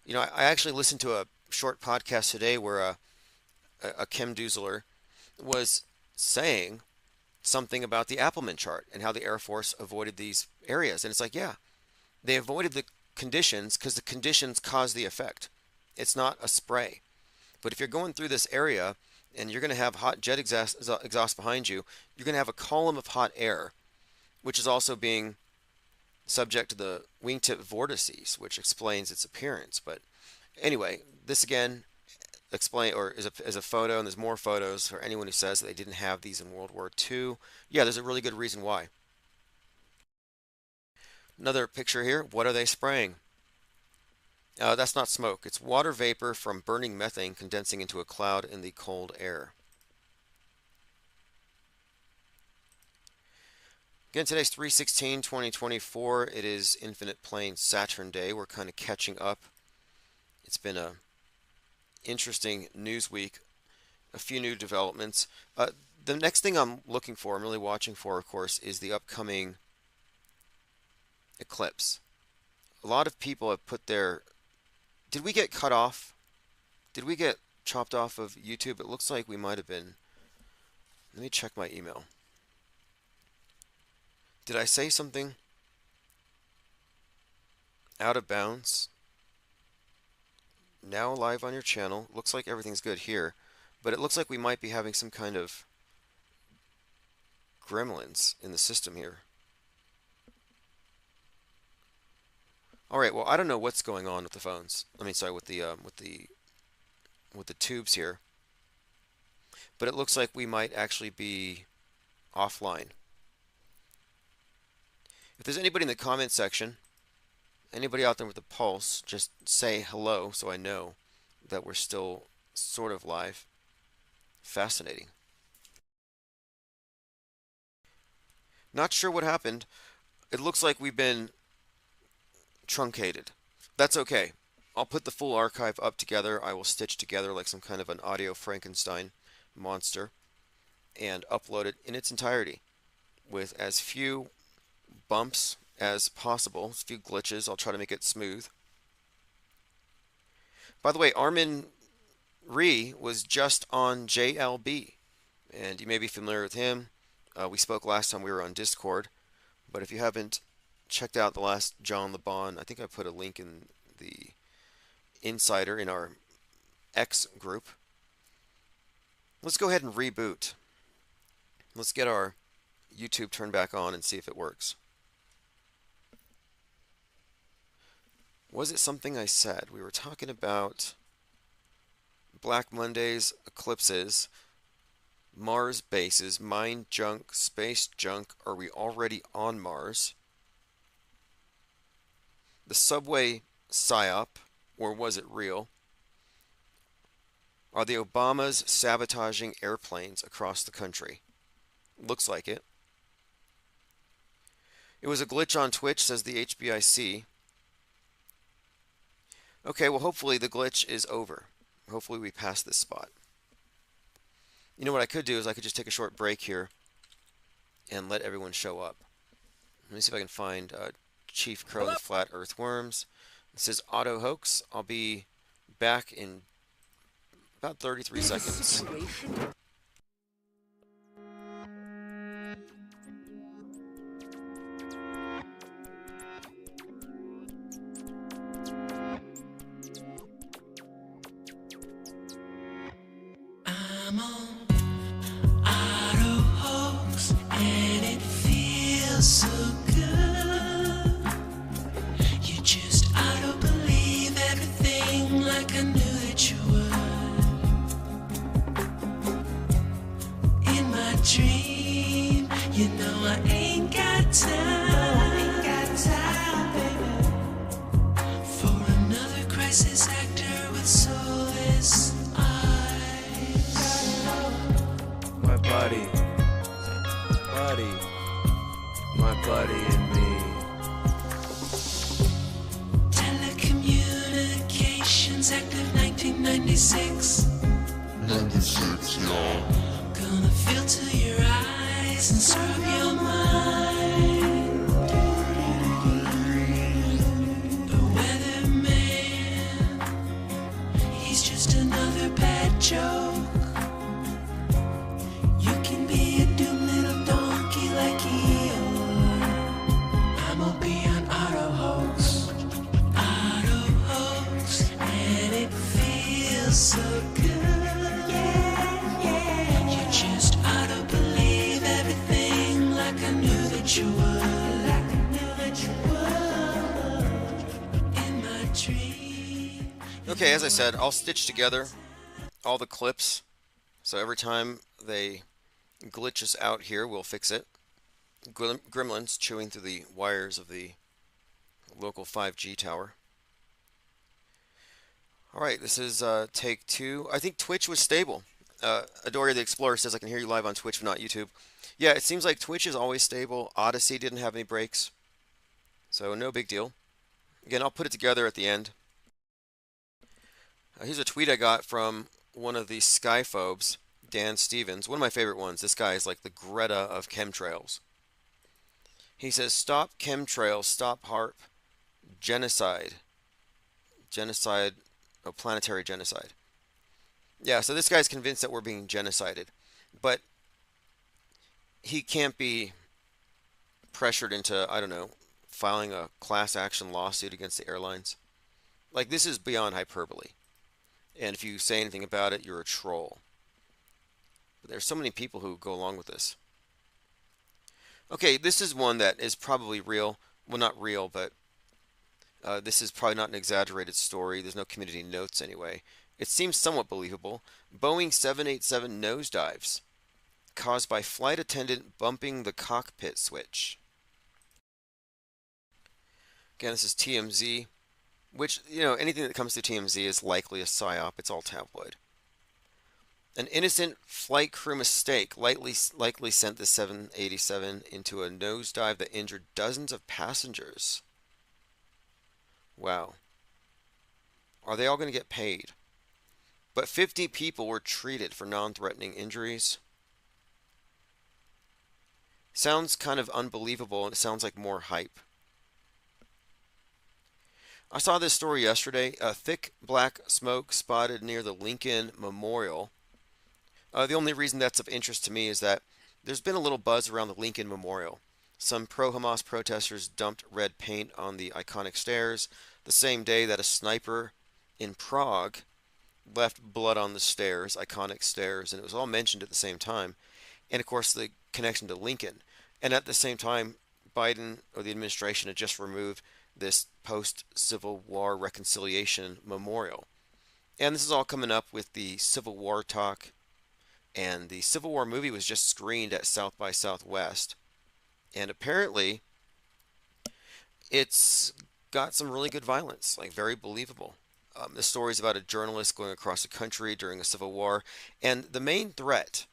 You know, I actually listened to a short podcast today where a Kim Doozler was saying something about the Appleman chart and how the Air Force avoided these areas. And it's like, yeah, they avoided the conditions because the conditions cause the effect. It's not a spray. But if you're going through this area and you're going to have hot jet exhaust behind you, you're going to have a column of hot air, which is also being subject to the wingtip vortices, which explains its appearance. But anyway, this again is a photo, and there's more photos for anyone who says that they didn't have these in World War II. Yeah, there's a really good reason why. Another picture here. What are they spraying? That's not smoke. It's water vapor from burning methane condensing into a cloud in the cold air. Again, today's 3/16/2024. It is Infinite Plane Saturn Day. We're kind of catching up. It's been a interesting news week. A few new developments. The next thing I'm really watching for, of course, is the upcoming eclipse. A lot of people have put their... Did we get cut off? Did we get chopped off of YouTube? It looks like we might have been. Let me check my email. Did I say something out of bounds? Now live on your channel. Looks like everything's good here, but it looks like we might be having some kind of gremlins in the system here. All right, well, I don't know what's going on with the phones. I mean, sorry, with the tubes here. But it looks like we might actually be offline. If there's anybody in the comment section, anybody out there with a pulse, just say hello so I know that we're still sort of live. Fascinating. Not sure what happened. It looks like we've been truncated. That's okay. I'll put the full archive up together. I will stitch together like some kind of an audio Frankenstein monster and upload it in its entirety with as few bumps as possible, as few glitches. I'll try to make it smooth. By the way, Armin Ree was just on JLB, and you may be familiar with him. We spoke last time we were on Discord, but if you haven't checked out the last John LeBon, I think I put a link in the Insider in our X group. Let's go ahead and reboot. Let's get our YouTube turned back on and see if it works. Was it something I said? We were talking about Black Mondays, eclipses, Mars bases, mind junk, space junk. Are we already on Mars? The subway psyop, or was it real? Are the Obamas sabotaging airplanes across the country? Looks like it. It was a glitch on Twitch, says the HBIC. Okay, well, hopefully the glitch is over. Hopefully we pass this spot. You know what I could do is I could just take a short break here and let everyone show up. Let me see if I can find Chief Crow the Flat Earthworms. This is Auto Hoax. I'll be back in about 33 seconds. I'm on Auto Hoax and it feels so good. You just auto believe everything like I knew that you would. In my dream, you know I ain't got time, baby, for another crisis actor with soulless eyes. My buddy and me. Telecommunications Act of 1996. 96, y'all. Gonna filter your eyes and serve your mind. The weatherman, he's just another bad joke. You can be a doom little Okay, as I said, I'll stitch together all the clips. So every time they glitch us out here, we'll fix it. Gremlins chewing through the wires of the local 5G tower. All right, this is take 2. I think Twitch was stable. Adoria the Explorer says, I can hear you live on Twitch, but not YouTube. Yeah, it seems like Twitch is always stable. Odyssey didn't have any breaks, so no big deal. Again, I'll put it together at the end. Here's a tweet I got from one of the skyphobes, Dan Stevens, one of my favorite ones. This guy is like the Greta of chemtrails. He says, stop chemtrails, stop HARP, genocide. Genocide, planetary genocide. Yeah, so this guy's convinced that we're being genocided. But he can't be pressured into, I don't know, filing a class action lawsuit against the airlines. Like, this is beyond hyperbole. And if you say anything about it, you're a troll. But there's so many people who go along with this. Okay, this is one that is probably real. Well, not real, but this is probably not an exaggerated story. There's no community notes anyway. It seems somewhat believable. Boeing 787 nosedives caused by flight attendant bumping the cockpit switch. Again, this is TMZ, which, you know, anything that comes to TMZ is likely a psyop. It's all tabloid. An innocent flight crew mistake likely sent the 787 into a nosedive that injured dozens of passengers. Wow. Are they all going to get paid? But 50 people were treated for non-threatening injuries. Sounds kind of unbelievable, and it sounds like more hype. I saw this story yesterday. Thick black smoke spotted near the Lincoln Memorial. The only reason that's of interest to me is that there's been a little buzz around the Lincoln Memorial. Some pro-Hamas protesters dumped red paint on the iconic stairs the same day that a sniper in Prague left blood on the stairs, iconic stairs, and it was all mentioned at the same time. And of course, the connection to Lincoln. And at the same time, Biden or the administration had just removed this post-Civil War reconciliation memorial. And this is all coming up with the Civil War talk. And the Civil War movie was just screened at South by Southwest. And apparently, it's got some really good violence, like very believable. The story is about a journalist going across the country during a civil war. And the main threat,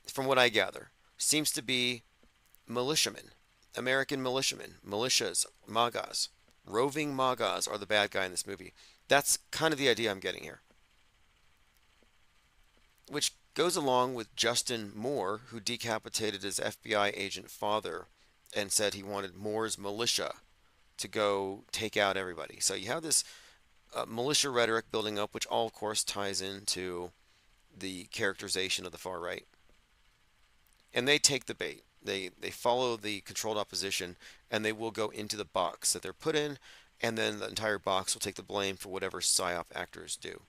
from what I gather, seems to be militiamen, American militiamen, militias, MAGAs. Roving MAGAs are the bad guy in this movie. That's kind of the idea I'm getting here. Which goes along with Justin Moore, who decapitated his FBI agent father and said he wanted Moore's militia to go take out everybody. So you have this militia rhetoric building up, which all, of course, ties into the characterization of the far right. And they take the bait. They follow the controlled opposition, and they will go into the box that they're put in, and then the entire box will take the blame for whatever PSYOP actors do.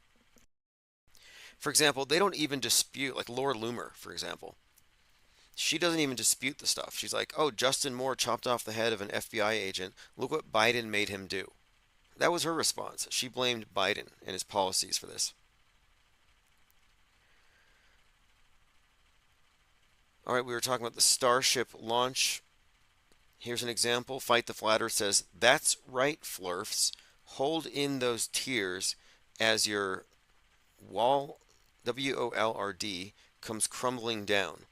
For example, they don't even dispute, like Laura Loomer, for example. She doesn't even dispute the stuff. She's like, oh, Justin Moore chopped off the head of an FBI agent. Look what Biden made him do. That was her response. She blamed Biden and his policies for this. All right, we were talking about the Starship launch. Here's an example. Fight the Flatter says, that's right, Flurfs. Hold in those tears as your wall, WOLRD, comes crumbling down.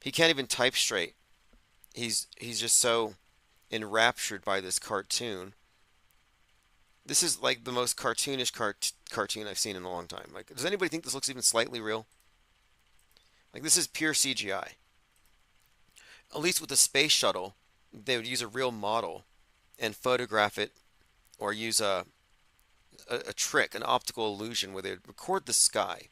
He can't even type straight. He's just so enraptured by this cartoon. This is like the most cartoonish cartoon I've seen in a long time. Like, does anybody think this looks even slightly real? Like, this is pure CGI. At least with the space shuttle, they would use a real model and photograph it, or use a trick, an optical illusion, where they would record the sky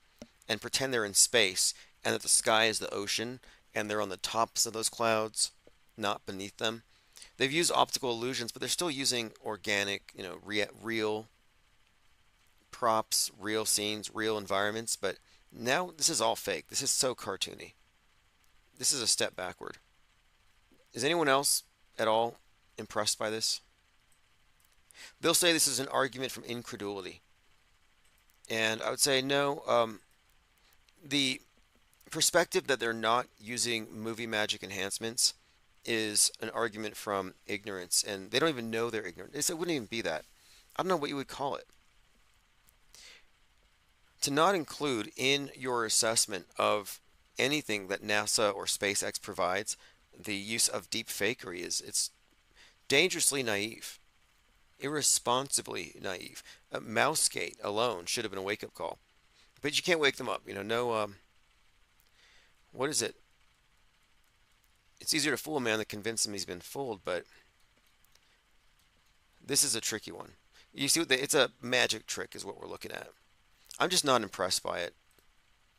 and pretend they're in space and that the sky is the ocean and they're on the tops of those clouds, not beneath them. They've used optical illusions, but they're still using organic, real props, real scenes, real environments. But now this is all fake. This is so cartoony. This is a step backward. Is anyone else at all impressed by this? They'll say this is an argument from incredulity. And I would say no. The perspective that they're not using movie magic enhancements is an argument from ignorance, and they don't even know they're ignorant. It wouldn't even be that. I don't know what you would call it. To not include in your assessment of anything that NASA or SpaceX provides the use of deep fakery is it's dangerously naive, irresponsibly naive. Mousegate alone should have been a wake-up call, but you can't wake them up. No. What is it? It's easier to fool a man than convince him he's been fooled, but this is a tricky one. You see, it's a magic trick, is what we're looking at. I'm just not impressed by it.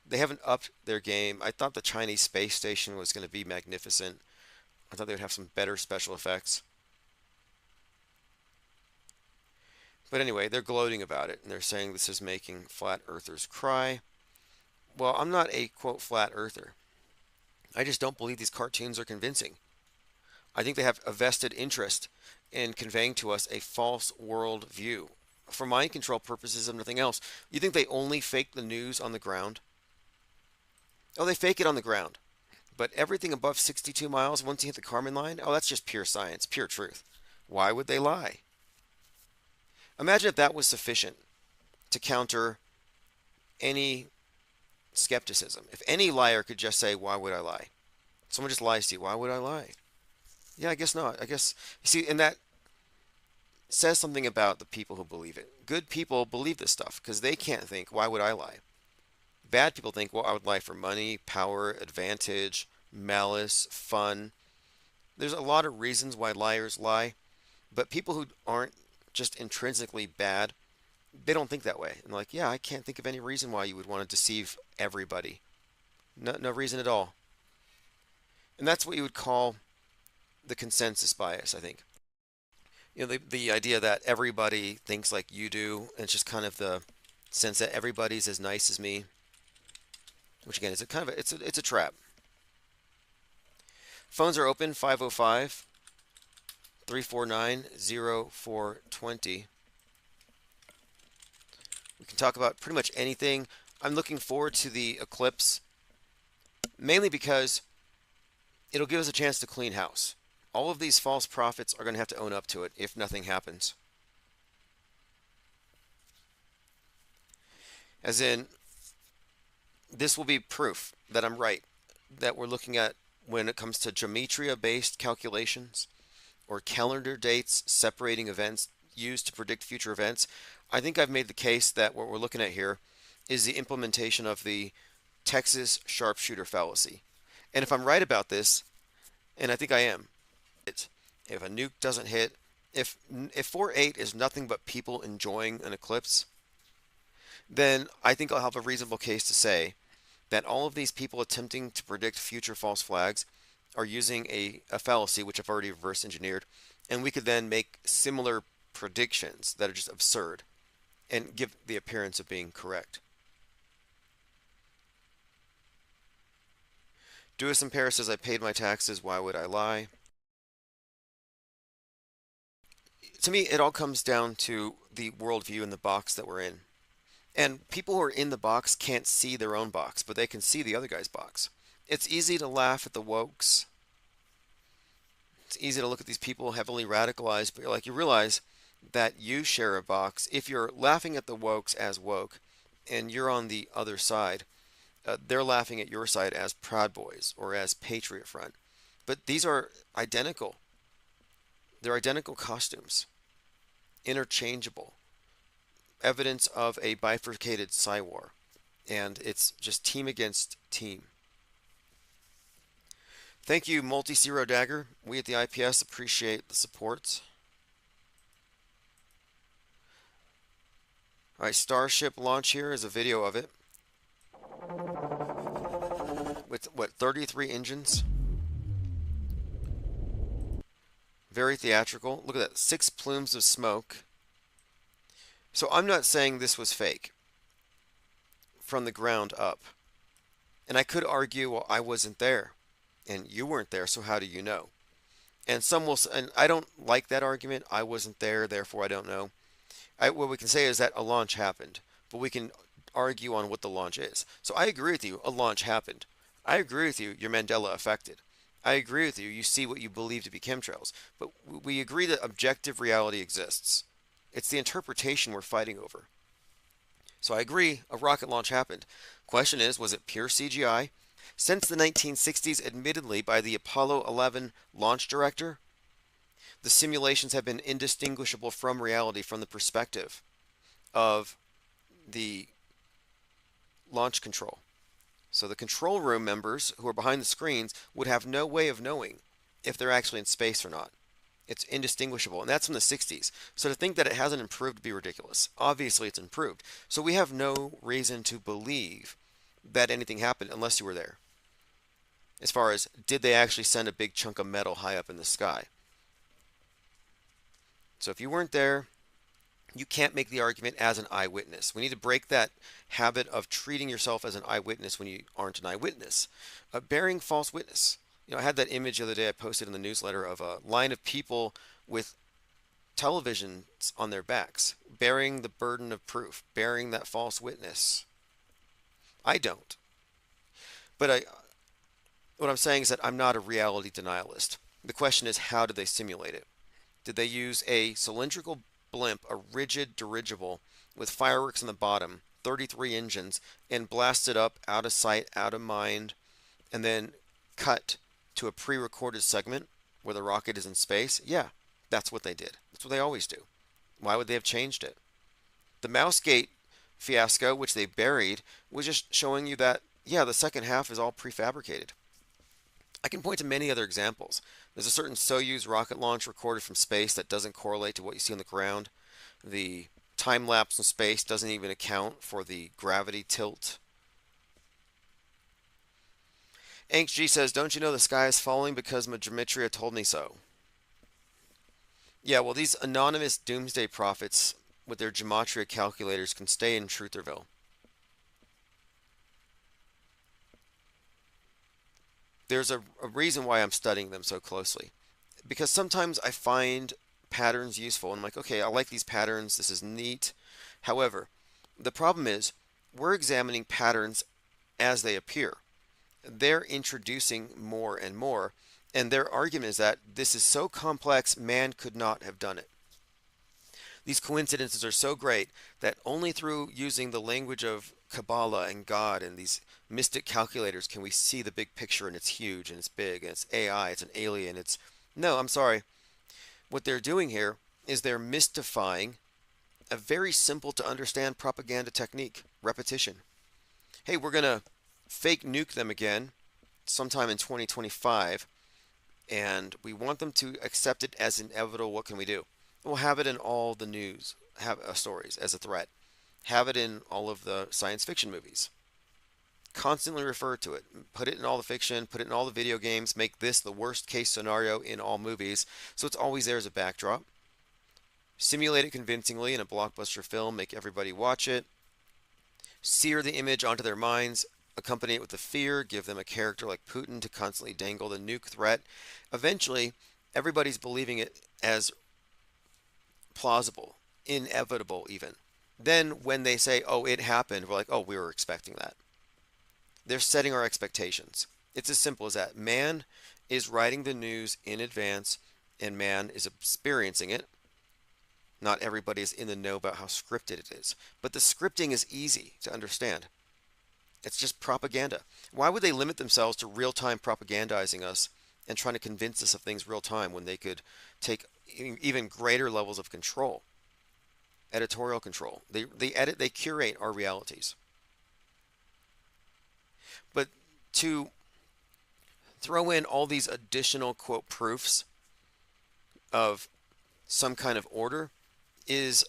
They haven't upped their game. I thought the Chinese space station was going to be magnificent. I thought they would have some better special effects. But anyway, they're gloating about it, and they're saying this is making flat earthers cry. Well, I'm not a, quote, flat earther. I just don't believe these cartoons are convincing. I think they have a vested interest in conveying to us a false world view. For mind control purposes, if nothing else. You think they only fake the news on the ground? Oh, they fake it on the ground. But everything above 62 miles, once you hit the Kármán line, oh, that's just pure science, pure truth. Why would they lie? Imagine if that was sufficient to counter any skepticism. If any liar could just say, why would I lie? Someone just lies to you, why would I lie? Yeah, I guess not. I guess, you see, and that says something about the people who believe it. Good people believe this stuff because they can't think, why would I lie? Bad people think, well, I would lie for money, power, advantage, malice, fun. There's a lot of reasons why liars lie, but people who aren't just intrinsically bad, they don't think that way. And like, yeah, I can't think of any reason why you would want to deceive everybody. No reason at all. And that's what you would call the consensus bias, I think. The idea that everybody thinks like you do, and it's just kind of the sense that everybody's as nice as me, which again is a kind of it's a trap. Phones are open 505 349 0420. We can talk about pretty much anything. I'm looking forward to the eclipse, mainly because it'll give us a chance to clean house. All of these false prophets are going to have to own up to it if nothing happens. As in, this will be proof that I'm right, that we're looking at when it comes to gematria-based calculations or calendar dates separating events used to predict future events. I think I've made the case that what we're looking at here is the implementation of the Texas sharpshooter fallacy. And if I'm right about this, and I think I am, if a nuke doesn't hit, if 4-8 is nothing but people enjoying an eclipse, then I think I'll have a reasonable case to say that all of these people attempting to predict future false flags are using a fallacy, which I've already reverse engineered, and we could then make similar predictions that are just absurd and give the appearance of being correct. Duis in Paris says, I paid my taxes, why would I lie? To me, it all comes down to the worldview in the box that we're in. And people who are in the box can't see their own box, but they can see the other guy's box. It's easy to laugh at the wokes. It's easy to look at these people heavily radicalized, but you realize that you share a box. If you're laughing at the wokes as woke, and you're on the other side, they're laughing at your side as Proud Boys or as Patriot Front. But these are identical. They're identical costumes, interchangeable, evidence of a bifurcated Psywar, and it's just team against team. Thank you, Multi-Zero Dagger. We at the IPS appreciate the support. All right, Starship launch here is a video of it. With, 33 engines? Very theatrical. Look at that, 6 plumes of smoke. So I'm not saying this was fake from the ground up. And I could argue, well, I wasn't there. And you weren't there, so how do you know? And some will, and I don't like that argument. I wasn't there, therefore I don't know. What we can say is that a launch happened. but we can argue on what the launch is. So I agree with you, a launch happened. I agree with you, you're Mandela affected. I agree with you, you see what you believe to be chemtrails. But we agree that objective reality exists. It's the interpretation we're fighting over. So I agree, a rocket launch happened. Question is, was it pure CGI? Since the 1960s, admittedly by the Apollo 11 launch director, the simulations have been indistinguishable from reality from the perspective of the launch control. So the control room members who are behind the screens would have no way of knowing if they're actually in space or not. It's indistinguishable, and that's from the 60s. So to think that it hasn't improved would be ridiculous. Obviously, it's improved. So we have no reason to believe that anything happened unless you were there. As far as, did they actually send a big chunk of metal high up in the sky? So if you weren't there, you can't make the argument as an eyewitness. We need to break that habit of treating yourself as an eyewitness when you aren't an eyewitness. Bearing false witness. I had that image the other day I posted in the newsletter of a line of people with televisions on their backs, bearing the burden of proof, bearing that false witness. I don't. But what I'm saying is that I'm not a reality denialist. The question is, how did they simulate it? Did they use a cylindrical blimp, a rigid dirigible with fireworks in the bottom, 33 engines, and blast it up out of sight, out of mind, and then cut to a pre-recorded segment where the rocket is in space? Yeah, that's what they did. That's what they always do. Why would they have changed it? The Mousegate fiasco, which they buried, was just showing you that, yeah, the second half is all prefabricated. I can point to many other examples. There's a certain Soyuz rocket launch recorded from space that doesn't correlate to what you see on the ground. The time lapse in space doesn't even account for the gravity tilt. Anx G says, don't you know the sky is falling because my gematria told me so? Yeah, well, these anonymous doomsday prophets with their gematria calculators can stay in Trutherville. There's a reason why I'm studying them so closely. Because sometimes I find patterns useful, and I'm like, okay, I like these patterns, this is neat. However, the problem is, we're examining patterns as they appear. They're introducing more and more, and their argument is that this is so complex, man could not have done it. These coincidences are so great that only through using the language of Kabbalah and God and these mystic calculators can we see the big picture, and it's huge and it's big and it's AI, it's an alien, it's... No, I'm sorry. What they're doing here is they're mystifying a very simple to understand propaganda technique, repetition. Hey, we're going to fake nuke them again sometime in 2025, and we want them to accept it as inevitable. What can we do? We'll have it in all the news stories as a threat. Have it in all of the science fiction movies. Constantly refer to it. Put it in all the fiction, put it in all the video games, make this the worst case scenario in all movies, so it's always there as a backdrop. Simulate it convincingly in a blockbuster film, make everybody watch it. Sear the image onto their minds, accompany it with the fear, give them a character like Putin to constantly dangle the nuke threat. Eventually, everybody's believing it as plausible, inevitable even. Then when they say, oh, it happened, we're like, oh, we were expecting that. They're setting our expectations. It's as simple as that. Man is writing the news in advance, and man is experiencing it. Not everybody is in the know about how scripted it is. But the scripting is easy to understand. It's just propaganda. Why would they limit themselves to real-time propagandizing us and trying to convince us of things real-time when they could take even greater levels of control? Editorial control. They edit, they curate our realities. But to throw in all these additional, quote, proofs of some kind of order is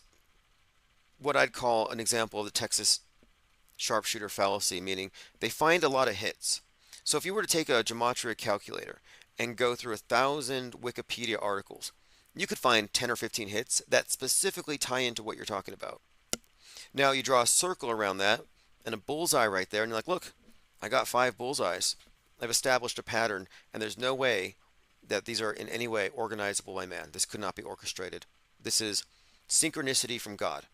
what I'd call an example of the Texas sharpshooter fallacy, meaning they find a lot of hits. So if you were to take a gematria calculator and go through 1,000 Wikipedia articles, you could find 10 or 15 hits that specifically tie into what you're talking about. Now you draw a circle around that and a bullseye right there, and you're like, look, I got 5 bullseyes. I've established a pattern, and there's no way that these are in any way organizable by man. This could not be orchestrated. This is synchronicity from God,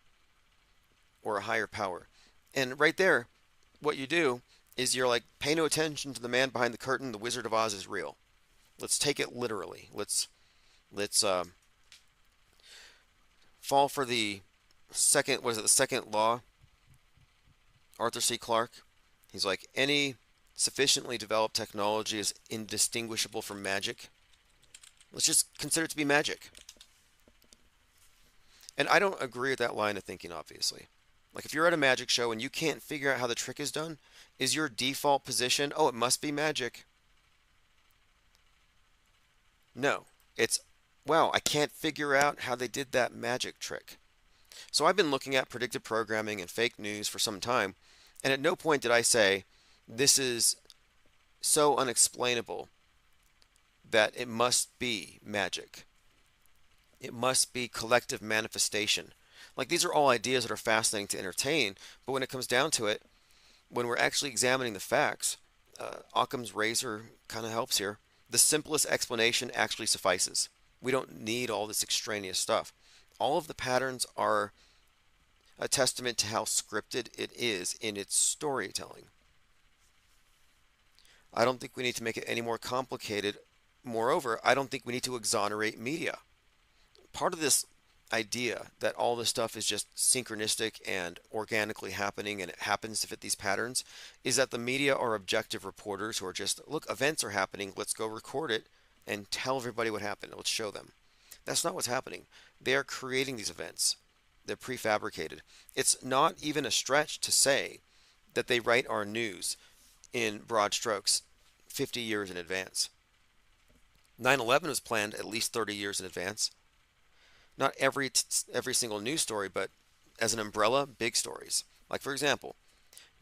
or a higher power. And right there, what you do is you're like, pay no attention to the man behind the curtain. The Wizard of Oz is real. Let's take it literally. Let's fall for the second. What is it? The second law. Arthur C. Clarke. He's like, any sufficiently developed technology is indistinguishable from magic. Let's just consider it to be magic. And I don't agree with that line of thinking, obviously. Like, if you're at a magic show and you can't figure out how the trick is done, is your default position, oh, it must be magic? No. It's, wow, I can't figure out how they did that magic trick. So I've been looking at predictive programming and fake news for some time, and at no point did I say, this is so unexplainable that it must be magic. It must be collective manifestation. Like, these are all ideas that are fascinating to entertain, but when it comes down to it, when we're actually examining the facts, Occam's razor kind of helps here. The simplest explanation actually suffices. We don't need all this extraneous stuff. All of the patterns are a testament to how scripted it is in its storytelling. I don't think we need to make it any more complicated. Moreover, I don't think we need to exonerate media. Part of this idea that all this stuff is just synchronistic and organically happening and it happens to fit these patterns is that the media are objective reporters who are just, look, events are happening, let's go record it and tell everybody what happened, let's show them. That's not what's happening. They are creating these events. They're prefabricated. It's not even a stretch to say that they write our news in broad strokes 50 years in advance. 9/11 was planned at least 30 years in advance. Not every single news story, but as an umbrella, big stories. Like, for example,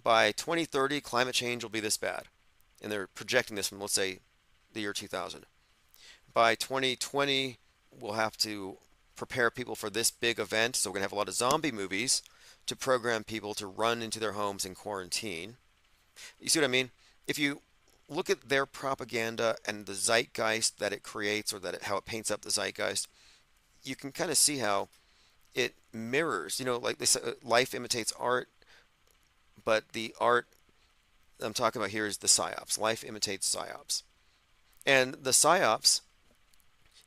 by 2030, climate change will be this bad. And they're projecting this from, let's say, the year 2000. By 2020, we'll have to prepare people for this big event. So we're going to have a lot of zombie movies to program people to run into their homes in quarantine. You see what I mean? If you look at their propaganda and the zeitgeist that it creates, or how it paints up the zeitgeist, you can kind of see how it mirrors, like they say, life imitates art, but the art I'm talking about here is the psyops. Life imitates psyops. And the psyops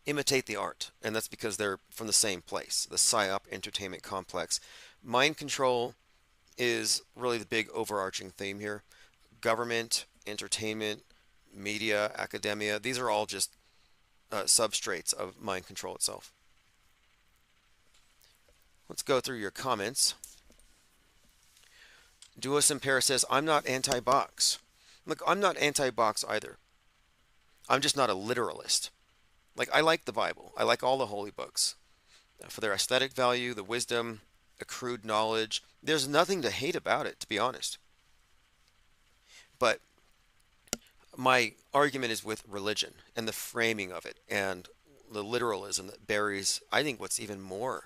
imitate the art, and that's because they're from the same place, the psyop entertainment complex. Mind control is really the big overarching theme here. Government, entertainment, media, academia, these are all just substrates of mind control itself. Let's go through your comments. Duos Impera says, I'm not anti-box. Look, I'm not anti-box either. I'm just not a literalist. Like, I like the Bible. I like all the holy books. For their aesthetic value, the wisdom, accrued knowledge, there's nothing to hate about it, to be honest. But my argument is with religion and the framing of it and the literalism that buries, I think, what's even more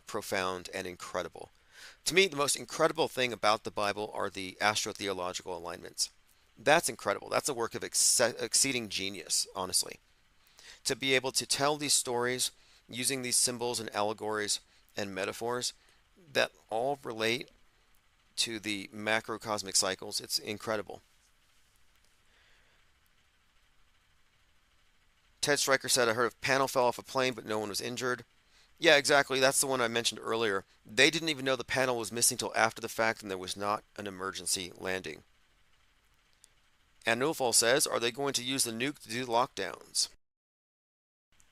profound and incredible. To me, the most incredible thing about the Bible are the astrotheological alignments. That's incredible. That's a work of exceeding genius, honestly. To be able to tell these stories using these symbols and allegories and metaphors that all relate to the macrocosmic cycles, it's incredible. Ted Stryker said, I heard a panel fell off a plane, but no one was injured. Yeah, exactly. That's the one I mentioned earlier. They didn't even know the panel was missing till after the fact, and there was not an emergency landing. And Nofal says, are they going to use the nuke to do lockdowns?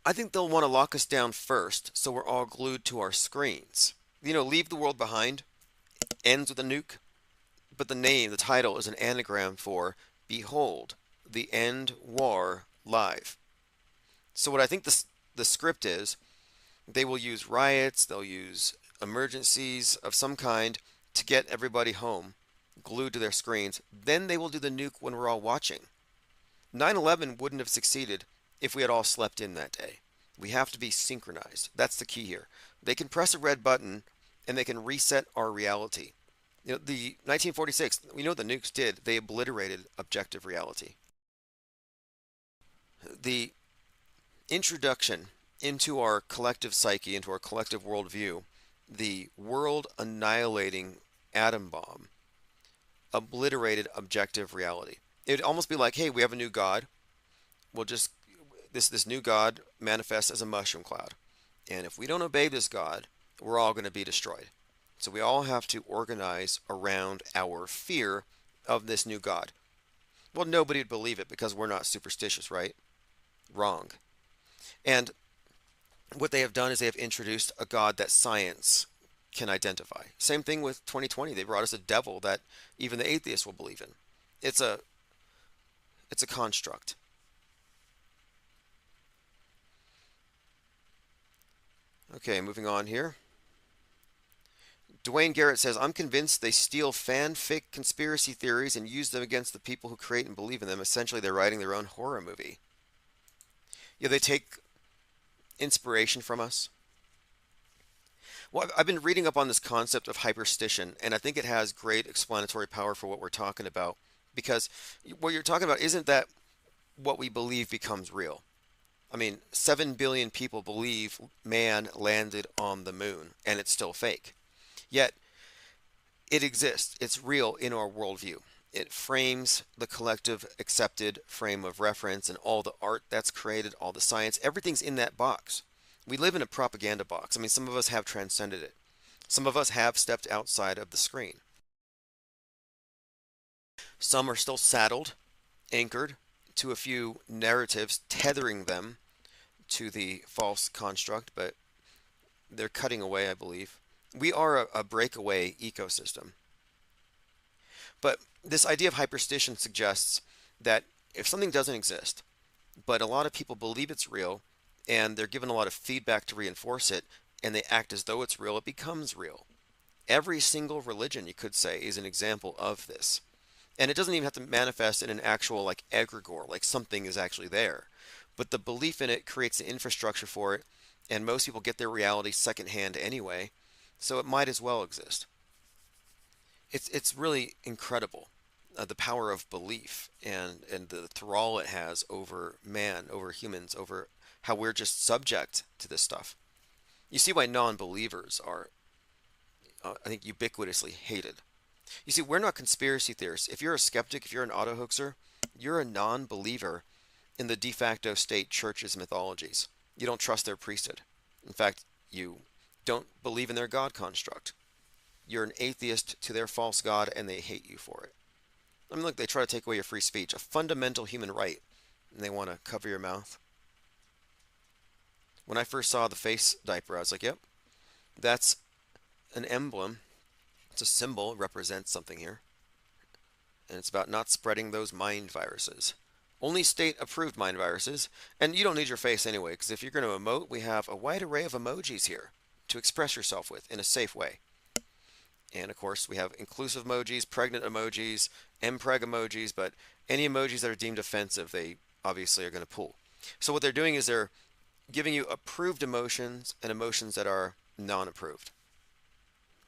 I think they'll want to lock us down first, so we're all glued to our screens. Leave the world behind ends with a nuke, but the title is an anagram for Behold, the End War Live. So what I think the script is, they will use riots, they'll use emergencies of some kind to get everybody home, glued to their screens. Then they will do the nuke when we're all watching. 9/11 wouldn't have succeeded if we had all slept in that day. We have to be synchronized. That's the key here. They can press a red button and they can reset our reality. The 1946, we know what the nukes did. They obliterated objective reality. The introduction into our collective psyche, into our collective worldview, the world annihilating atom bomb obliterated objective reality. It'd almost be like, hey, we have a new god. We'll just this new god manifests as a mushroom cloud. And if we don't obey this god, we're all going to be destroyed. So we all have to organize around our fear of this new god. Well, nobody would believe it because we're not superstitious, right? Wrong. And what they have done is they have introduced a god that science can identify. Same thing with 2020. They brought us a devil that even the atheists will believe in. It's a construct. Okay, moving on here. Dwayne Garrett says, I'm convinced they steal fanfic conspiracy theories and use them against the people who create and believe in them. Essentially, they're writing their own horror movie. Yeah, they take inspiration from us. Well, I've been reading up on this concept of hyperstition, and I think it has great explanatory power for what we're talking about. Because what you're talking about isn't that what we believe becomes real. I mean, 7 billion people believe man landed on the moon, and it's still fake. Yet, it exists. It's real in our worldview. It frames the collective accepted frame of reference and all the art that's created, all the science, everything's in that box. We live in a propaganda box. I mean, some of us have transcended it. Some of us have stepped outside of the screen. Some are still saddled, anchored to a few narratives, tethering them to the false construct, but they're cutting away, I believe. We are a breakaway ecosystem. But this idea of hyperstition suggests that if something doesn't exist, but a lot of people believe it's real, and they're given a lot of feedback to reinforce it, and they act as though it's real, it becomes real. Every single religion, you could say, is an example of this. And it doesn't even have to manifest in an actual like egregore, like something is actually there. But the belief in it creates the infrastructure for it, and most people get their reality secondhand anyway, so it might as well exist. It's really incredible, the power of belief and the thrall it has over man, over humans, over how we're just subject to this stuff. You see why non-believers are, I think, ubiquitously hated. You see, we're not conspiracy theorists. If you're a skeptic, if you're an auto-hoaxer, you're a non-believer in the de facto state church's mythologies. You don't trust their priesthood. In fact, you don't believe in their God construct. You're an atheist to their false God, and they hate you for it. I mean, look, they try to take away your free speech, a fundamental human right, and they want to cover your mouth. When I first saw the face diaper, I was like, yep, that's an emblem. It's a symbol, it represents something here. And it's about not spreading those mind viruses. Only state-approved mind viruses, and you don't need your face anyway, because if you're going to emote, we have a wide array of emojis here to express yourself with in a safe way. And of course, we have inclusive emojis, pregnant emojis, mpreg emojis, but any emojis that are deemed offensive, they obviously are going to pull. So what they're doing is they're giving you approved emotions and emotions that are non-approved.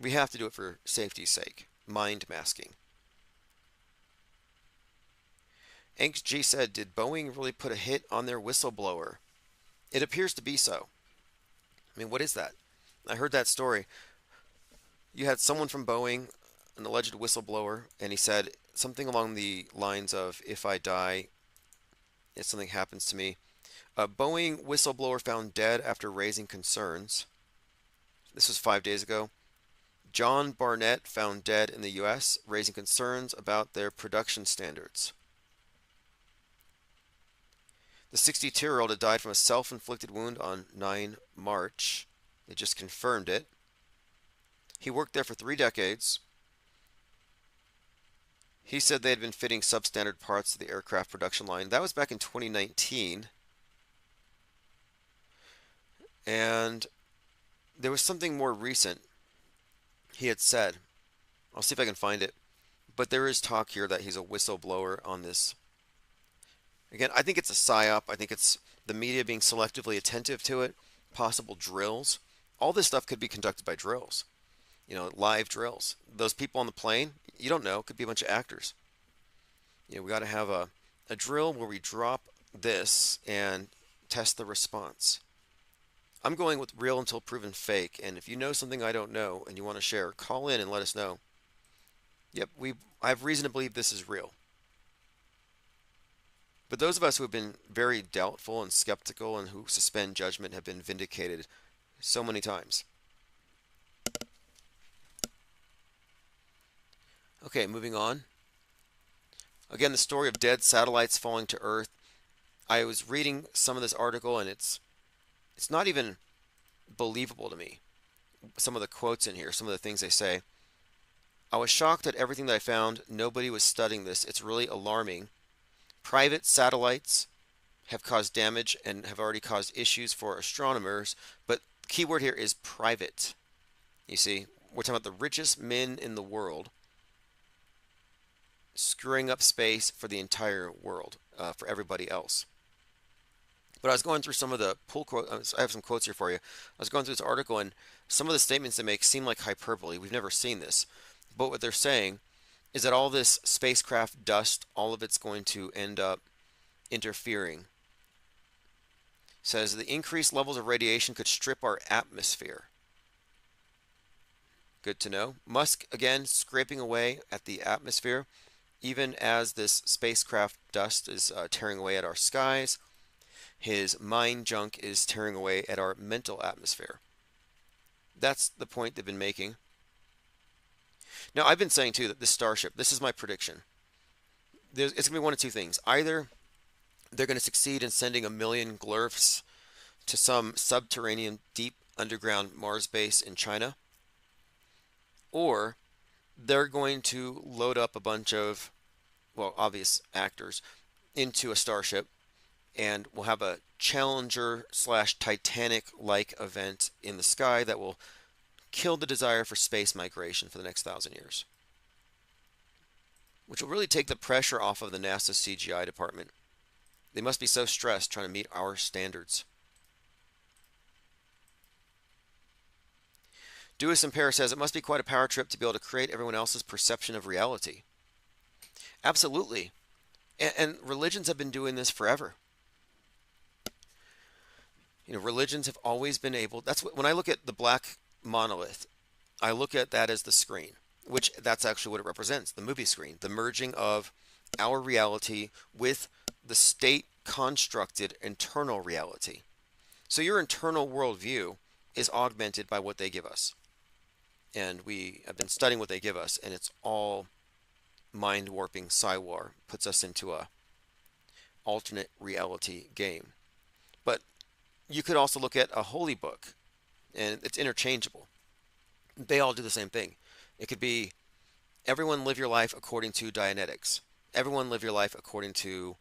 We have to do it for safety's sake. Mind masking. Anx G said, did Boeing really put a hit on their whistleblower? It appears to be so. I mean, what is that? I heard that story. You had someone from Boeing, an alleged whistleblower, and he said something along the lines of, if I die, if something happens to me. A Boeing whistleblower found dead after raising concerns. This was 5 days ago. John Barnett found dead in the U.S., raising concerns about their production standards. The 62-year-old had died from a self-inflicted wound on 9 March. They just confirmed it. He worked there for 3 decades. He said they had been fitting substandard parts to the aircraft production line. That was back in 2019. And there was something more recent he had said. I'll see if I can find it. But there is talk here that he's a whistleblower on this. Again, I think it's a psyop. I think it's the media being selectively attentive to it. Possible drills. All this stuff could be conducted by drills. You know, live drills. Those people on the plane, you don't know. Could be a bunch of actors. You know, we got to have a drill where we drop this and test the response. I'm going with real until proven fake. And if you know something I don't know and you want to share, call in and let us know. Yep, I have reason to believe this is real. But those of us who have been very doubtful and skeptical and who suspend judgment have been vindicated so many times. Okay, moving on. Again, the story of dead satellites falling to Earth. I was reading some of this article and it's not even believable to me. Some of the quotes in here, some of the things they say. I was shocked at everything that I found. Nobody was studying this. It's really alarming. Private satellites have caused damage and have already caused issues for astronomers, but the key word here is private. You see, we're talking about the richest men in the world screwing up space for the entire world, for everybody else. But I was going through some of the pull quotes. I have some quotes here for you. I was going through this article, and some of the statements they make seem like hyperbole. We've never seen this. But what they're saying is that all this spacecraft dust, all of it's going to end up interfering. Says the increased levels of radiation could strip our atmosphere. Good to know. Musk, again, scraping away at the atmosphere, even as this spacecraft dust is tearing away at our skies. His mind junk is tearing away at our mental atmosphere. That's the point they've been making. Now, I've been saying, too, that this Starship, this is my prediction. It's going to be one of two things. Either they're going to succeed in sending 1 million glurfs to some subterranean, deep underground Mars base in China, or they're going to load up a bunch of, well, obvious actors into a Starship, and we'll have a Challenger / Titanic-like event in the sky that will kill the desire for space migration for the next 1,000 years, which will really take the pressure off of the NASA CGI department. They must be so stressed trying to meet our standards. Dewis in Paris says, it must be quite a power trip to be able to create everyone else's perception of reality. Absolutely. And religions have been doing this forever. You know, religions have always been able, that's what, when I look at the black monolith, I look at that as the screen, which that's actually what it represents, the movie screen, the merging of our reality with the state constructed internal reality. So your internal worldview is augmented by what they give us. And we have been studying what they give us, and it's all mind warping Psywar, puts us into a alternate reality game. But you could also look at a holy book, and it's interchangeable. They all do the same thing. It could be everyone live your life according to Dianetics. Everyone live your life according to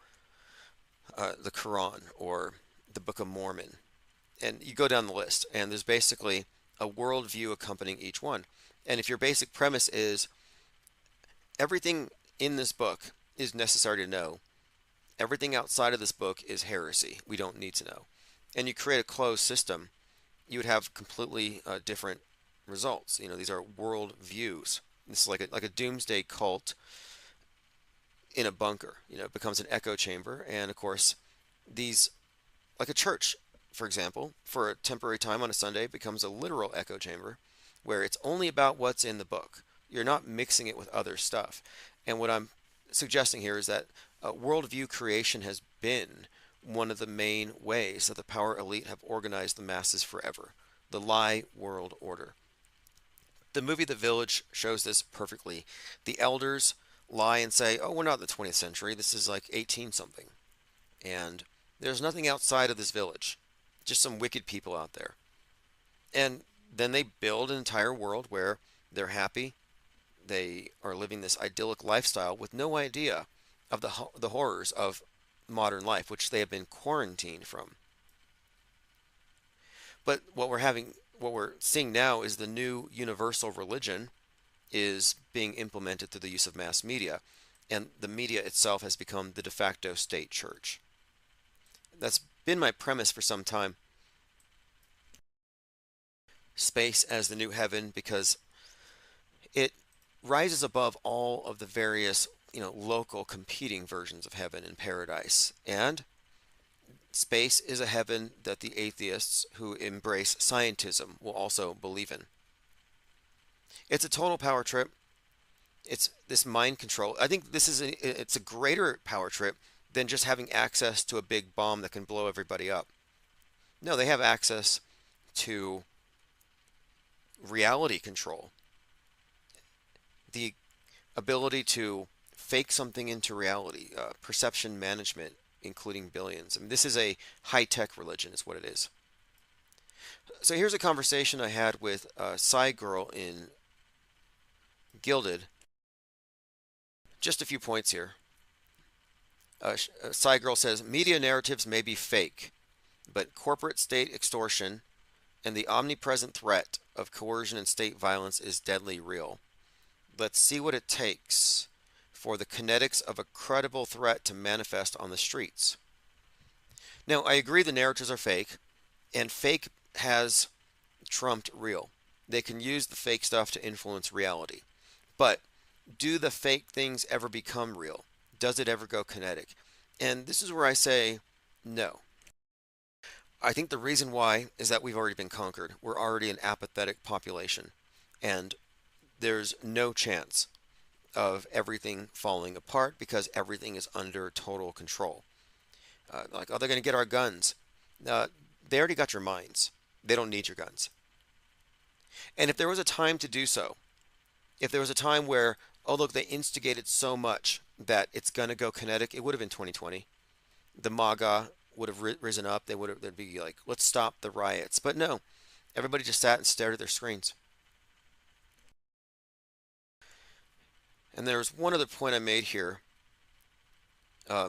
the Quran or the Book of Mormon. And you go down the list, and there's basically a worldview accompanying each one. And if your basic premise is everything in this book is necessary to know, everything outside of this book is heresy, we don't need to know, and you create a closed system, you would have completely different results. You know, these are world views. This is like a doomsday cult in a bunker. You know, it becomes an echo chamber, and of course, these, like a church, for example, for a temporary time on a Sunday, becomes a literal echo chamber, where it's only about what's in the book. You're not mixing it with other stuff. And what I'm suggesting here is that worldview creation has been one of the main ways that the power elite have organized the masses forever. The lie world order. The movie The Village shows this perfectly. The elders lie and say, oh, we're not in the 20th century. This is like 18 something. And there's nothing outside of this village. Just some wicked people out there. And then they build an entire world where they're happy. They are living this idyllic lifestyle with no idea of the horrors of modern life, which they have been quarantined from. But what we're seeing now is the new universal religion is being implemented through the use of mass media, and the media itself has become the de facto state church. That's been my premise for some time. Space as the new heaven, because it rises above all of the various, local competing versions of heaven and paradise. And Space is a heaven that the atheists who embrace scientism will also believe in. It's a total power trip. It's this mind control. I think it's a greater power trip than just having access to a big bomb that can blow everybody up. No, they have access to reality control, the ability to fake something into reality, perception management, including billions. I mean, this is a high-tech religion, is what it is. So here's a conversation I had with Psy Girl in Gilded. Just a few points here. Psy Girl says, media narratives may be fake, but corporate state extortion and the omnipresent threat of coercion and state violence is deadly real. Let's see what it takes for the kinetics of a credible threat to manifest on the streets. Now, I agree the narratives are fake, and fake has trumped real. They can use the fake stuff to influence reality. But do the fake things ever become real? Does it ever go kinetic? And this is where I say no. I think the reason why is that we've already been conquered. We're already an apathetic population, and there's no chance of everything falling apart because everything is under total control. Like, oh, they're going to get our guns. They already got your minds. They don't need your guns. And if there was a time to do so, if there was a time where, oh, look, they instigated so much that it's going to go kinetic, it would have been 2020. The MAGA would have risen up. They'd be like, let's stop the riots. But no, everybody just sat and stared at their screens. And there's one other point I made here.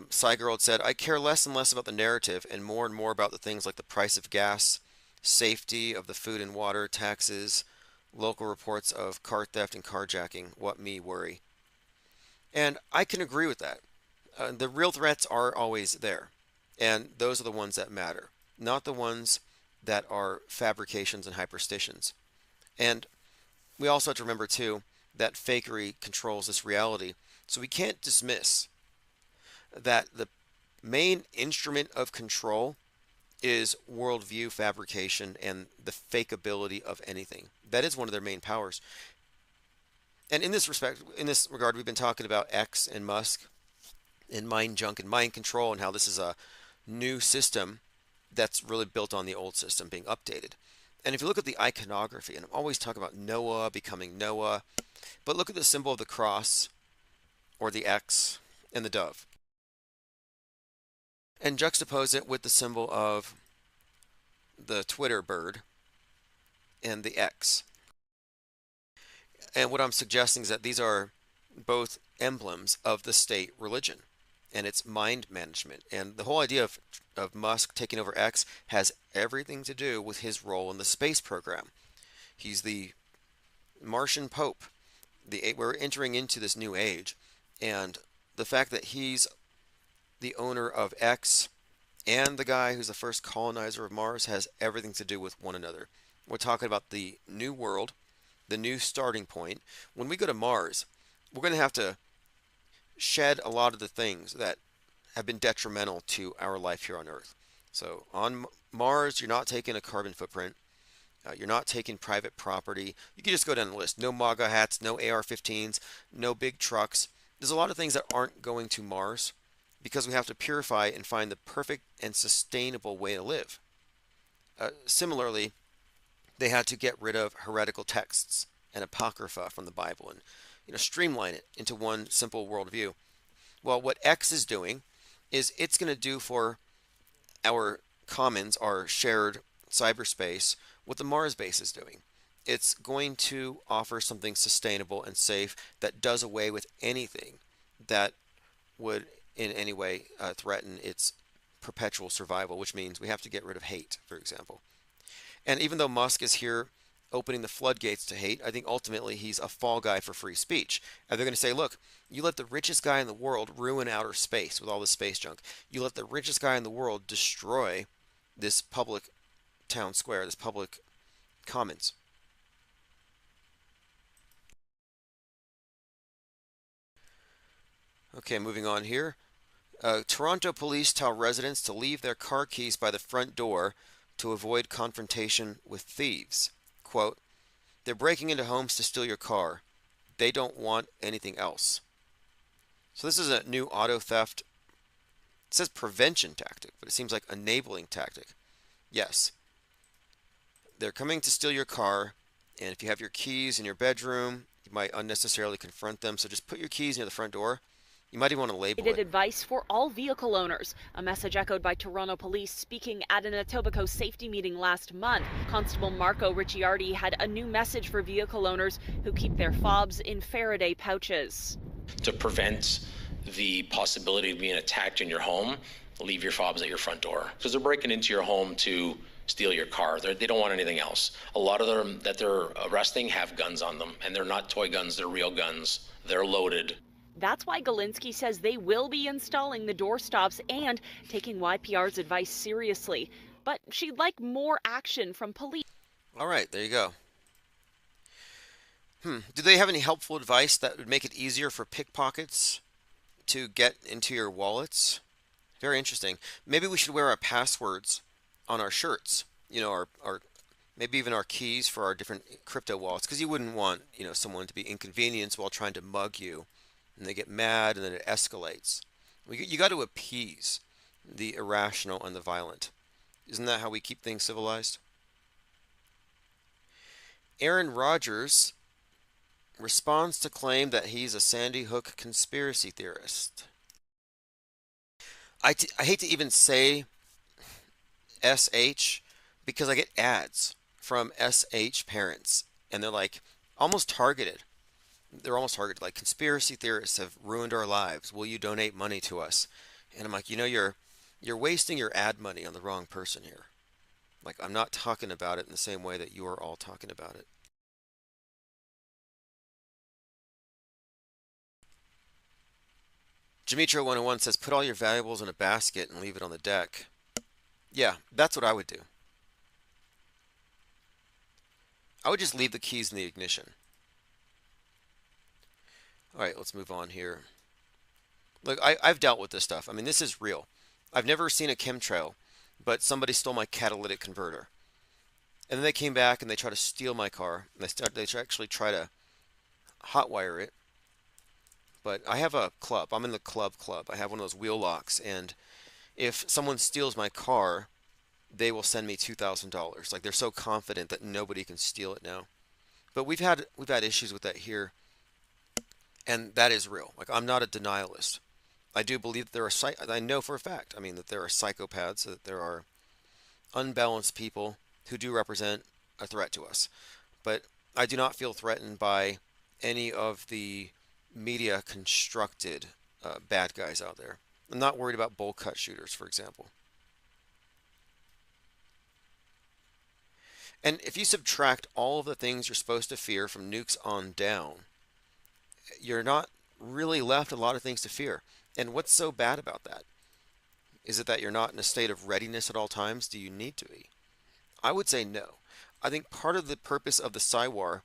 Psy Girl had said, I care less and less about the narrative and more about the things like the price of gas, safety of the food and water, taxes, local reports of car theft and carjacking. What me worry. And I can agree with that. The real threats are always there. And those are the ones that matter, not the ones that are fabrications and hyperstitions. And we also have to remember, too, that fakery controls this reality. So we can't dismiss that the main instrument of control is worldview fabrication and the fakeability of anything. That is one of their main powers. And in this regard, we've been talking about X and Musk and mind junk and mind control and how this is a new system that's really built on the old system being updated. And if you look at the iconography, and I'm always talking about Noah becoming Noah, but look at the symbol of the cross or the X and the dove. And juxtapose it with the symbol of the Twitter bird and the X. And what I'm suggesting is that these are both emblems of the state religion and its mind management. And the whole idea of Musk taking over X has everything to do with his role in the space program. He's the Martian Pope. We're entering into this new age, and the fact that he's the owner of X and the guy who's the first colonizer of Mars has everything to do with one another. We're talking about the new world, the new starting point. When we go to Mars, we're going to have to shed a lot of the things that have been detrimental to our life here on Earth. So on Mars, you're not taking a carbon footprint. You're not taking private property. You can just go down the list. No MAGA hats, no AR-15s, no big trucks. There's a lot of things that aren't going to Mars because we have to purify and find the perfect and sustainable way to live. Similarly, they had to get rid of heretical texts and apocrypha from the Bible and streamline it into one simple worldview. Well, what X is doing is it's going to do for our commons, our shared cyberspace, what the Mars base is doing. It's going to offer something sustainable and safe that does away with anything that would in any way threaten its perpetual survival, which means we have to get rid of hate, for example. And even though Musk is here opening the floodgates to hate, I think ultimately he's a fall guy for free speech. And they're going to say, look, you let the richest guy in the world ruin outer space with all this space junk. You let the richest guy in the world destroy this public town square, this public commons. Okay, moving on here. Toronto police tell residents to leave their car keys by the front door to avoid confrontation with thieves. Quote, they're breaking into homes to steal your car. They don't want anything else. So this is a new auto theft. It says prevention tactic, but it seems like enabling tactic. Yes, they're coming to steal your car, and if you have your keys in your bedroom, you might unnecessarily confront them. So just put your keys near the front door. You might even want to label it. Advice for all vehicle owners. A message echoed by Toronto police speaking at an Etobicoke safety meeting last month. Constable Marco Ricciardi had a new message for vehicle owners who keep their fobs in Faraday pouches. To prevent the possibility of being attacked in your home, leave your fobs at your front door. Because they're breaking into your home to steal your car. They don't want anything else. A lot of them that they're arresting have guns on them, and they're not toy guns, they're real guns. They're loaded. That's why Galinsky says they will be installing the door stops and taking YPR's advice seriously. But she'd like more action from police. All right, there you go. Do they have any helpful advice that would make it easier for pickpockets to get into your wallets? Very interesting. Maybe we should wear our passwords on our shirts. You know, our maybe even our keys for our different crypto wallets, because you wouldn't want, someone to be inconvenienced while trying to mug you, and they get mad, and then it escalates. You got to appease the irrational and the violent. Isn't that how we keep things civilized? Aaron Rodgers responds to claim that he's a Sandy Hook conspiracy theorist. I hate to even say SH because I get ads from SH parents, and they're like almost targeted. They're almost targeted, like, conspiracy theorists have ruined our lives. Will you donate money to us? And I'm like, you're wasting your ad money on the wrong person here. Like, I'm not talking about it in the same way that you are all talking about it. Dimitro 101 says, put all your valuables in a basket and leave it on the deck. Yeah, that's what I would do. I would just leave the keys in the ignition. All right, let's move on here. Look, I've dealt with this stuff. I mean, this is real. I've never seen a chemtrail, but somebody stole my catalytic converter. And then they came back and they tried to steal my car. And they actually try to hotwire it. But I have a club. I'm in the club. I have one of those wheel locks. And if someone steals my car, they will send me $2,000. Like, they're so confident that nobody can steal it now. But we've had issues with that here. And that is real. Like, I'm not a denialist. I do believe that there are, I know for a fact, that there are psychopaths, that there are unbalanced people who do represent a threat to us. But I do not feel threatened by any of the media constructed bad guys out there. I'm not worried about bowl cut shooters, for example. And if you subtract all of the things you're supposed to fear from nukes on down, you're not really left a lot of things to fear. And what's so bad about that? Is it that you're not in a state of readiness at all times? Do you need to be? I would say no. I think part of the purpose of the Psywar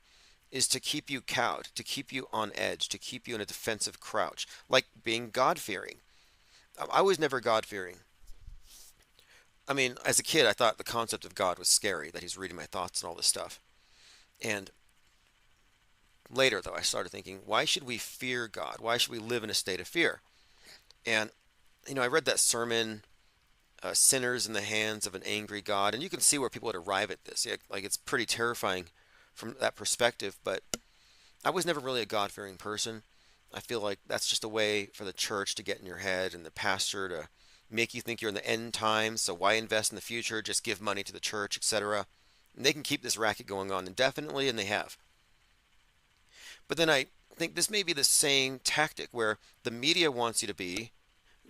is to keep you cowed, to keep you on edge, to keep you in a defensive crouch, like being God-fearing. I was never God-fearing. I mean, as a kid, I thought the concept of God was scary, that he's reading my thoughts and all this stuff. And later, though, I started thinking, why should we fear God? Why should we live in a state of fear? And, I read that sermon, Sinners in the Hands of an Angry God, and you can see where people would arrive at this. Yeah, like, it's pretty terrifying from that perspective, but I was never really a God-fearing person. I feel like that's just a way for the church to get in your head and the pastor to make you think you're in the end times, so why invest in the future? Just give money to the church, etc. And they can keep this racket going on indefinitely, and they have. But then I think this may be the same tactic where the media wants you to be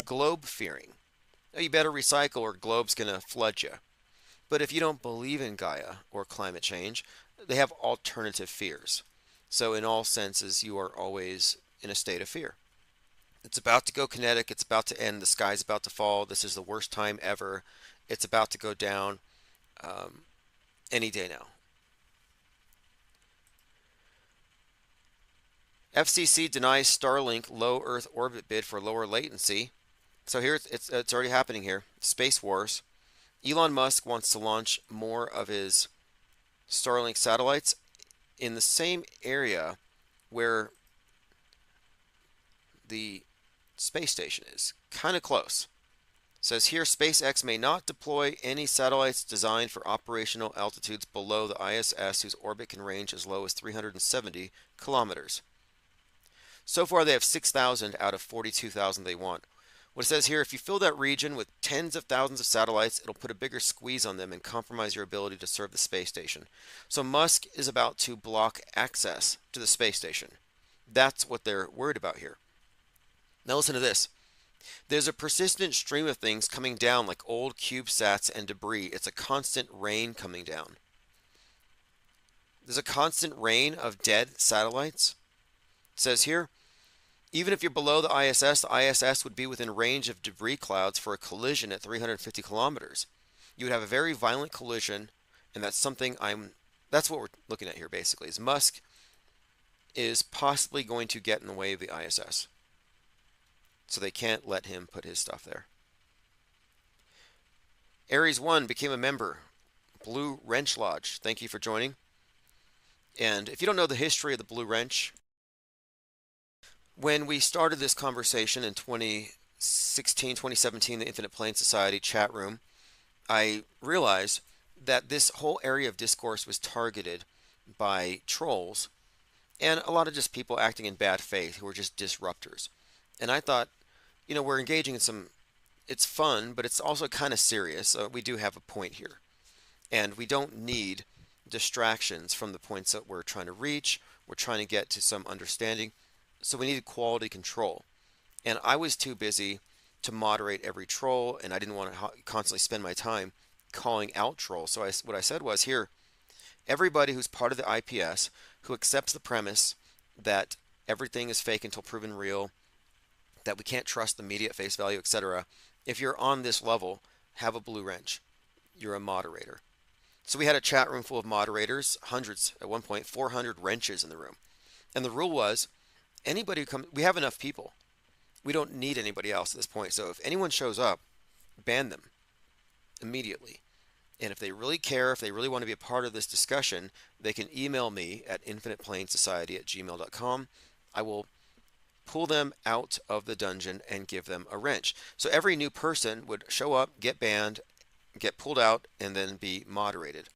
globe-fearing. You better recycle or globe's going to flood you. But if you don't believe in Gaia or climate change, they have alternative fears. So in all senses, you are always in a state of fear. It's about to go kinetic. It's about to end. The sky's about to fall. This is the worst time ever. It's about to go down any day now. FCC denies Starlink low Earth orbit bid for lower latency. So here it's already happening here. Space Wars. Elon Musk wants to launch more of his Starlink satellites in the same area where the space station is. Kind of close. It says here SpaceX may not deploy any satellites designed for operational altitudes below the ISS whose orbit can range as low as 370 kilometers. So far they have 6,000 out of 42,000 they want. What it says here, if you fill that region with tens of thousands of satellites, it'll put a bigger squeeze on them and compromise your ability to serve the space station. So Musk is about to block access to the space station. That's what they're worried about here. Now listen to this. There's a persistent stream of things coming down like old CubeSats and debris. It's a constant rain coming down. There's a constant rain of dead satellites. It says here, even if you're below the ISS would be within range of debris clouds for a collision at 350 kilometers. You would have a very violent collision, and that's what we're looking at here basically, is Musk is possibly going to get in the way of the ISS. So they can't let him put his stuff there. Aries 1 became a member. Blue Wrench Lodge, thank you for joining. And if you don't know the history of the Blue Wrench, when we started this conversation in 2016, 2017, the Infinite Plane Society chat room, I realized that this whole area of discourse was targeted by trolls and a lot of just people acting in bad faith who were just disruptors. And I thought, we're engaging in it's fun, but it's also kind of serious. We do have a point here. And we don't need distractions from the points that we're trying to reach. We're trying to get to some understanding. So we needed quality control. And I was too busy to moderate every troll, and I didn't want to constantly spend my time calling out trolls. So what I said was, here, everybody who's part of the IPS, who accepts the premise that everything is fake until proven real, that we can't trust the media at face value, etc., if you're on this level, have a blue wrench. You're a moderator. So we had a chat room full of moderators, hundreds, at one point, 400 wrenches in the room. And the rule was, anybody who comes, we have enough people. We don't need anybody else at this point. So if anyone shows up, ban them immediately. And if they really care, if they really want to be a part of this discussion, they can email me at infiniteplanesociety@gmail.com. I will pull them out of the dungeon and give them a wrench. So every new person would show up, get banned, get pulled out, and then be moderated.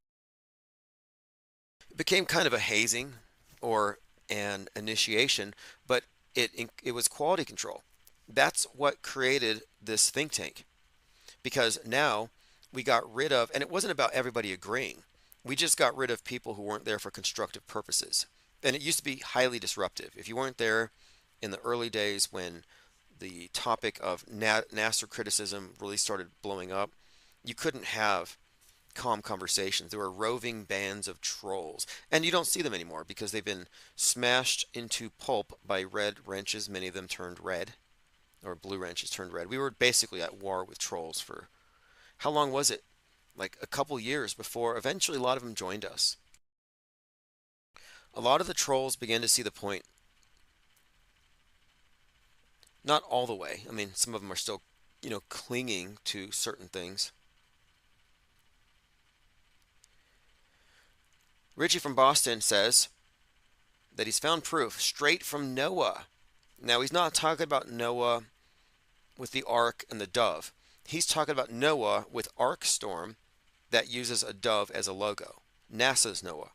It became kind of a hazing or an initiation, but it was quality control. That's what created this think tank, because now we got rid of, and it wasn't about everybody agreeing, we just got rid of people who weren't there for constructive purposes. And it used to be highly disruptive. If you weren't there in the early days when the topic of NASA criticism really started blowing up, you couldn't have calm conversations. There were roving bands of trolls, and you don't see them anymore because they've been smashed into pulp by red wrenches. Many of them turned red, or blue wrenches turned red. We were basically at war with trolls for, how long was it? Like a couple years before eventually a lot of them joined us. A lot of the trolls began to see the point. Not all the way. I mean, some of them are still, clinging to certain things. Richie from Boston says that he's found proof straight from Noah. Now, he's not talking about Noah with the ark and the dove. He's talking about Noah with Arkstorm that uses a dove as a logo. NASA's Noah,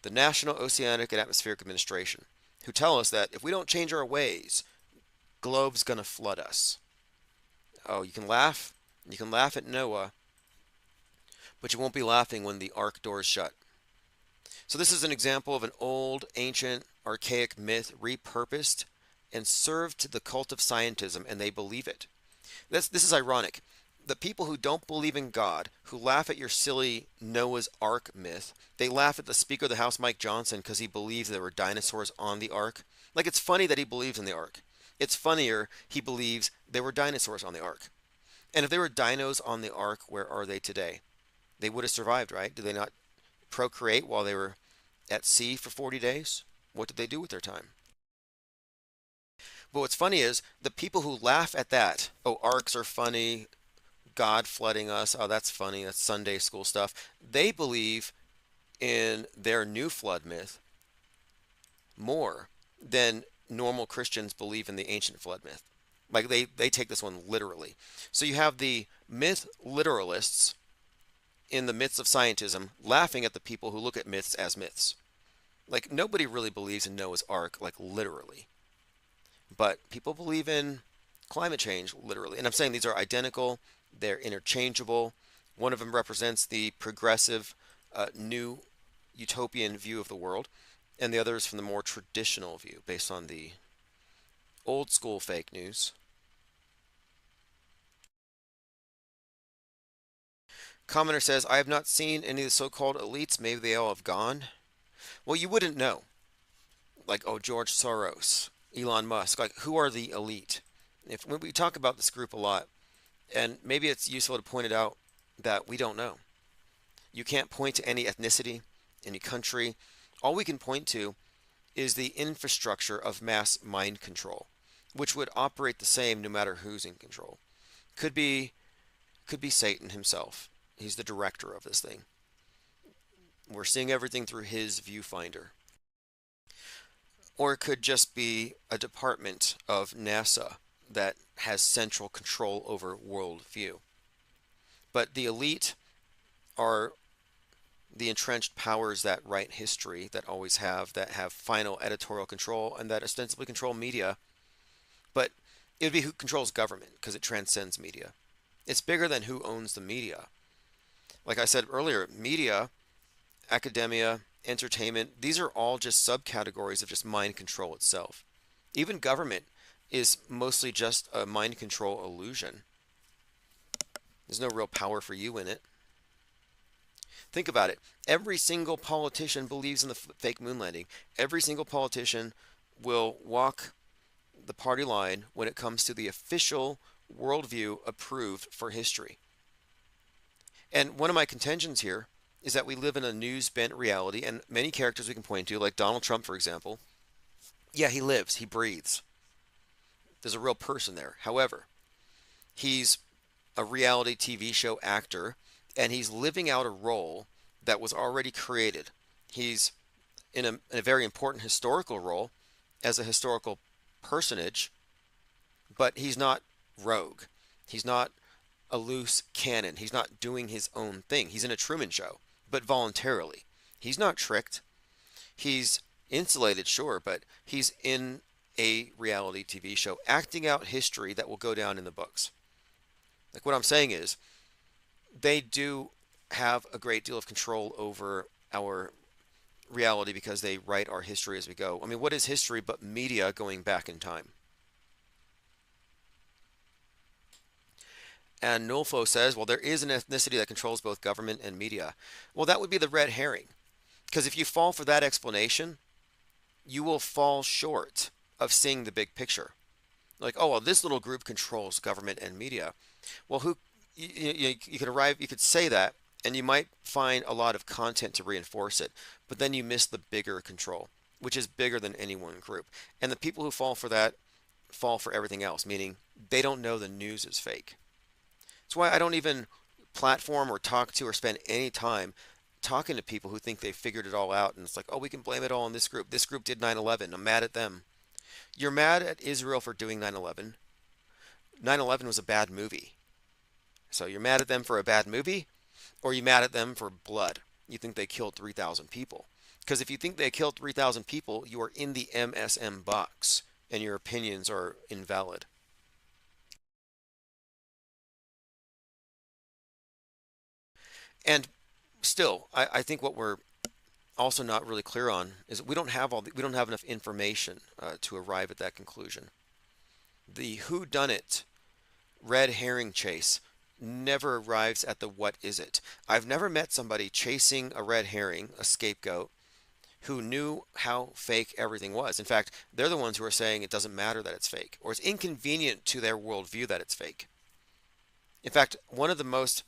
the National Oceanic and Atmospheric Administration, who tell us that if we don't change our ways, globe's going to flood us. Oh, you can laugh. You can laugh at Noah, but you won't be laughing when the ark doors shut. So this is an example of an old, ancient, archaic myth repurposed and served to the cult of scientism, and they believe it. This is ironic. The people who don't believe in God, who laugh at your silly Noah's Ark myth, they laugh at the Speaker of the House, Mike Johnson, because he believes there were dinosaurs on the ark. Like, it's funny that he believes in the ark. It's funnier he believes there were dinosaurs on the ark. And if there were dinos on the ark, where are they today? They would have survived, right? Did they not procreate while they were at sea for 40 days? What did they do with their time? But what's funny is the people who laugh at that, oh, arcs are funny, God flooding us, oh, that's funny, that's Sunday school stuff. They believe in their new flood myth more than normal Christians believe in the ancient flood myth. Like they take this one literally. So you have the myth literalists in the myths of scientism laughing at the people who look at myths as myths. Like nobody really believes in Noah's Ark, like literally. But people believe in climate change literally. And I'm saying these are identical, they're interchangeable. One of them represents the progressive, new utopian view of the world, and the other is from the more traditional view based on the old school fake news. Commenter says, I have not seen any of the so-called elites. Maybe they all have gone. Well, you wouldn't know. Like, oh, George Soros, Elon Musk. Like, who are the elite? If when we talk about this group a lot, and maybe it's useful to point it out that we don't know. You can't point to any ethnicity, any country. All we can point to is the infrastructure of mass mind control, which would operate the same no matter who's in control. Could be Satan himself. He's the director of this thing. We're seeing everything through his viewfinder. Or it could just be a department of NASA that has central control over worldview. But the elite are the entrenched powers that write history, that always have, that have final editorial control, and that ostensibly control media. But it would be who controls government, because it transcends media. It's bigger than who owns the media. Like I said earlier, media, academia, entertainment, these are all just subcategories of just mind control itself. Even government is mostly just a mind control illusion. There's no real power for you in it. Think about it. Every single politician believes in the fake moon landing. Every single politician will walk the party line when it comes to the official worldview approved for history. And one of my contentions here is that we live in a news-bent reality, and many characters we can point to, like Donald Trump, for example, yeah, he lives, he breathes. There's a real person there. However, he's a reality TV show actor, and he's living out a role that was already created. He's in a very important historical role as a historical personage, but he's not rogue. He's not a loose cannon. He's not doing his own thing. He's in a Truman Show, but voluntarily. He's not tricked. He's insulated, sure, but he's in a reality TV show acting out history that will go down in the books. Like what I'm saying is, they do have a great deal of control over our reality because they write our history as we go. I mean, what is history but media going back in time? And Nulfo says, well, there is an ethnicity that controls both government and media. Well, that would be the red herring. Because if you fall for that explanation, you will fall short of seeing the big picture. Like, oh, well, this little group controls government and media. Well, you could say that, and you might find a lot of content to reinforce it, but then you miss the bigger control, which is bigger than any one group. And the people who fall for that fall for everything else, meaning they don't know the news is fake. That's why I don't even platform or talk to or spend any time talking to people who think they figured it all out, and it's like, oh, we can blame it all on this group. This group did 9/11. I'm mad at them. You're mad at Israel for doing 9/11. 9/11 was a bad movie. So you're mad at them for a bad movie, or you're mad at them for blood. You think they killed 3,000 people. Because if you think they killed 3,000 people, you are in the MSM box, and your opinions are invalid. And still, I think what we're also not really clear on is we don't have enough information to arrive at that conclusion. The whodunit red herring chase never arrives at the what is it. I've never met somebody chasing a red herring, a scapegoat, who knew how fake everything was. In fact, they're the ones who are saying it doesn't matter that it's fake, or it's inconvenient to their worldview that it's fake. In fact, one of the most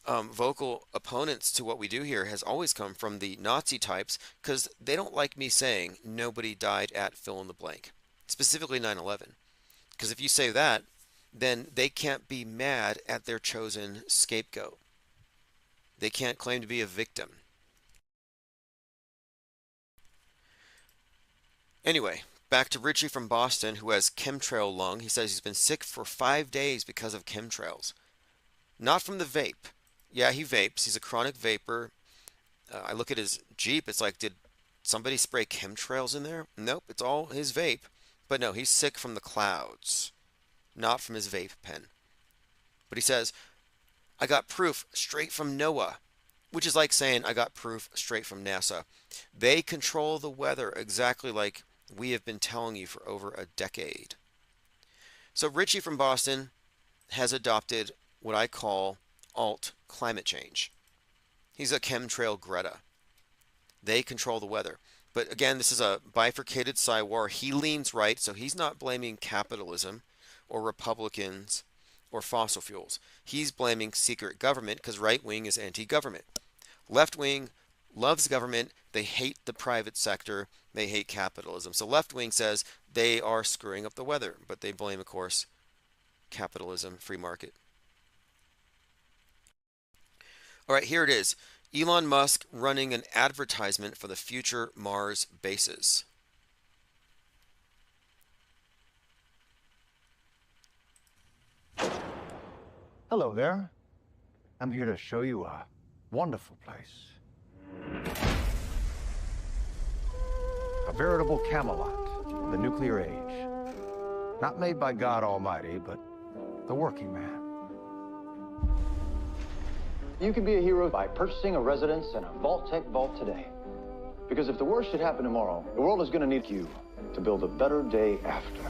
vocal opponents to what we do here has always come from the Nazi types, because they don't like me saying nobody died at fill in the blank. specifically 9/11. Because if you say that, then they can't be mad at their chosen scapegoat. They can't claim to be a victim. Anyway, back to Richie from Boston who has chemtrail lung. He says he's been sick for 5 days because of chemtrails. Not from the vape. Yeah, he vapes. He's a chronic vapor. I look at his Jeep. It's like, did somebody spray chemtrails in there? Nope, it's all his vape. But no, he's sick from the clouds, not from his vape pen. But he says, I got proof straight from NOAA, which is like saying I got proof straight from NASA. They control the weather exactly like we have been telling you for over a decade. So Richie from Boston has adopted what I call alt climate change. He's a chemtrail Greta. They control the weather. But again, this is a bifurcated war. He leans right, so he's not blaming capitalism or Republicans or fossil fuels. He's blaming secret government because right wing is anti-government. Left wing loves government. They hate the private sector. They hate capitalism. So left wing says they are screwing up the weather, but they blame, of course, capitalism, free market. All right, here it is. Elon Musk running an advertisement for the future Mars bases. Hello there. I'm here to show you a wonderful place. A veritable Camelot of the nuclear age. Not made by God Almighty, but the working man. You can be a hero by purchasing a residence in a Vault-Tec vault today. Because if the worst should happen tomorrow, the world is going to need you to build a better day after.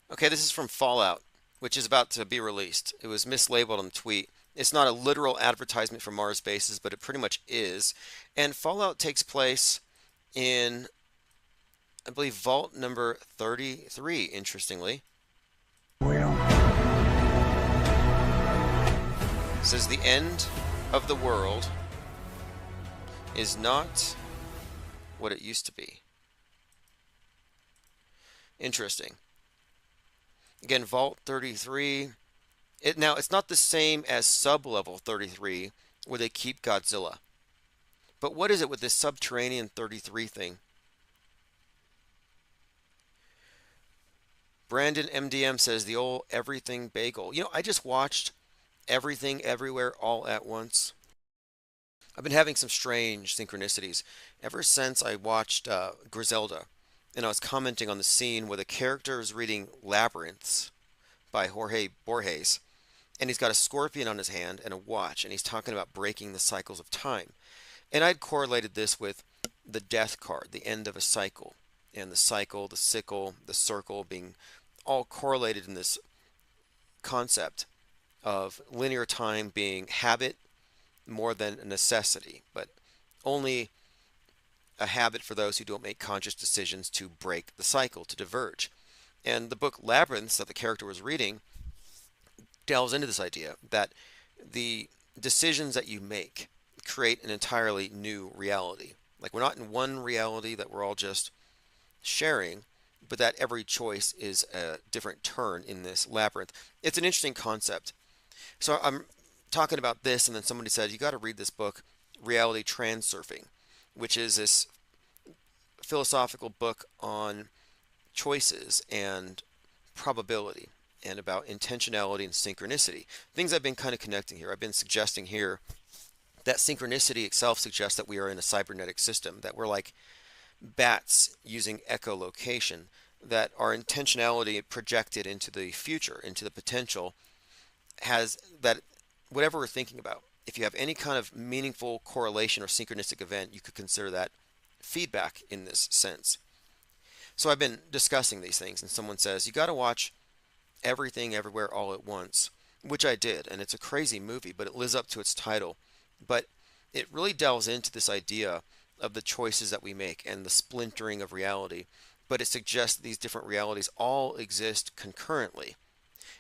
Okay, this is from Fallout, which is about to be released. It was mislabeled on the tweet. It's not a literal advertisement for Mars bases, but it pretty much is. And Fallout takes place in, I believe, Vault number 33, interestingly. It says the end of the world is not what it used to be. Interesting. Again, Vault 33. It's not the same as Sublevel 33, where they keep Godzilla. But what is it with this Subterranean 33 thing? Brandon MDM says the old everything bagel. You know, I just watched Everything Everywhere All at Once. I've been having some strange synchronicities ever since I watched Griselda, and I was commenting on the scene where the character is reading Labyrinths by Jorge Borges, and he's got a scorpion on his hand and a watch, and he's talking about breaking the cycles of time. And I'd correlated this with the death card, the end of a cycle, and the cycle, the sickle, the circle being all correlated in this concept of linear time being habit more than a necessity, but only a habit for those who don't make conscious decisions to break the cycle, to diverge. And the book Labyrinths that the character was reading delves into this idea that the decisions that you make create an entirely new reality. Like, we're not in one reality that we're all just sharing, but that every choice is a different turn in this labyrinth. It's an interesting concept. So I'm talking about this, and then somebody said, you got to read this book, Reality Transurfing, which is this philosophical book on choices and probability and about intentionality and synchronicity. Things I've been kind of connecting here. I've been suggesting here that synchronicity itself suggests that we are in a cybernetic system, that we're like bats using echolocation, that our intentionality projected into the future, into the potential, has that whatever we're thinking about, if you have any kind of meaningful correlation or synchronistic event, you could consider that feedback in this sense. So I've been discussing these things, and someone says, you got to watch Everything Everywhere All at Once, which I did, and it's a crazy movie, but it lives up to its title. But it really delves into this idea of the choices that we make and the splintering of reality, but it suggests these different realities all exist concurrently.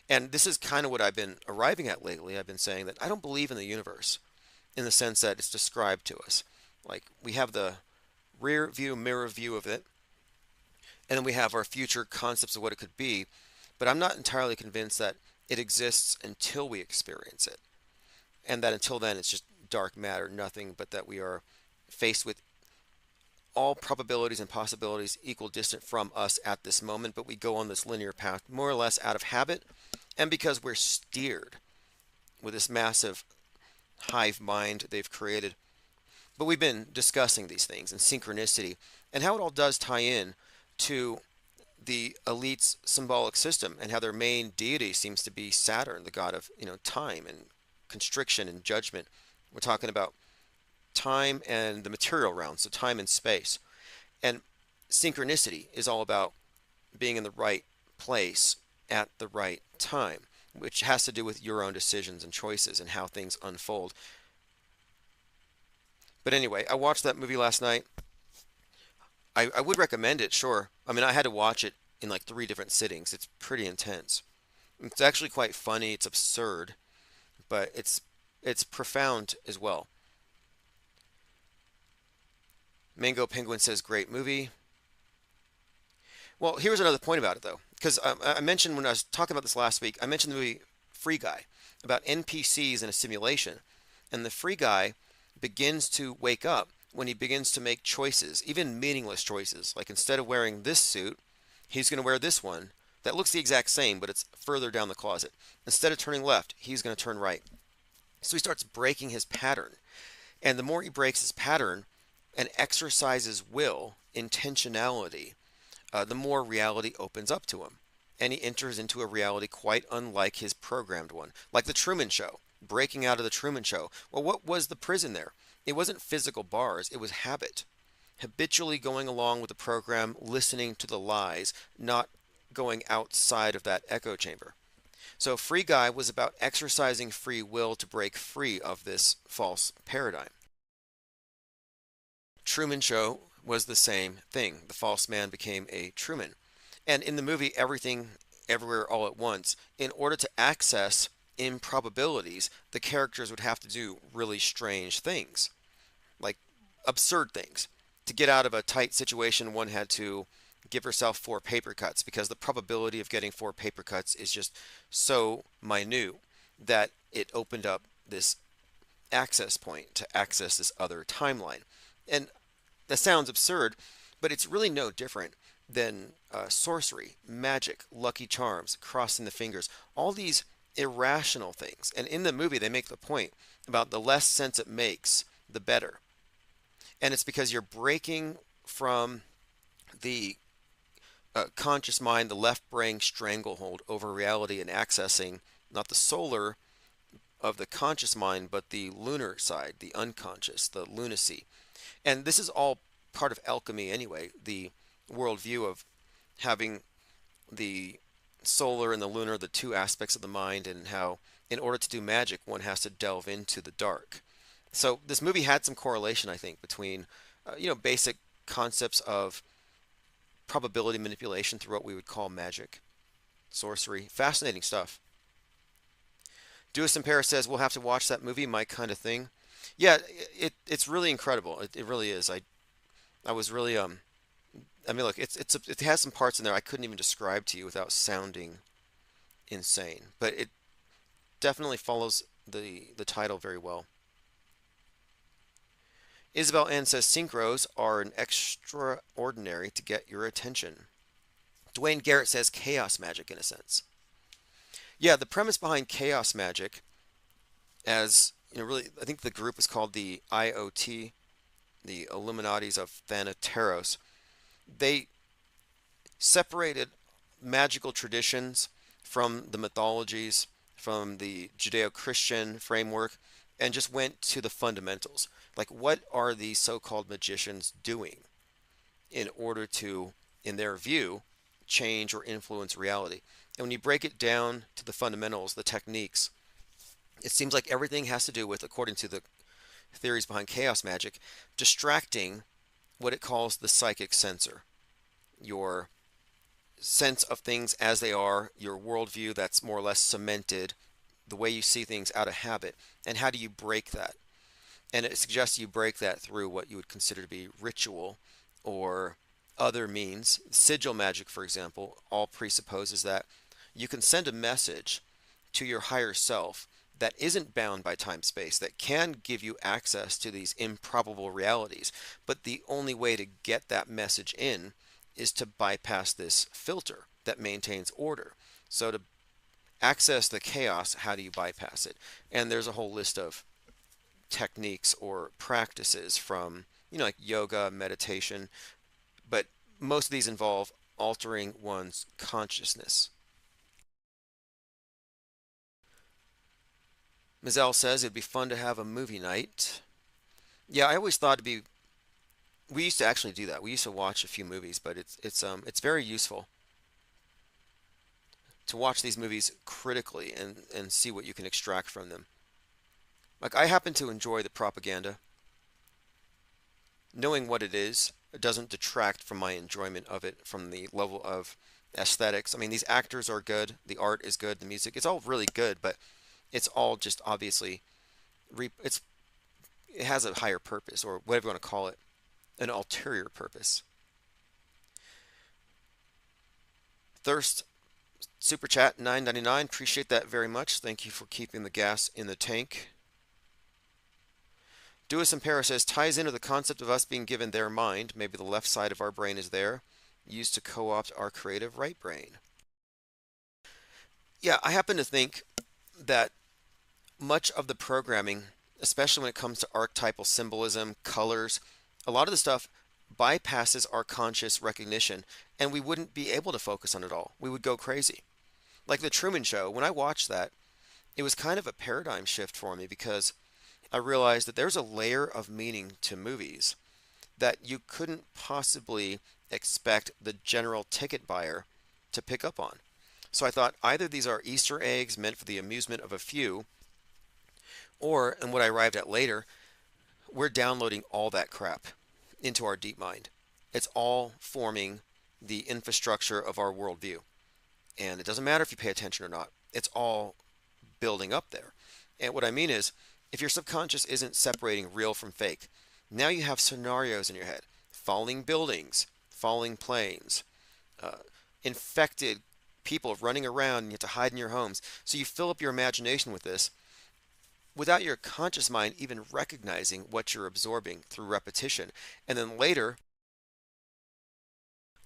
And this is kind of what I've been arriving at lately. I've been saying that I don't believe in the universe in the sense that it's described to us. Like we have the rear view, mirror view of it, and then we have our future concepts of what it could be. But I'm not entirely convinced that it exists until we experience it, and that until then it's just dark matter, nothing but that we are faced with all probabilities and possibilities equal distant from us at this moment, but we go on this linear path more or less out of habit and because we're steered with this massive hive mind they've created. But we've been discussing these things and synchronicity and how it all does tie in to the elite's symbolic system and how their main deity seems to be Saturn, the god of, time and constriction and judgment. We're talking about time and the material realm, so time and space. And synchronicity is all about being in the right place at the right time, which has to do with your own decisions and choices and how things unfold. But anyway, I watched that movie last night. I would recommend it, sure. I mean, I had to watch it in like 3 different sittings. It's pretty intense. It's actually quite funny. It's absurd, but it's profound as well. Mango Penguin says, great movie. Well, here's another point about it, though, because I mentioned when I was talking about this last week, I mentioned the movie Free Guy about NPCs in a simulation. And the free guy begins to wake up when he begins to make choices, even meaningless choices. Like instead of wearing this suit, he's going to wear this one that looks the exact same, but it's further down the closet. Instead of turning left, he's going to turn right. So he starts breaking his pattern. And the more he breaks his pattern and exercises will, intentionality, the more reality opens up to him. And he enters into a reality quite unlike his programmed one. Like the Truman Show, breaking out of the Truman Show. Well, what was the prison there? It wasn't physical bars, it was habit. Habitually going along with the program, listening to the lies, not going outside of that echo chamber. So Free Guy was about exercising free will to break free of this false paradigm. Truman Show was the same thing. The false man became a Truman. And in the movie Everything, Everywhere, All at Once, in order to access improbabilities, the characters would have to do really strange things, like absurd things. To get out of a tight situation, one had to give herself 4 paper cuts because the probability of getting 4 paper cuts is just so minute that it opened up this access point to access this other timeline. And that sounds absurd, but it's really no different than sorcery, magic, lucky charms, crossing the fingers, all these irrational things. And in the movie, they make the point about the less sense it makes, the better. And it's because you're breaking from the conscious mind, the left brain stranglehold over reality and accessing not the solar of the conscious mind, but the lunar side, the unconscious, the lunacy. And this is all part of alchemy anyway, the worldview of having the solar and the lunar, the 2 aspects of the mind, and how in order to do magic, one has to delve into the dark. So this movie had some correlation, I think, between basic concepts of probability manipulation through what we would call magic, sorcery. Fascinating stuff. Dewis in Paris says, we'll have to watch that movie, my kind of thing. Yeah, it's really incredible. It really is. I was really I mean, look, it has some parts in there I couldn't even describe to you without sounding insane, but it definitely follows the title very well. Isabel N says synchros are an extraordinary to get your attention. Dwayne Garrett says chaos magic in a sense. Yeah, the premise behind chaos magic, as really, I think the group is called the IoT, the Illuminatis of Thanateros. They separated magical traditions from the mythologies, from the Judeo-Christian framework, and just went to the fundamentals. Like, what are these so-called magicians doing in order to, in their view, change or influence reality? And when you break it down to the fundamentals, the techniques, it seems like everything has to do with, according to the theories behind chaos magic, distracting what it calls the psychic sensor. Your sense of things as they are, your worldview that's more or less cemented, the way you see things out of habit, and how do you break that? And it suggests you break that through what you would consider to be ritual or other means. Sigil magic, for example, all presupposes that you can send a message to your higher self that isn't bound by time space, that can give you access to these improbable realities. But the only way to get that message in is to bypass this filter that maintains order. So to access the chaos, how do you bypass it? And there's a whole list of techniques or practices from, like yoga, meditation, but most of these involve altering one's consciousness. Mizell says it'd be fun to have a movie night. Yeah, I always thought it'd be. We used to actually do that. We used to watch a few movies, but it's very useful to watch these movies critically and see what you can extract from them. Like, I happen to enjoy the propaganda. Knowing what it is, it doesn't detract from my enjoyment of it from the level of aesthetics. I mean, these actors are good, the art is good, the music, it's all really good, but it's all just obviously it has a higher purpose, or whatever you want to call it, an ulterior purpose. Thirst super chat $9.99. Appreciate that very much. Thank you for keeping the gas in the tank. Duis in Paris says ties into the concept of us being given their mind. Maybe the left side of our brain is there, used to co-opt our creative right brain. Yeah, I happen to think that much of the programming, especially when it comes to archetypal symbolism, colors, a lot of the stuff bypasses our conscious recognition, and we wouldn't be able to focus on it all. We would go crazy. Like the Truman Show, when I watched that, it was kind of a paradigm shift for me, because I realized that there's a layer of meaning to movies that you couldn't possibly expect the general ticket buyer to pick up on. So I thought either these are Easter eggs meant for the amusement of a few, or, and what I arrived at later, we're downloading all that crap into our deep mind. It's all forming the infrastructure of our worldview. And it doesn't matter if you pay attention or not. It's all building up there. And what I mean is, if your subconscious isn't separating real from fake, now you have scenarios in your head. Falling buildings, falling planes, infected people running around, and you have to hide in your homes. So you fill up your imagination with this without your conscious mind even recognizing what you're absorbing through repetition. And then later,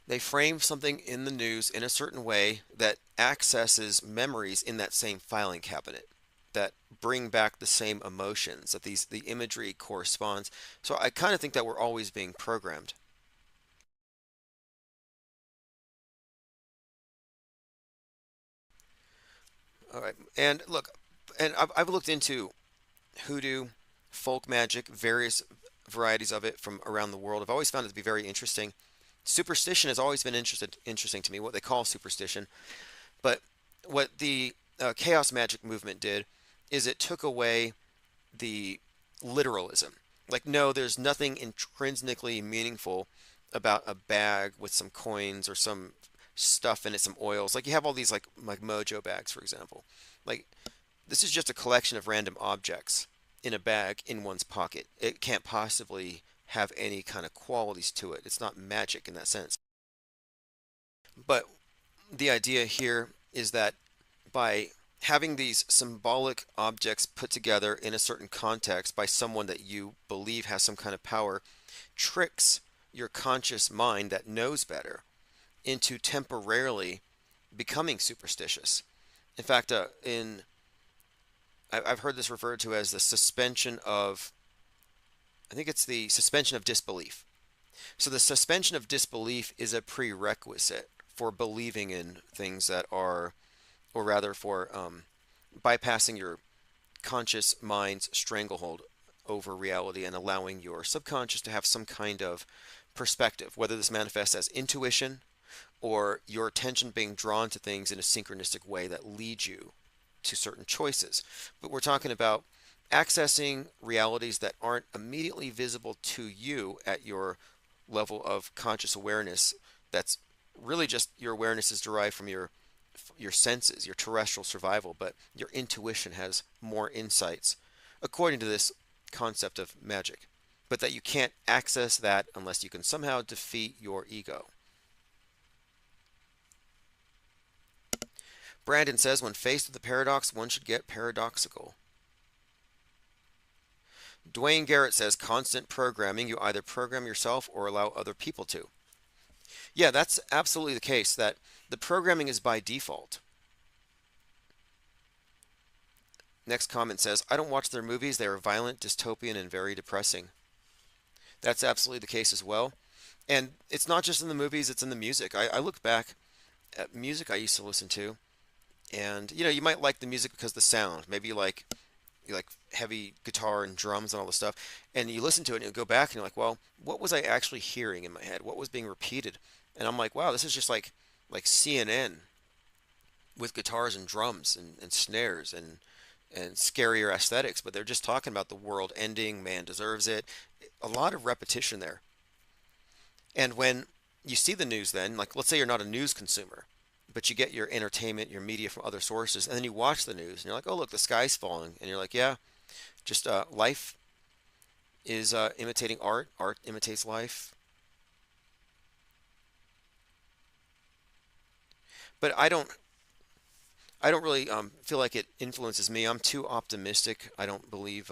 they frame something in the news in a certain way that accesses memories in that same filing cabinet that bring back the same emotions, that the imagery corresponds. So I kind of think that we're always being programmed. All right, and look, and I've looked into hoodoo, folk magic, various varieties of it from around the world. I've always found it to be very interesting. Superstition has always been interesting to me, what they call superstition. But what the chaos magic movement did is it took away the literalism. Like, no, there's nothing intrinsically meaningful about a bag with some coins or some stuff in it, some oils. Like, you have all these like mojo bags, for example. Like, this is just a collection of random objects in a bag in one's pocket. It can't possibly have any kind of qualities to it. It's not magic in that sense. But the idea here is that by having these symbolic objects put together in a certain context by someone that you believe has some kind of power, tricks your conscious mind that knows better into temporarily becoming superstitious. In fact, I've heard this referred to as the suspension of, I think it's the suspension of disbelief. So the suspension of disbelief is a prerequisite for believing in things that are, or rather for bypassing your conscious mind's stranglehold over reality and allowing your subconscious to have some kind of perspective, whether this manifests as intuition or your attention being drawn to things in a synchronistic way that leads you to certain choices. But we're talking about accessing realities that aren't immediately visible to you at your level of conscious awareness. That's really just your awareness is derived from your senses, your terrestrial survival, but your intuition has more insights, according to this concept of magic, but that you can't access that unless you can somehow defeat your ego. Brandon says, when faced with a paradox, one should get paradoxical. Dwayne Garrett says, constant programming. You either program yourself or allow other people to. Yeah, that's absolutely the case, that the programming is by default. Next comment says, I don't watch their movies. They are violent, dystopian, and very depressing. That's absolutely the case as well. And it's not just in the movies, it's in the music. I look back at music I used to listen to, and you might like the music because of the sound. Maybe you like heavy guitar and drums and all this stuff, and you listen to it and you go back and you're like, well, what was I actually hearing in my head? What was being repeated? And I'm like, wow, this is just like CNN with guitars and drums and snares and scarier aesthetics, but they're just talking about the world ending, man deserves it. A lot of repetition there. And when you see the news, then, like, let's say you're not a news consumer, but you get your entertainment, your media from other sources, and then you watch the news and you're like, oh, look, the sky's falling. And you're like, yeah, just life is imitating art. Art imitates life. But I don't really feel like it influences me. I'm too optimistic. I don't believe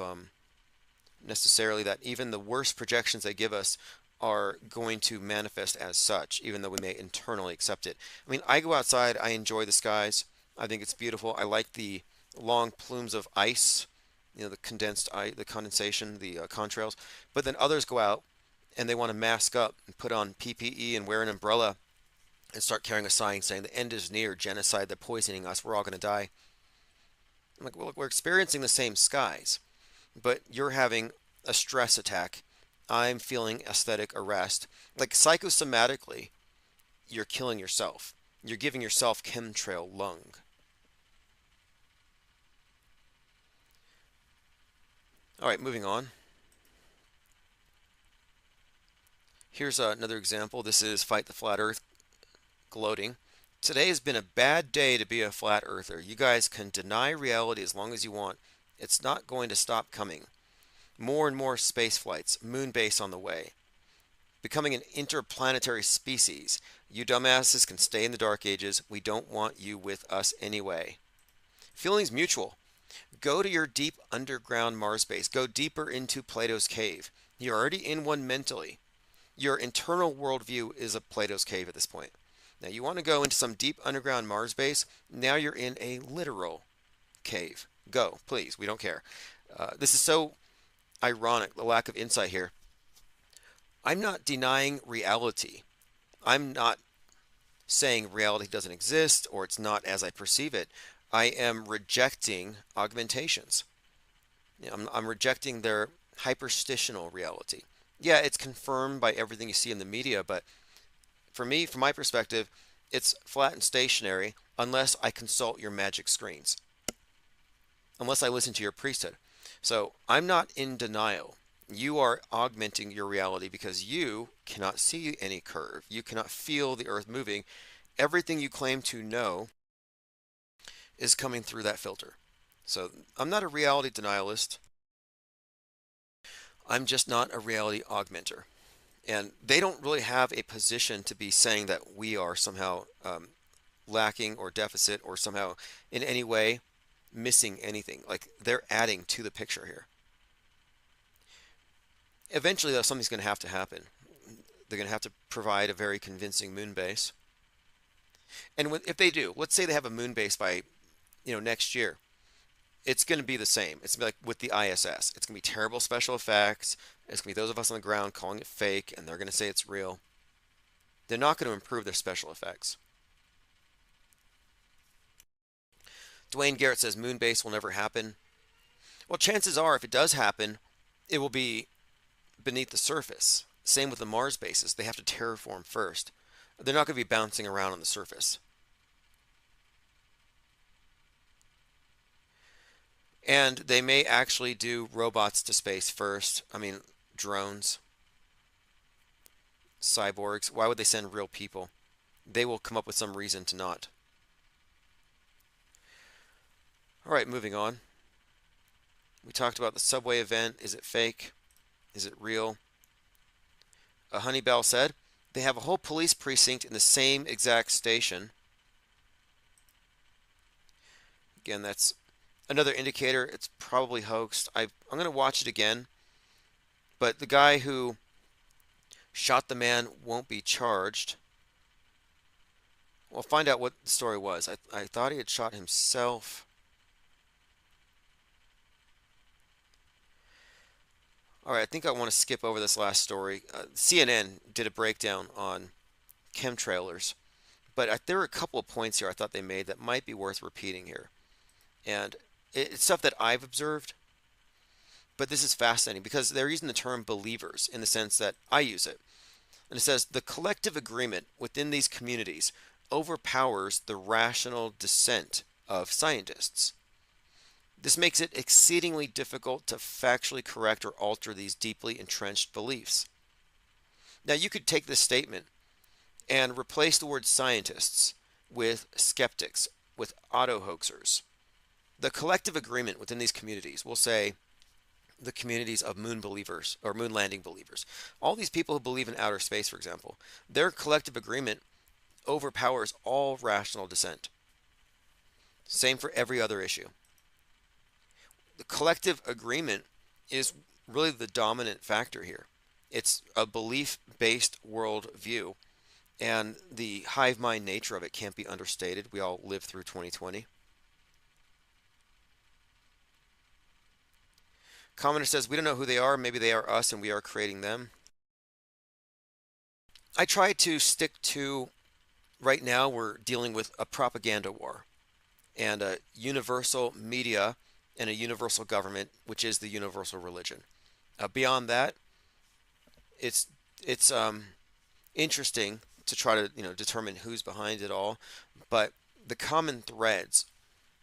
necessarily that even the worst projections they give us are going to manifest as such, even though we may internally accept it. I mean, I go outside, I enjoy the skies. I think it's beautiful. I like the long plumes of ice, the condensed ice, the condensation, the contrails. But then others go out and they want to mask up and put on PPE and wear an umbrella and start carrying a sign saying the end is near, genocide, they're poisoning us, we're all going to die. I'm like, well, look, we're experiencing the same skies, but you're having a stress attack. I'm feeling aesthetic arrest. Like, psychosomatically, you're killing yourself. You're giving yourself chemtrail lung. All right, moving on. Here's another example. This is Fight the Flat Earth gloating. Today has been a bad day to be a flat earther. You guys can deny reality as long as you want. It's not going to stop coming. More and more space flights, moon base on the way. Becoming an interplanetary species. You dumbasses can stay in the dark ages. We don't want you with us anyway. Feelings mutual. Go to your deep underground Mars base. Go deeper into Plato's cave. You're already in one mentally. Your internal worldview is a Plato's cave at this point. Now you want to go into some deep underground Mars base. Now you're in a literal cave. Go, please. We don't care. This is so ironic, the lack of insight here. I'm not denying reality. I'm not saying reality doesn't exist or it's not as I perceive it. I am rejecting augmentations. I'm rejecting their hyperstitional reality. Yeah, it's confirmed by everything you see in the media, but for me, from my perspective, it's flat and stationary unless I consult your magic screens, unless I listen to your priesthood. So I'm not in denial. You are augmenting your reality because you cannot see any curve. You cannot feel the earth moving. Everything you claim to know is coming through that filter. So I'm not a reality denialist. I'm just not a reality augmenter. And they don't really have a position to be saying that we are somehow lacking or deficit or somehow in any way missing anything. Like, they're adding to the picture here. Eventually, though, something's going to happen. They're going to have to provide a very convincing moon base. And if they do, let's say they have a moon base by next year, it's going to be the same. It's going to be like with the ISS. It's going to be terrible special effects. It's going to be those of us on the ground calling it fake, and they're going to say it's real. They're not going to improve their special effects. Dwayne Garrett says moon base will never happen. Well, chances are, if it does happen, it will be beneath the surface. Same with the Mars bases. They have to terraform first. They're not going to be bouncing around on the surface. And they may actually do robots to space first. I mean, drones, cyborgs. Why would they send real people? They will come up with some reason to not. All right, moving on. We talked about the subway event. Is it fake? Is it real? Honeybell said they have a whole police precinct in the same exact station. Again, that's another indicator. It's probably hoaxed. I'm going to watch it again. But the guy who shot the man won't be charged. We'll find out what the story was. I thought he had shot himself. All right, I think I want to skip over this last story. CNN did a breakdown on chemtrailers, but there were a couple of points here I thought they made that might be worth repeating here. And it's stuff that I've observed, but this is fascinating because they're using the term believers in the sense that I use it. And it says the collective agreement within these communities overpowers the rational dissent of scientists. This makes it exceedingly difficult to factually correct or alter these deeply entrenched beliefs. Now, you could take this statement and replace the word scientists with skeptics, with auto-hoaxers. The collective agreement within these communities, will say the communities of moon believers or moon landing believers, all these people who believe in outer space, for example, their collective agreement overpowers all rational dissent. Same for every other issue. The collective agreement is really the dominant factor here. It's a belief-based worldview, and the hive mind nature of it can't be understated. We all lived through 2020. Commenter says, we don't know who they are. Maybe they are us and we are creating them. I try to stick to, right now we're dealing with a propaganda war and a universal media and a universal government, which is the universal religion. Beyond that, it's interesting to try to determine who's behind it all, but the common threads: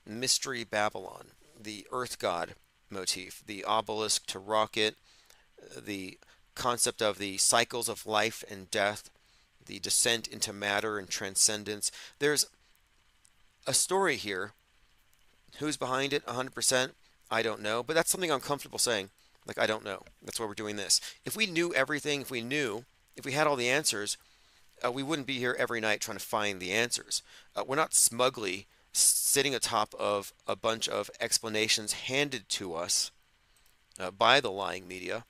Mystery Babylon, the Earth God motif, the obelisk to rocket, the concept of the cycles of life and death, the descent into matter and transcendence. There's a story here. Who's behind it 100%? I don't know, but that's something I'm comfortable saying. Like, I don't know. That's why we're doing this. If we knew everything, if we had all the answers, we wouldn't be here every night trying to find the answers. We're not smugly sitting atop of a bunch of explanations handed to us by the lying media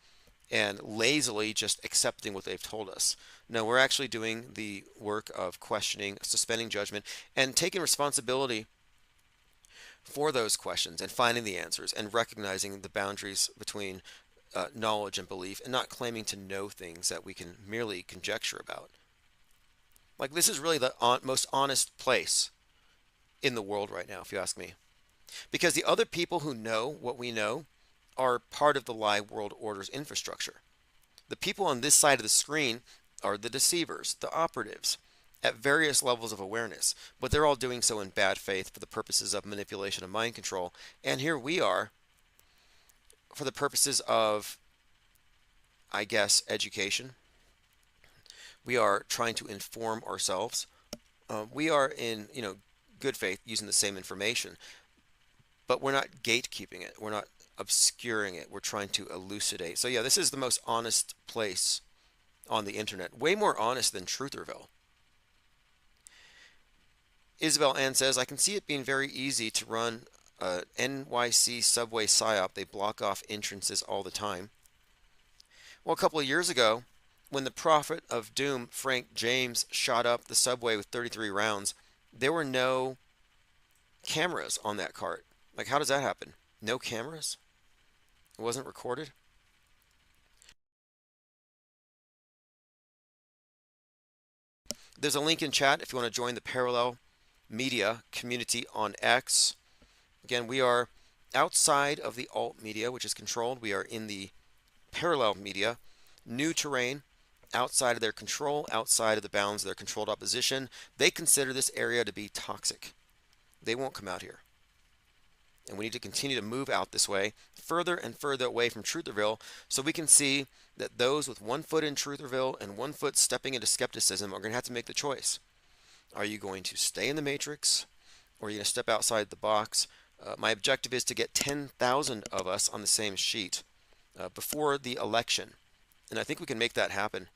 and lazily just accepting what they've told us. No, we're actually doing the work of questioning, suspending judgment, and taking responsibility for those questions and finding the answers and recognizing the boundaries between knowledge and belief, and not claiming to know things that we can merely conjecture about. Like, this is really the most honest place in the world right now, if you ask me. Because the other people who know what we know are part of the lie world order's infrastructure. The people on this side of the screen are the deceivers, the operatives, at various levels of awareness, but they're all doing so in bad faith for the purposes of manipulation and mind control. And here we are, for the purposes of, I guess, education. We are trying to inform ourselves. We are in, good faith using the same information, but we're not gatekeeping it. We're not obscuring it. We're trying to elucidate. So yeah, this is the most honest place on the internet. Way more honest than Trutherville. Isabel Ann says, I can see it being very easy to run a NYC subway psyop. They block off entrances all the time. Well, a couple of years ago, when the prophet of doom, Frank James, shot up the subway with 33 rounds, there were no cameras on that cart. Like, how does that happen? No cameras? It wasn't recorded? There's a link in chat if you want to join the Parallel Media community on X. Again, we are outside of the alt media, which is controlled. We are in the parallel media, new terrain, outside of their control, outside of the bounds of their controlled opposition. They consider this area to be toxic. They won't come out here. And we need to continue to move out this way, further and further away from Trutherville, so we can see that those with 1 foot in Trutherville and 1 foot stepping into skepticism are going to have to make the choice. Are you going to stay in the matrix, or are you going to step outside the box, My objective is to get 10,000 of us on the same sheet before the election. And I think we can make that happen.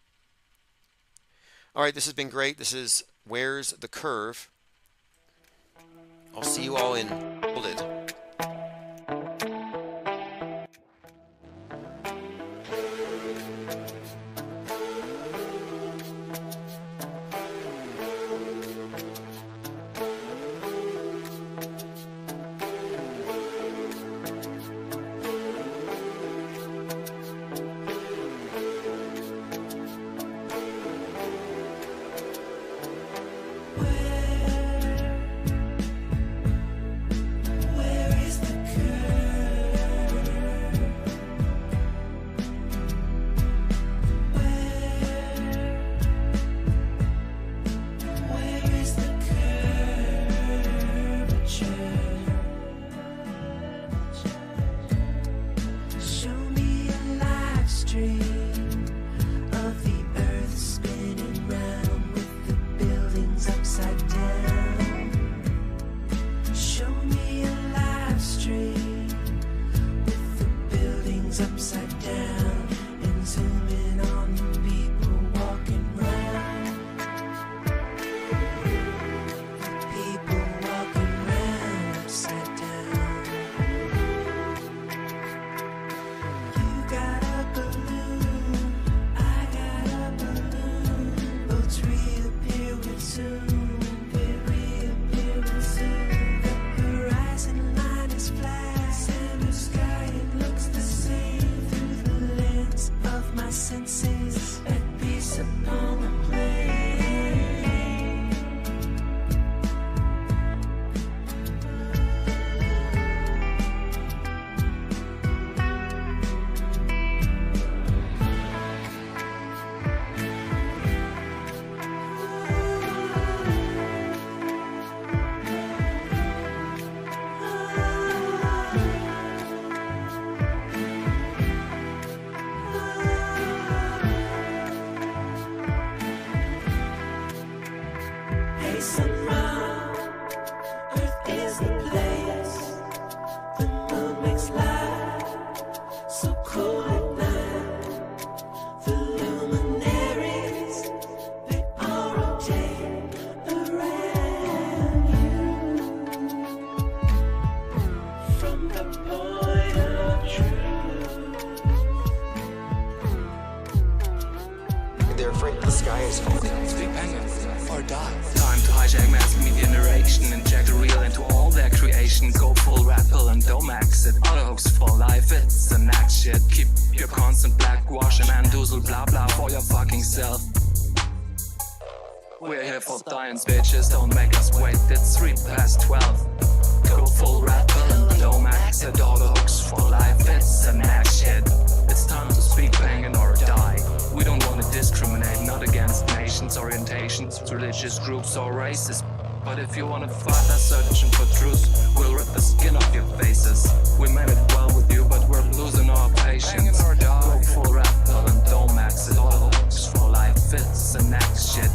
All right, this has been great. This is Where's the Curve? I'll see you all in Folded. Upside down and zoom in on the people walking round. The people walking round upside down. You got a balloon, I got a balloon. Boats reappear with zoom, they reappear with zoom. The horizon line is flat, and the sky it looks the same. Of my senses at peace upon the plain. They're afraid the sky is falling. Speak penguin or die. Time to hijack mass media narration, inject the real into all their creation. Go full rap pill and don't max it. Auto hooks for life, it's an act shit. Keep your constant black wash and mandoozle blah blah for your fucking self. We're here for science, bitches, don't make us wait. It's 3:12. Go full rap pill and don't max it. Auto hooks for life, it's an act shit. It's time to speak penguin or die. We don't want to discriminate, not against nations, orientations, religious groups or races. But if you want to fight us searching for truth, we'll rip the skin off your faces. We meant it well with you, but we're losing our patience. Go full rap pill and don't max it. All hooks for life, it's an act shit.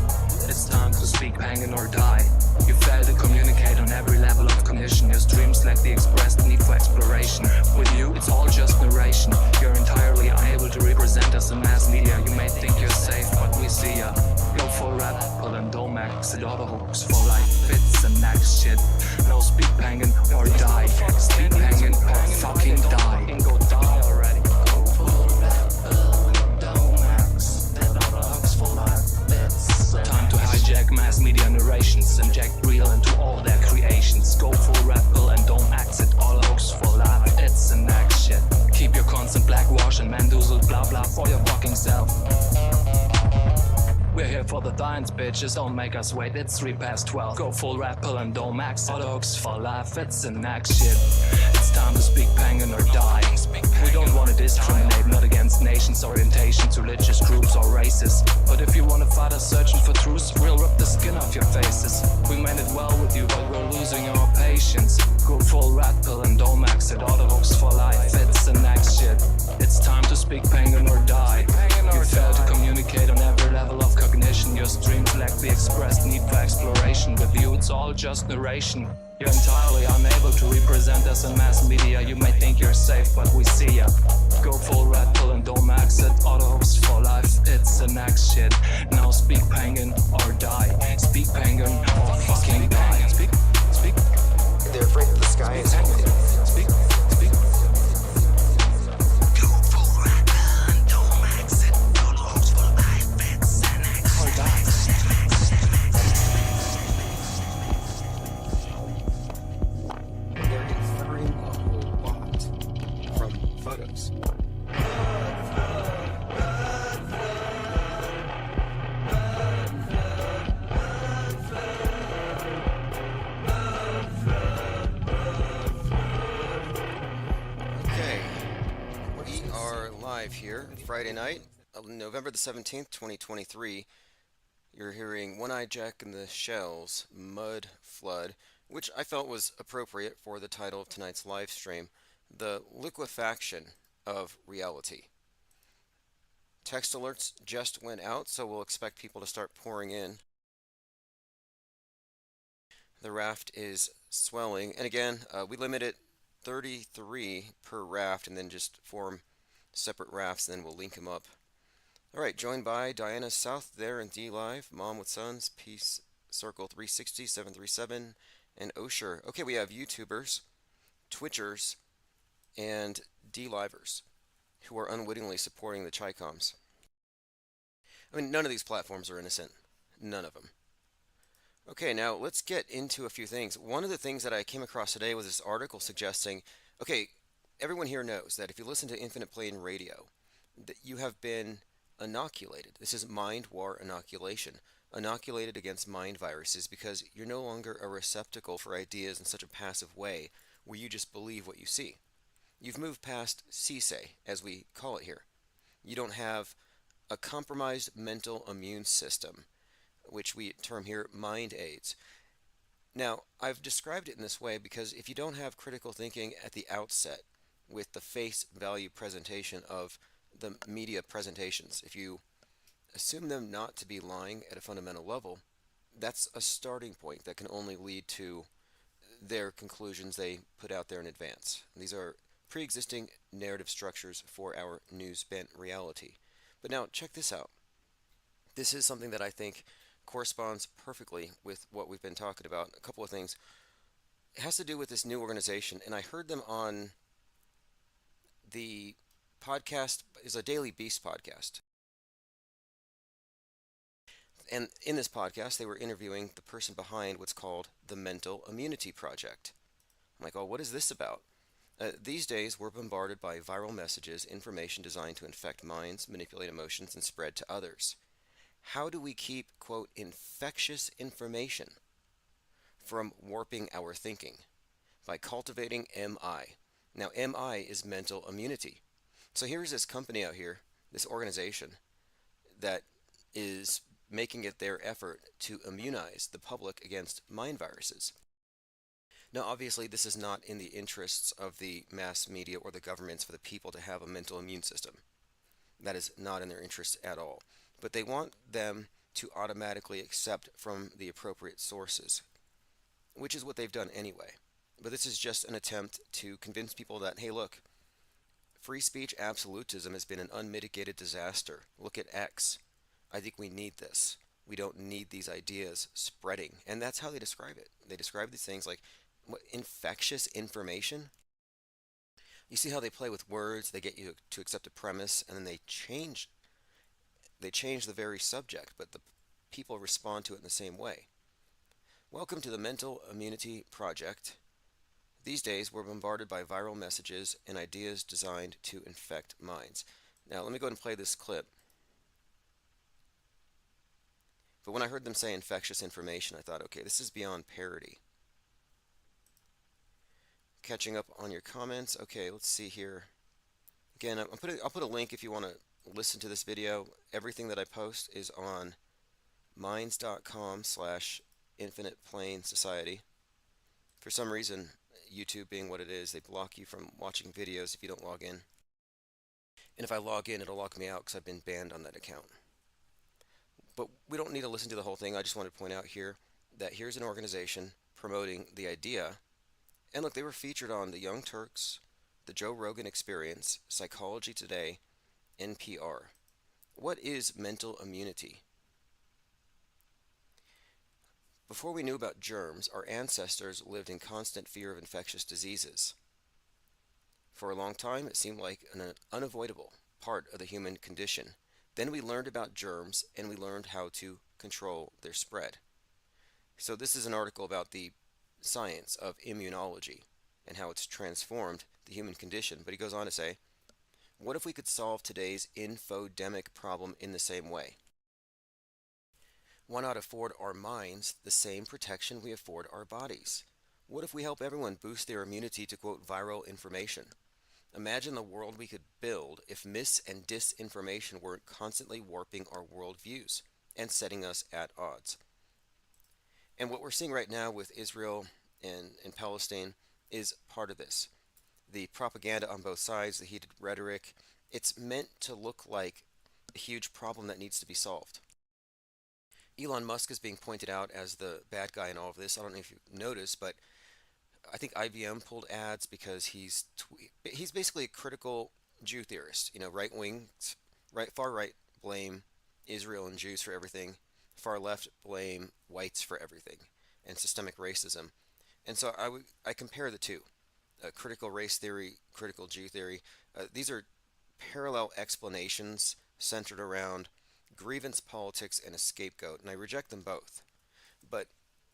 It's time to speak penguin or die. You fail to communicate on every level of cognition. Your streams lack the expressed need for exploration. With you, it's all just narration. You're entirely unable to represent us in mass media. You may think you're safe, but we see ya. Go full rap, pull and don't max it. Auto hooks for life, it's a next shit. No speak penguin or die. Speak penguin or fucking die. Go die already. Go full rap, pull and don't max it. Auto hooks for life, it's time to hijack mass media narrations, inject real into all their creations. Go full rap pill and don't axe it. All hooks for life, it's an act shit. Keep your constant black wash and mandoozle blah blah for your fucking self. We're here for the science, bitches, don't make us wait. It's 3:12. Go full rap pill and don't max it. All hooks for life, it's an act shit. It's time to speak penguin or die. We don't want to discriminate, not against nations, orientations, religious groups or races. But if you want to fight us searching for truth, we'll rip the skin off your faces. We meant it well with you, but we're losing our patience. Go full rap pill and don't max it. All the hooks for life, it's an act shit. It's time to speak penguin or die. You fail to communicate on every level of cognition. Your streams lack the expressed need for exploration. With you, it's all just narration. You're entirely unable to represent It's a mass media, you may think you're safe, but we see ya. Go full red pill and don't max it. Auto host for life, it's the next shit. Now speak Penguin or die. Speak Penguin or fucking die. Speak. They're afraid that the sky is falling. Speak. Go full red pill and don't max it. Auto host for life, it's the next or die. They're inferring a whole lot from photos. Okay, we are live here Friday night, November the 17th, 2023. You're hearing One-Eyed Jack and the Shells, Mud Flood, which I felt was appropriate for the title of tonight's live stream, The Liquefaction of Reality. Text alerts just went out, so we'll expect people to start pouring in. The raft is swelling, and again, we limit it 33 per raft and then just form separate rafts, and then we'll link them up. All right, joined by Diana South there in D Live, Mom with Sons, Peace Circle 360, 737, and Osher. Okay, we have YouTubers, Twitchers, and D-Livers who are unwittingly supporting the Chicoms. I mean, none of these platforms are innocent. None of them. Okay, now let's get into a few things. One of the things that I came across today was this article suggesting, okay, everyone here knows that if you listen to Infinite Plane Radio, that you have been inoculated. This is mind war inoculation. Inoculated against mind viruses because you're no longer a receptacle for ideas in such a passive way where you just believe what you see. You've moved past CSE, as we call it here. You don't have a compromised mental immune system, which we term here mind aids. Now, I've described it in this way because if you don't have critical thinking at the outset with the face value presentation of the media presentations, if you assume them not to be lying at a fundamental level, that's a starting point that can only lead to their conclusions they put out there in advance. These are pre-existing narrative structures for our news-bent reality. But now, check this out. This is something that I think corresponds perfectly with what we've been talking about. A couple of things. It has to do with this new organization, and I heard them on the podcast, is a Daily Beast podcast. And in this podcast, they were interviewing the person behind what's called the Mental Immunity Project. I'm like, oh, what is this about? These days, we're bombarded by viral messages, information designed to infect minds, manipulate emotions, and spread to others. How do we keep, quote, infectious information from warping our thinking? By cultivating MI. Now, MI is mental immunity. So here's this company out here, this organization, that is making it their effort to immunize the public against mind viruses. Now, obviously, this is not in the interests of the mass media or the governments for the people to have a mental immune system. That is not in their interests at all. But they want them to automatically accept from the appropriate sources, which is what they've done anyway. But this is just an attempt to convince people that, hey, look, free speech absolutism has been an unmitigated disaster. Look at X. I think we need this. We don't need these ideas spreading. And that's how they describe it. They describe these things like what, infectious information. You see how they play with words, they get you to accept a premise, and then they change the very subject, but the people respond to it in the same way. Welcome to the Mental Immunity Project. These days, we're bombarded by viral messages and ideas designed to infect minds. Now, let me go ahead and play this clip. But when I heard them say infectious information, I thought, okay, this is beyond parody. Catching up on your comments. Okay, let's see here. Again, I'll put a link if you want to listen to this video. Everything that I post is on minds.com/Infinite Plane Society. For some reason, YouTube being what it is, they block you from watching videos if you don't log in. And if I log in, it'll lock me out because I've been banned on that account. But we don't need to listen to the whole thing. I just want to point out here that here's an organization promoting the idea And look, they were featured on The Young Turks, The Joe Rogan Experience, Psychology Today, NPR. What is mental immunity? Before we knew about germs, our ancestors lived in constant fear of infectious diseases. For a long time, it seemed like an unavoidable part of the human condition. Then we learned about germs and we learned how to control their spread. So, this is an article about the science of immunology and how it's transformed the human condition. But he goes on to say, what if we could solve today's infodemic problem in the same way? Why not afford our minds the same protection we afford our bodies? What if we help everyone boost their immunity to quote viral information? Imagine the world we could build if mis and disinformation weren't constantly warping our worldviews and setting us at odds. And what we're seeing right now with Israel and Palestine is part of this. The propaganda on both sides, the heated rhetoric, it's meant to look like a huge problem that needs to be solved. Elon Musk is being pointed out as the bad guy in all of this. I don't know if you've noticed, but I think IBM pulled ads because he's basically a critical Jew theorist. You know, far right blame Israel and Jews for everything. Far left blame whites for everything, and systemic racism. And so I compare the two: critical race theory, critical Jew theory. These are parallel explanations centered around grievance politics and a scapegoat, and I reject them both. But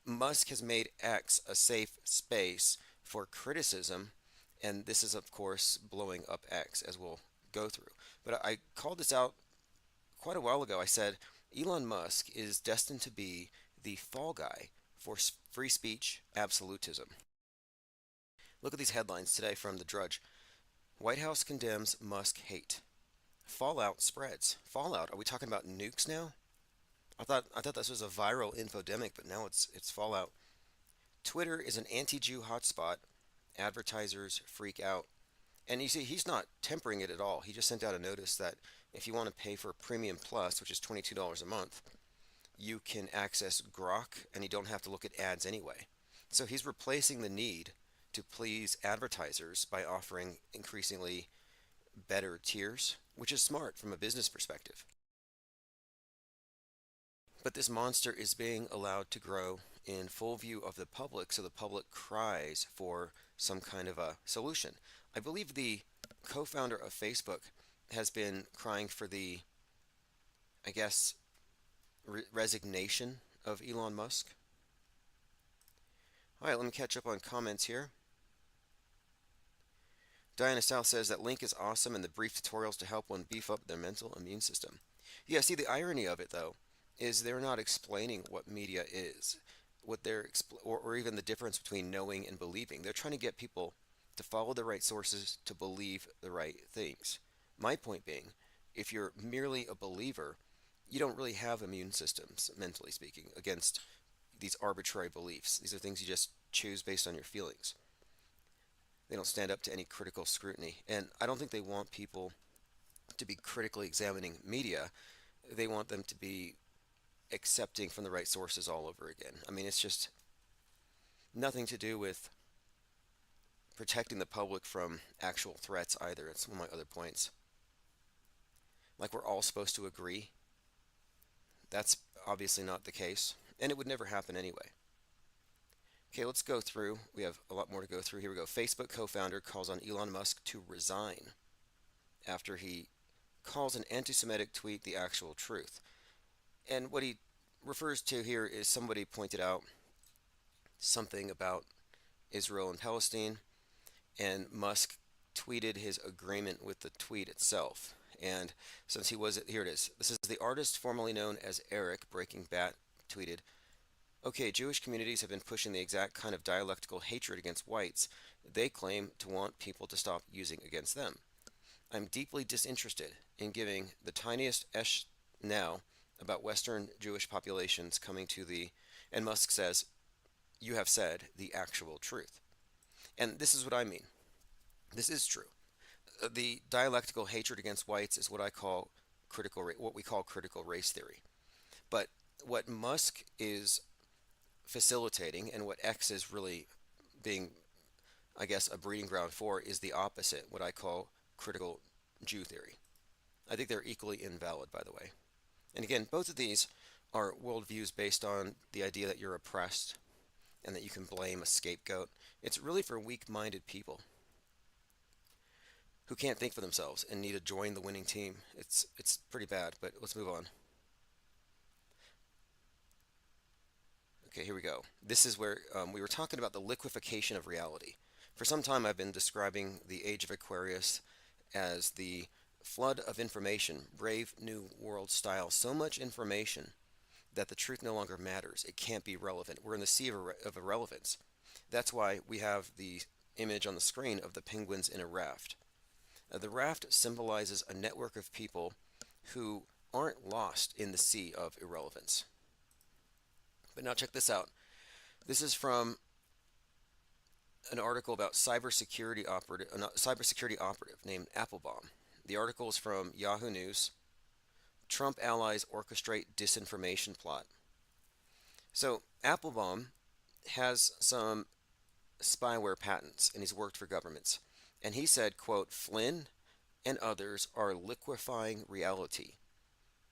Musk has made X a safe space for criticism, and this is, of course, blowing up X, as we'll go through. But I called this out quite a while ago. I said Elon Musk is destined to be the fall guy for free speech absolutism. Look at these headlines today from The Drudge. White House condemns Musk hate. Fallout spreads. Fallout? Are we talking about nukes now? I thought this was a viral infodemic, but now it's fallout. Twitter is an anti-Jew hotspot. Advertisers freak out. And you see, he's not tempering it at all. He just sent out a notice that if you want to pay for Premium Plus, which is $22 a month, you can access Grok and you don't have to look at ads anyway. So he's replacing the need to please advertisers by offering increasingly better tiers, which is smart from a business perspective. But this monster is being allowed to grow in full view of the public, so the public cries for some kind of a solution. I believe the co-founder of Facebook has been crying for the, I guess, resignation of Elon Musk. All right, let me catch up on comments here. Diana South says that link is awesome and the brief tutorials to help one beef up their mental immune system. Yeah, see, the irony of it, though, is they're not explaining what media is, or even the difference between knowing and believing. They're trying to get people to follow the right sources to believe the right things. My point being, if you're merely a believer, you don't really have immune systems, mentally speaking, against these arbitrary beliefs. These are things you just choose based on your feelings. They don't stand up to any critical scrutiny. And I don't think they want people to be critically examining media. They want them to be accepting from the right sources all over again. I mean, it's just nothing to do with protecting the public from actual threats either. It's one of my other points. Like we're all supposed to agree. That's obviously not the case, and it would never happen anyway. Okay, let's go through. We have a lot more to go through. Here we go. Facebook co-founder calls on Elon Musk to resign after he calls an anti-Semitic tweet the actual truth. And what he refers to here is somebody pointed out something about Israel and Palestine, and Musk tweeted his agreement with the tweet itself. And since he was, here it is. This is the artist formerly known as Eric Breaking Bat tweeted, okay, Jewish communities have been pushing the exact kind of dialectical hatred against whites they claim to want people to stop using against them. I'm deeply disinterested in giving the tiniest esh now about Western Jewish populations coming to the, and Musk says, you have said the actual truth. And this is what I mean. This is true. The dialectical hatred against whites is what what we call critical race theory. But what Musk is facilitating and what X is really being I guess, a breeding ground for is the opposite, what I call critical Jew theory. I think they're equally invalid, by the way. And again, both of these are worldviews based on the idea that you're oppressed and that you can blame a scapegoat. It's really for weak-minded people who can't think for themselves and need to join the winning team. It's pretty bad, but let's move on. Okay, here we go. This is where we were talking about the liquefaction of reality. For some time, I've been describing the age of Aquarius as the flood of information, brave new world style. So much information that the truth no longer matters. It can't be relevant. We're in the sea of irrelevance. That's why we have the image on the screen of the penguins in a raft. The raft symbolizes a network of people who aren't lost in the sea of irrelevance. But now check this out. This is from an article about cybersecurity operative named Applebaum. The article is from Yahoo News. Trump allies orchestrate disinformation plot. So Applebaum has some spyware patents, and he's worked for governments. And he said, quote, Flynn and others are liquefying reality,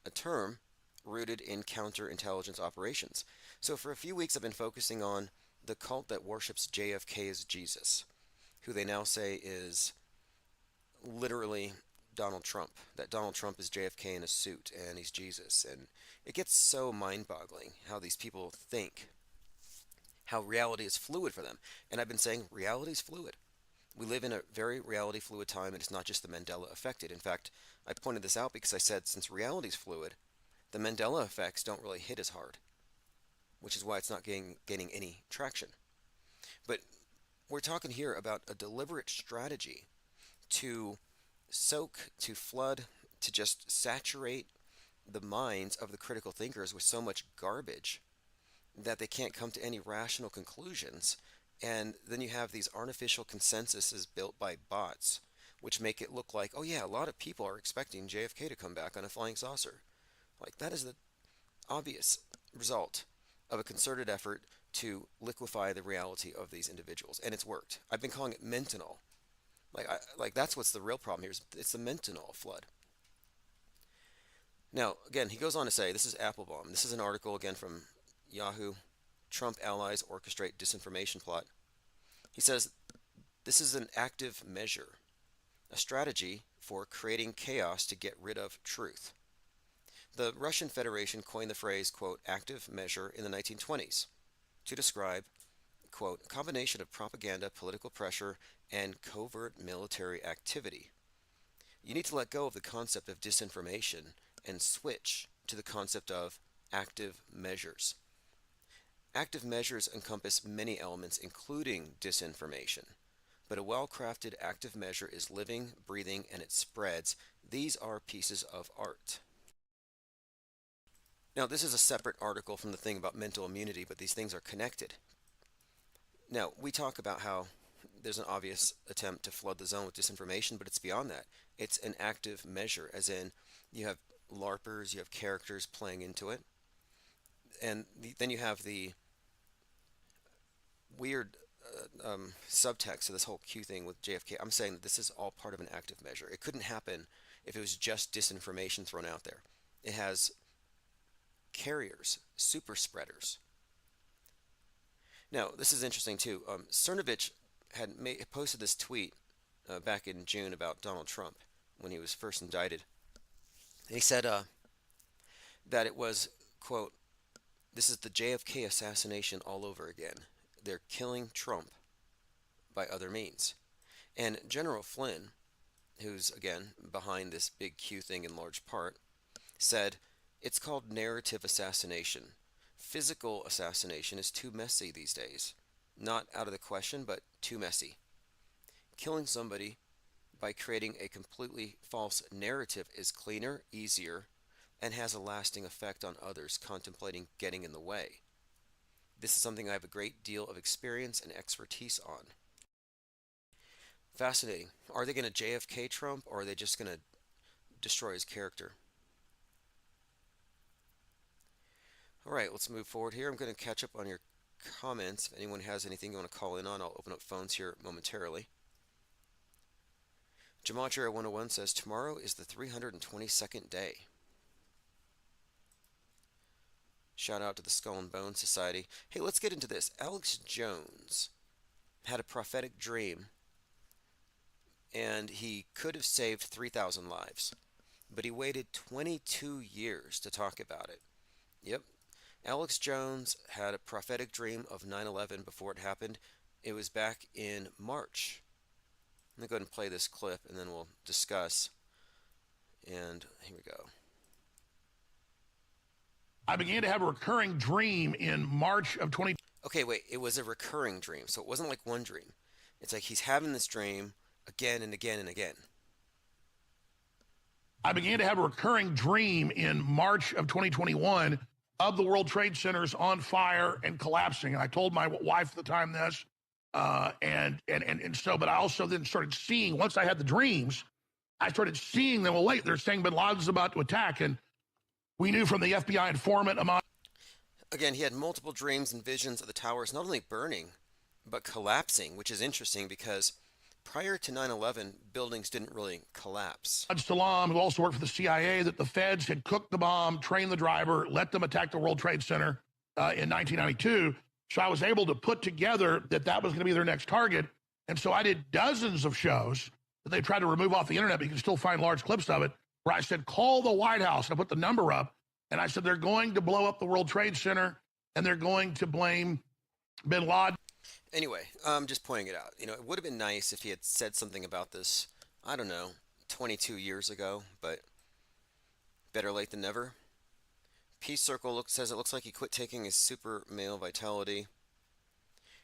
a term rooted in counterintelligence operations. So for a few weeks, I've been focusing on the cult that worships JFK as Jesus, who they now say is literally Donald Trump, that Donald Trump is JFK in a suit and he's Jesus. And it gets so mind-boggling how these people think, how reality is fluid for them. And I've been saying reality is fluid. We live in a very reality fluid time, and it's not just the Mandela effect. In fact, I pointed this out because I said since reality is fluid, the Mandela effects don't really hit as hard, which is why it's not gaining any traction. But we're talking here about a deliberate strategy to soak, to flood, to just saturate the minds of the critical thinkers with so much garbage that they can't come to any rational conclusions. And then you have these artificial consensuses built by bots, which make it look like, oh yeah, a lot of people are expecting JFK to come back on a flying saucer. Like, that is the obvious result of a concerted effort to liquefy the reality of these individuals. And it's worked. I've been calling it mentanol. Like that's what's the real problem here. It's the mentanol flood. Now, again, he goes on to say, this is Applebaum. This is an article, again, from Yahoo. Trump allies orchestrate disinformation plot. He says, this is an active measure, a strategy for creating chaos to get rid of truth. The Russian Federation coined the phrase, quote, active measure in the 1920s to describe, quote, a combination of propaganda, political pressure, and covert military activity. You need to let go of the concept of disinformation and switch to the concept of active measures. Active measures encompass many elements, including disinformation. But a well-crafted active measure is living, breathing, and it spreads. These are pieces of art. Now, this is a separate article from the thing about mental immunity, but these things are connected. Now, we talk about how there's an obvious attempt to flood the zone with disinformation, but it's beyond that. It's an active measure, as in you have LARPers, you have characters playing into it, and then you have the weird subtext of this whole Q thing with JFK. I'm saying that this is all part of an active measure. It couldn't happen if it was just disinformation thrown out there. It has carriers, super spreaders. Now, this is interesting too. Cernovich had posted this tweet back in June about Donald Trump when he was first indicted. He said that it was, quote, this is the JFK assassination all over again. They're killing Trump by other means. And General Flynn, who's, again, behind this big Q thing in large part, said, it's called narrative assassination. Physical assassination is too messy these days. Not out of the question, but too messy. Killing somebody by creating a completely false narrative is cleaner, easier, and has a lasting effect on others contemplating getting in the way. This is something I have a great deal of experience and expertise on. Fascinating. Are they going to JFK Trump, or are they just going to destroy his character? All right, let's move forward here. I'm going to catch up on your comments. If anyone has anything you want to call in on, I'll open up phones here momentarily. Gematria 101 says, tomorrow is the 322nd day. Shout out to the Skull and Bone Society. Hey, let's get into this. Alex Jones had a prophetic dream, and he could have saved 3,000 lives, but he waited 22 years to talk about it. Yep. Alex Jones had a prophetic dream of 9/11 before it happened. It was back in March. I'm going to go ahead and play this clip, and then we'll discuss. And here we go. I began to have a recurring dream in March of 20. Okay, wait. It was a recurring dream, so it wasn't like one dream. It's like he's having this dream again and again and again. I began to have a recurring dream in March of 2021 of the World Trade Centers on fire and collapsing. And I told my wife at the time this, but I also then started seeing, once I had the dreams, I started seeing them. Well, wait, they're saying Bin Laden's about to attack, and we knew from the FBI informant among. Again, he had multiple dreams and visions of the towers not only burning, but collapsing, which is interesting because prior to 9/11, buildings didn't really collapse. Salam, who also worked for the CIA, that the feds had cooked the bomb, trained the driver, let them attack the World Trade Center in 1992. So I was able to put together that was going to be their next target. And so I did dozens of shows that they tried to remove off the internet, but you can still find large clips of it, where I said, call the White House. And I put the number up. And I said, they're going to blow up the World Trade Center, and they're going to blame Bin Laden. Anyway, I'm just pointing it out. It would have been nice if he had said something about this, I don't know, 22 years ago, but better late than never. Peace Circle says it looks like he quit taking his super male vitality.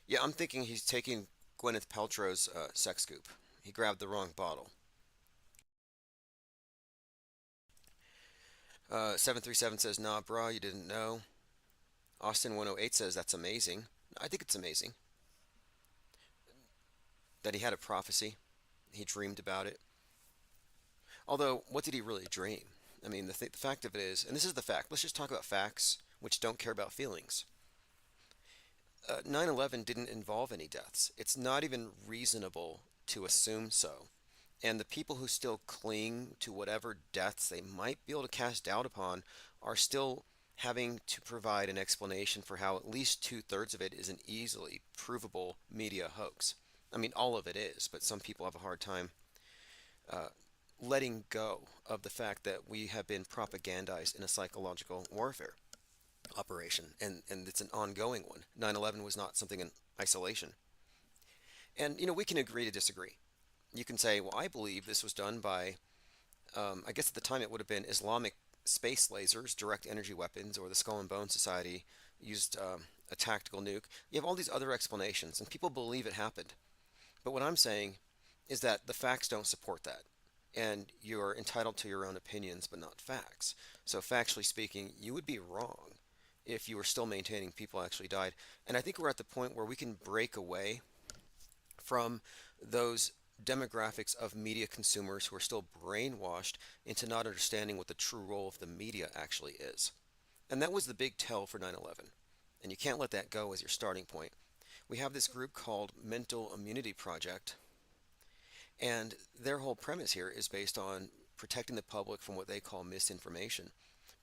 Yeah, I'm thinking he's taking Gwyneth Paltrow's sex scoop. He grabbed the wrong bottle. 737 says, nah, brah, you didn't know. Austin 108 says, that's amazing. I think it's amazing that he had a prophecy. He dreamed about it. Although, what did he really dream? I mean, the fact of it is, and this is the fact, let's just talk about facts, which don't care about feelings. 9/11 didn't involve any deaths. It's not even reasonable to assume so. And the people who still cling to whatever deaths they might be able to cast doubt upon are still having to provide an explanation for how at least 2/3 of it is an easily provable media hoax. I mean, all of it is, but some people have a hard time letting go of the fact that we have been propagandized in a psychological warfare operation, and it's an ongoing one. 9/11 was not something in isolation. And, we can agree to disagree. You can say, well, I believe this was done by, I guess at the time it would have been Islamic space lasers, direct energy weapons, or the Skull and Bone Society used a tactical nuke. You have all these other explanations, and people believe it happened. But what I'm saying is that the facts don't support that. And you're entitled to your own opinions, but not facts. So factually speaking, you would be wrong if you were still maintaining people actually died. And I think we're at the point where we can break away from those demographics of media consumers who are still brainwashed into not understanding what the true role of the media actually is. And that was the big tell for 9/11. And you can't let that go as your starting point. We have this group called Mental Immunity Project, and their whole premise here is based on protecting the public from what they call misinformation.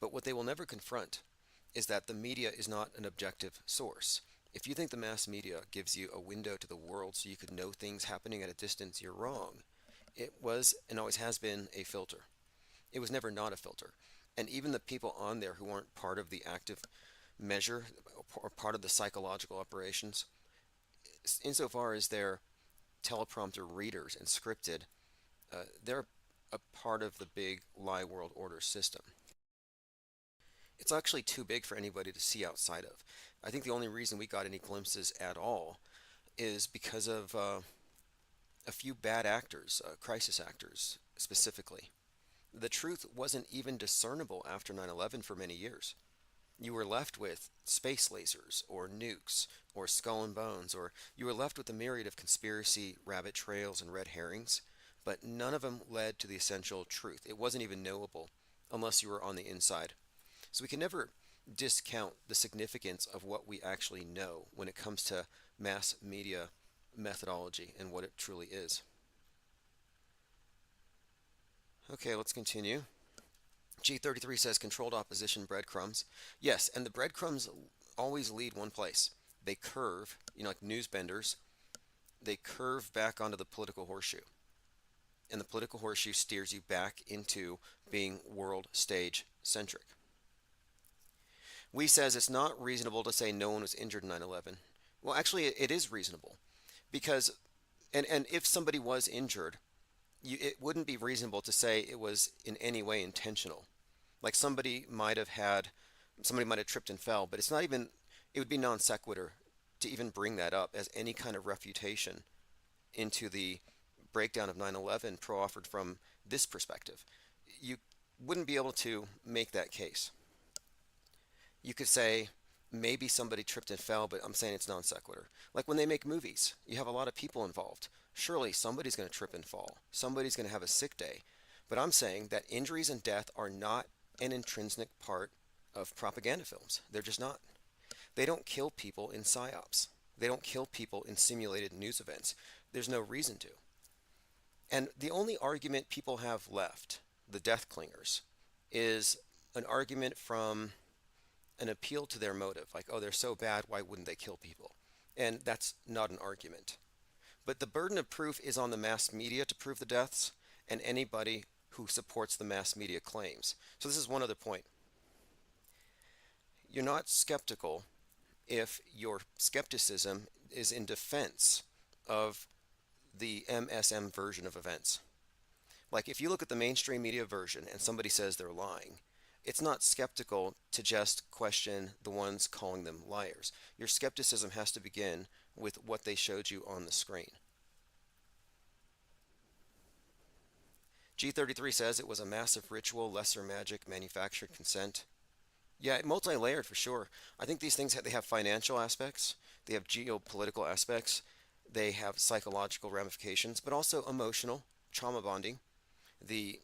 But what they will never confront is that the media is not an objective source. If you think the mass media gives you a window to the world so you could know things happening at a distance, you're wrong. It was and always has been a filter. It was never not a filter. And even the people on there who weren't part of the active measure or part of the psychological operations, insofar as they're teleprompter readers and scripted, they're a part of the big lie world order system. It's actually too big for anybody to see outside of. I think the only reason we got any glimpses at all is because of a few bad actors, crisis actors specifically. The truth wasn't even discernible after 9/11 for many years. You were left with space lasers or nukes or skull and bones, or you were left with a myriad of conspiracy rabbit trails and red herrings, but none of them led to the essential truth. It wasn't even knowable unless you were on the inside. So we can never discount the significance of what we actually know when it comes to mass media methodology and what it truly is. Okay, let's continue. G33 says controlled opposition breadcrumbs. Yes, and the breadcrumbs always lead one place. They curve, like news benders, they curve back onto the political horseshoe. And the political horseshoe steers you back into being world stage centric. We says it's not reasonable to say no one was injured in 9/11. Well, actually, it is reasonable because, and if somebody was injured, it wouldn't be reasonable to say it was in any way intentional. Like somebody might have tripped and fell, but it's not even, it would be non sequitur to even bring that up as any kind of refutation into the breakdown of 9/11 pro-offered from this perspective. You wouldn't be able to make that case. You could say maybe somebody tripped and fell, but I'm saying it's non sequitur. Like when they make movies, you have a lot of people involved. Surely somebody's going to trip and fall. Somebody's going to have a sick day. But I'm saying that injuries and death are not an intrinsic part of propaganda films. They're just not. They don't kill people in psyops. They don't kill people in simulated news events. There's no reason to. And the only argument people have left, the death clingers, is an argument from an appeal to their motive. Like, oh, they're so bad, why wouldn't they kill people? And that's not an argument. But the burden of proof is on the mass media to prove the deaths and anybody who supports the mass media claims. So this is one other point. You're not skeptical if your skepticism is in defense of the MSM version of events. Like if you look at the mainstream media version and somebody says they're lying, it's not skeptical to just question the ones calling them liars. Your skepticism has to begin with what they showed you on the screen. G33 says it was a massive ritual, lesser magic, manufactured consent. Yeah, multi-layered for sure. I think these things they have financial aspects, they have geopolitical aspects, they have psychological ramifications, but also emotional, trauma bonding, the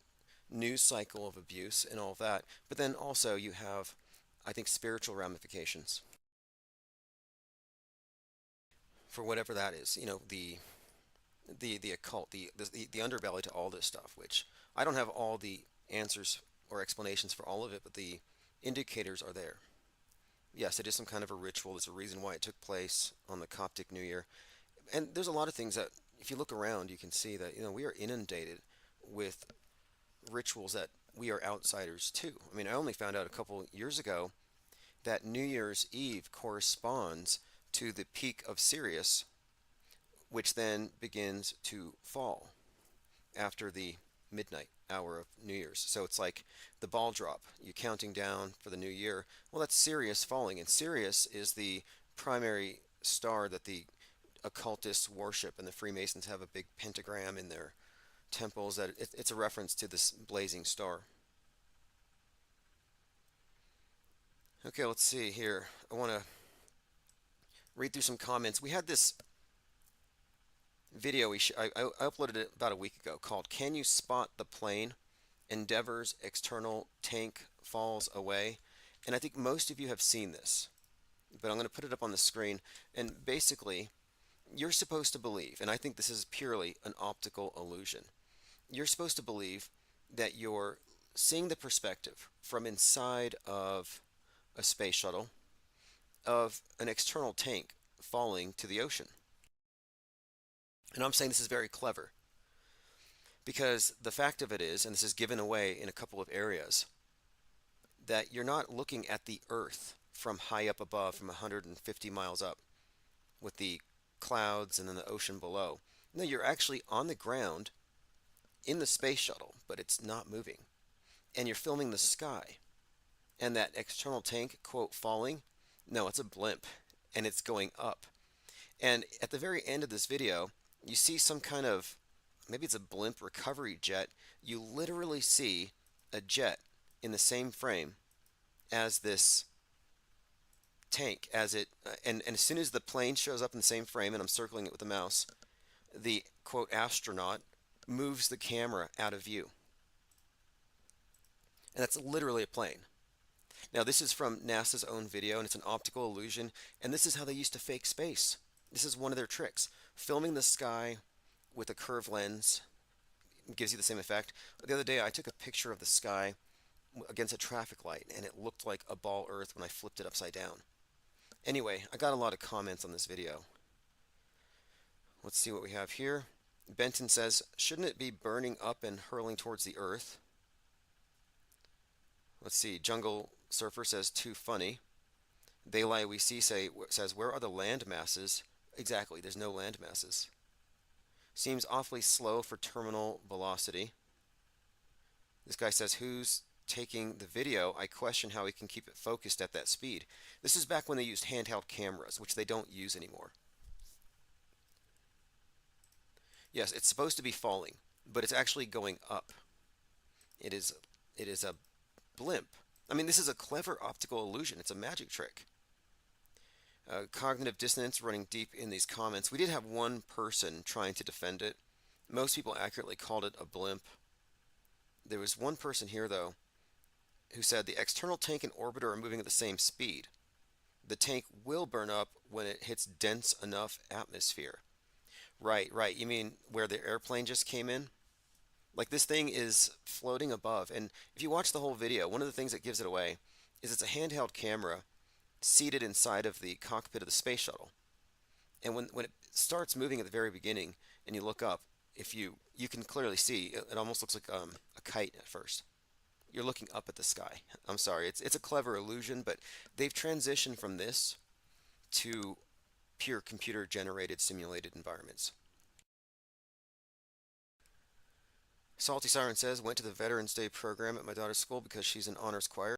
news cycle of abuse and all of that. But then also you have, I think, spiritual ramifications for whatever that is. The occult, the underbelly to all this stuff, which I don't have all the answers or explanations for all of it, but the indicators are there. Yes, it is some kind of a ritual. There's a reason why it took place on the Coptic New Year. And there's a lot of things that, if you look around, you can see that, we are inundated with rituals that we are outsiders to. I mean, I only found out a couple years ago that New Year's Eve corresponds to the peak of Sirius, which then begins to fall after the midnight hour of New Year's. So it's like the ball drop. You're counting down for the new year. Well, that's Sirius falling, and Sirius is the primary star that the occultists worship, and the Freemasons have a big pentagram in their temples. That it's a reference to this blazing star. Okay, let's see here. I want to read through some comments. We had this video I uploaded it about a week ago called "Can You Spot the Plane? Endeavor's External Tank Falls Away." And I think most of you have seen this, but I'm going to put it up on the screen. And basically, you're supposed to believe, and I think this is purely an optical illusion, you're supposed to believe that you're seeing the perspective from inside of a space shuttle of an external tank falling to the ocean. And I'm saying this is very clever because the fact of it is, and this is given away in a couple of areas, that you're not looking at the Earth from high up above, from 150 miles up with the clouds and then the ocean below. No, you're actually on the ground in the space shuttle, but it's not moving. And you're filming the sky. And that external tank, quote, falling, no, it's a blimp, and it's going up. And at the very end of this video, you see some kind of, maybe it's a blimp recovery jet. You literally see a jet in the same frame as this tank, and as soon as the plane shows up in the same frame, and I'm circling it with the mouse, the quote astronaut moves the camera out of view. And that's literally a plane. Now, this is from NASA's own video, and it's an optical illusion, and this is how they used to fake space. This is one of their tricks. Filming the sky with a curved lens gives you the same effect. The other day, I took a picture of the sky against a traffic light, and it looked like a ball Earth when I flipped it upside down. Anyway, I got a lot of comments on this video. Let's see what we have here. Benton says, shouldn't it be burning up and hurling towards the Earth? Let's see. Jungle Surfer says, too funny. They Lie We See says, where are the land masses? Exactly, there's no land masses. Seems awfully slow for terminal velocity. This guy says, who's taking the video? I question how he can keep it focused at that speed. This is back when they used handheld cameras, which they don't use anymore. Yes, it's supposed to be falling, but it's actually going up. It is a blimp. I mean, this is a clever optical illusion. It's a magic trick. Cognitive dissonance running deep in these comments. We did have one person trying to defend it. Most people accurately called it a blimp. There was one person here, though, who said the external tank and orbiter are moving at the same speed. The tank will burn up when it hits dense enough atmosphere. Right. You mean where the airplane just came in? Like, this thing is floating above, and if you watch the whole video, one of the things that gives it away is it's a handheld camera seated inside of the cockpit of the space shuttle. And when it starts moving at the very beginning and you look up, if you can clearly see, it almost looks like a kite at first. You're looking up at the sky. I'm sorry, it's a clever illusion, but they've transitioned from this to pure computer-generated simulated environments. Salty Siren says, went to the Veterans Day program at my daughter's school because she's in honors choir.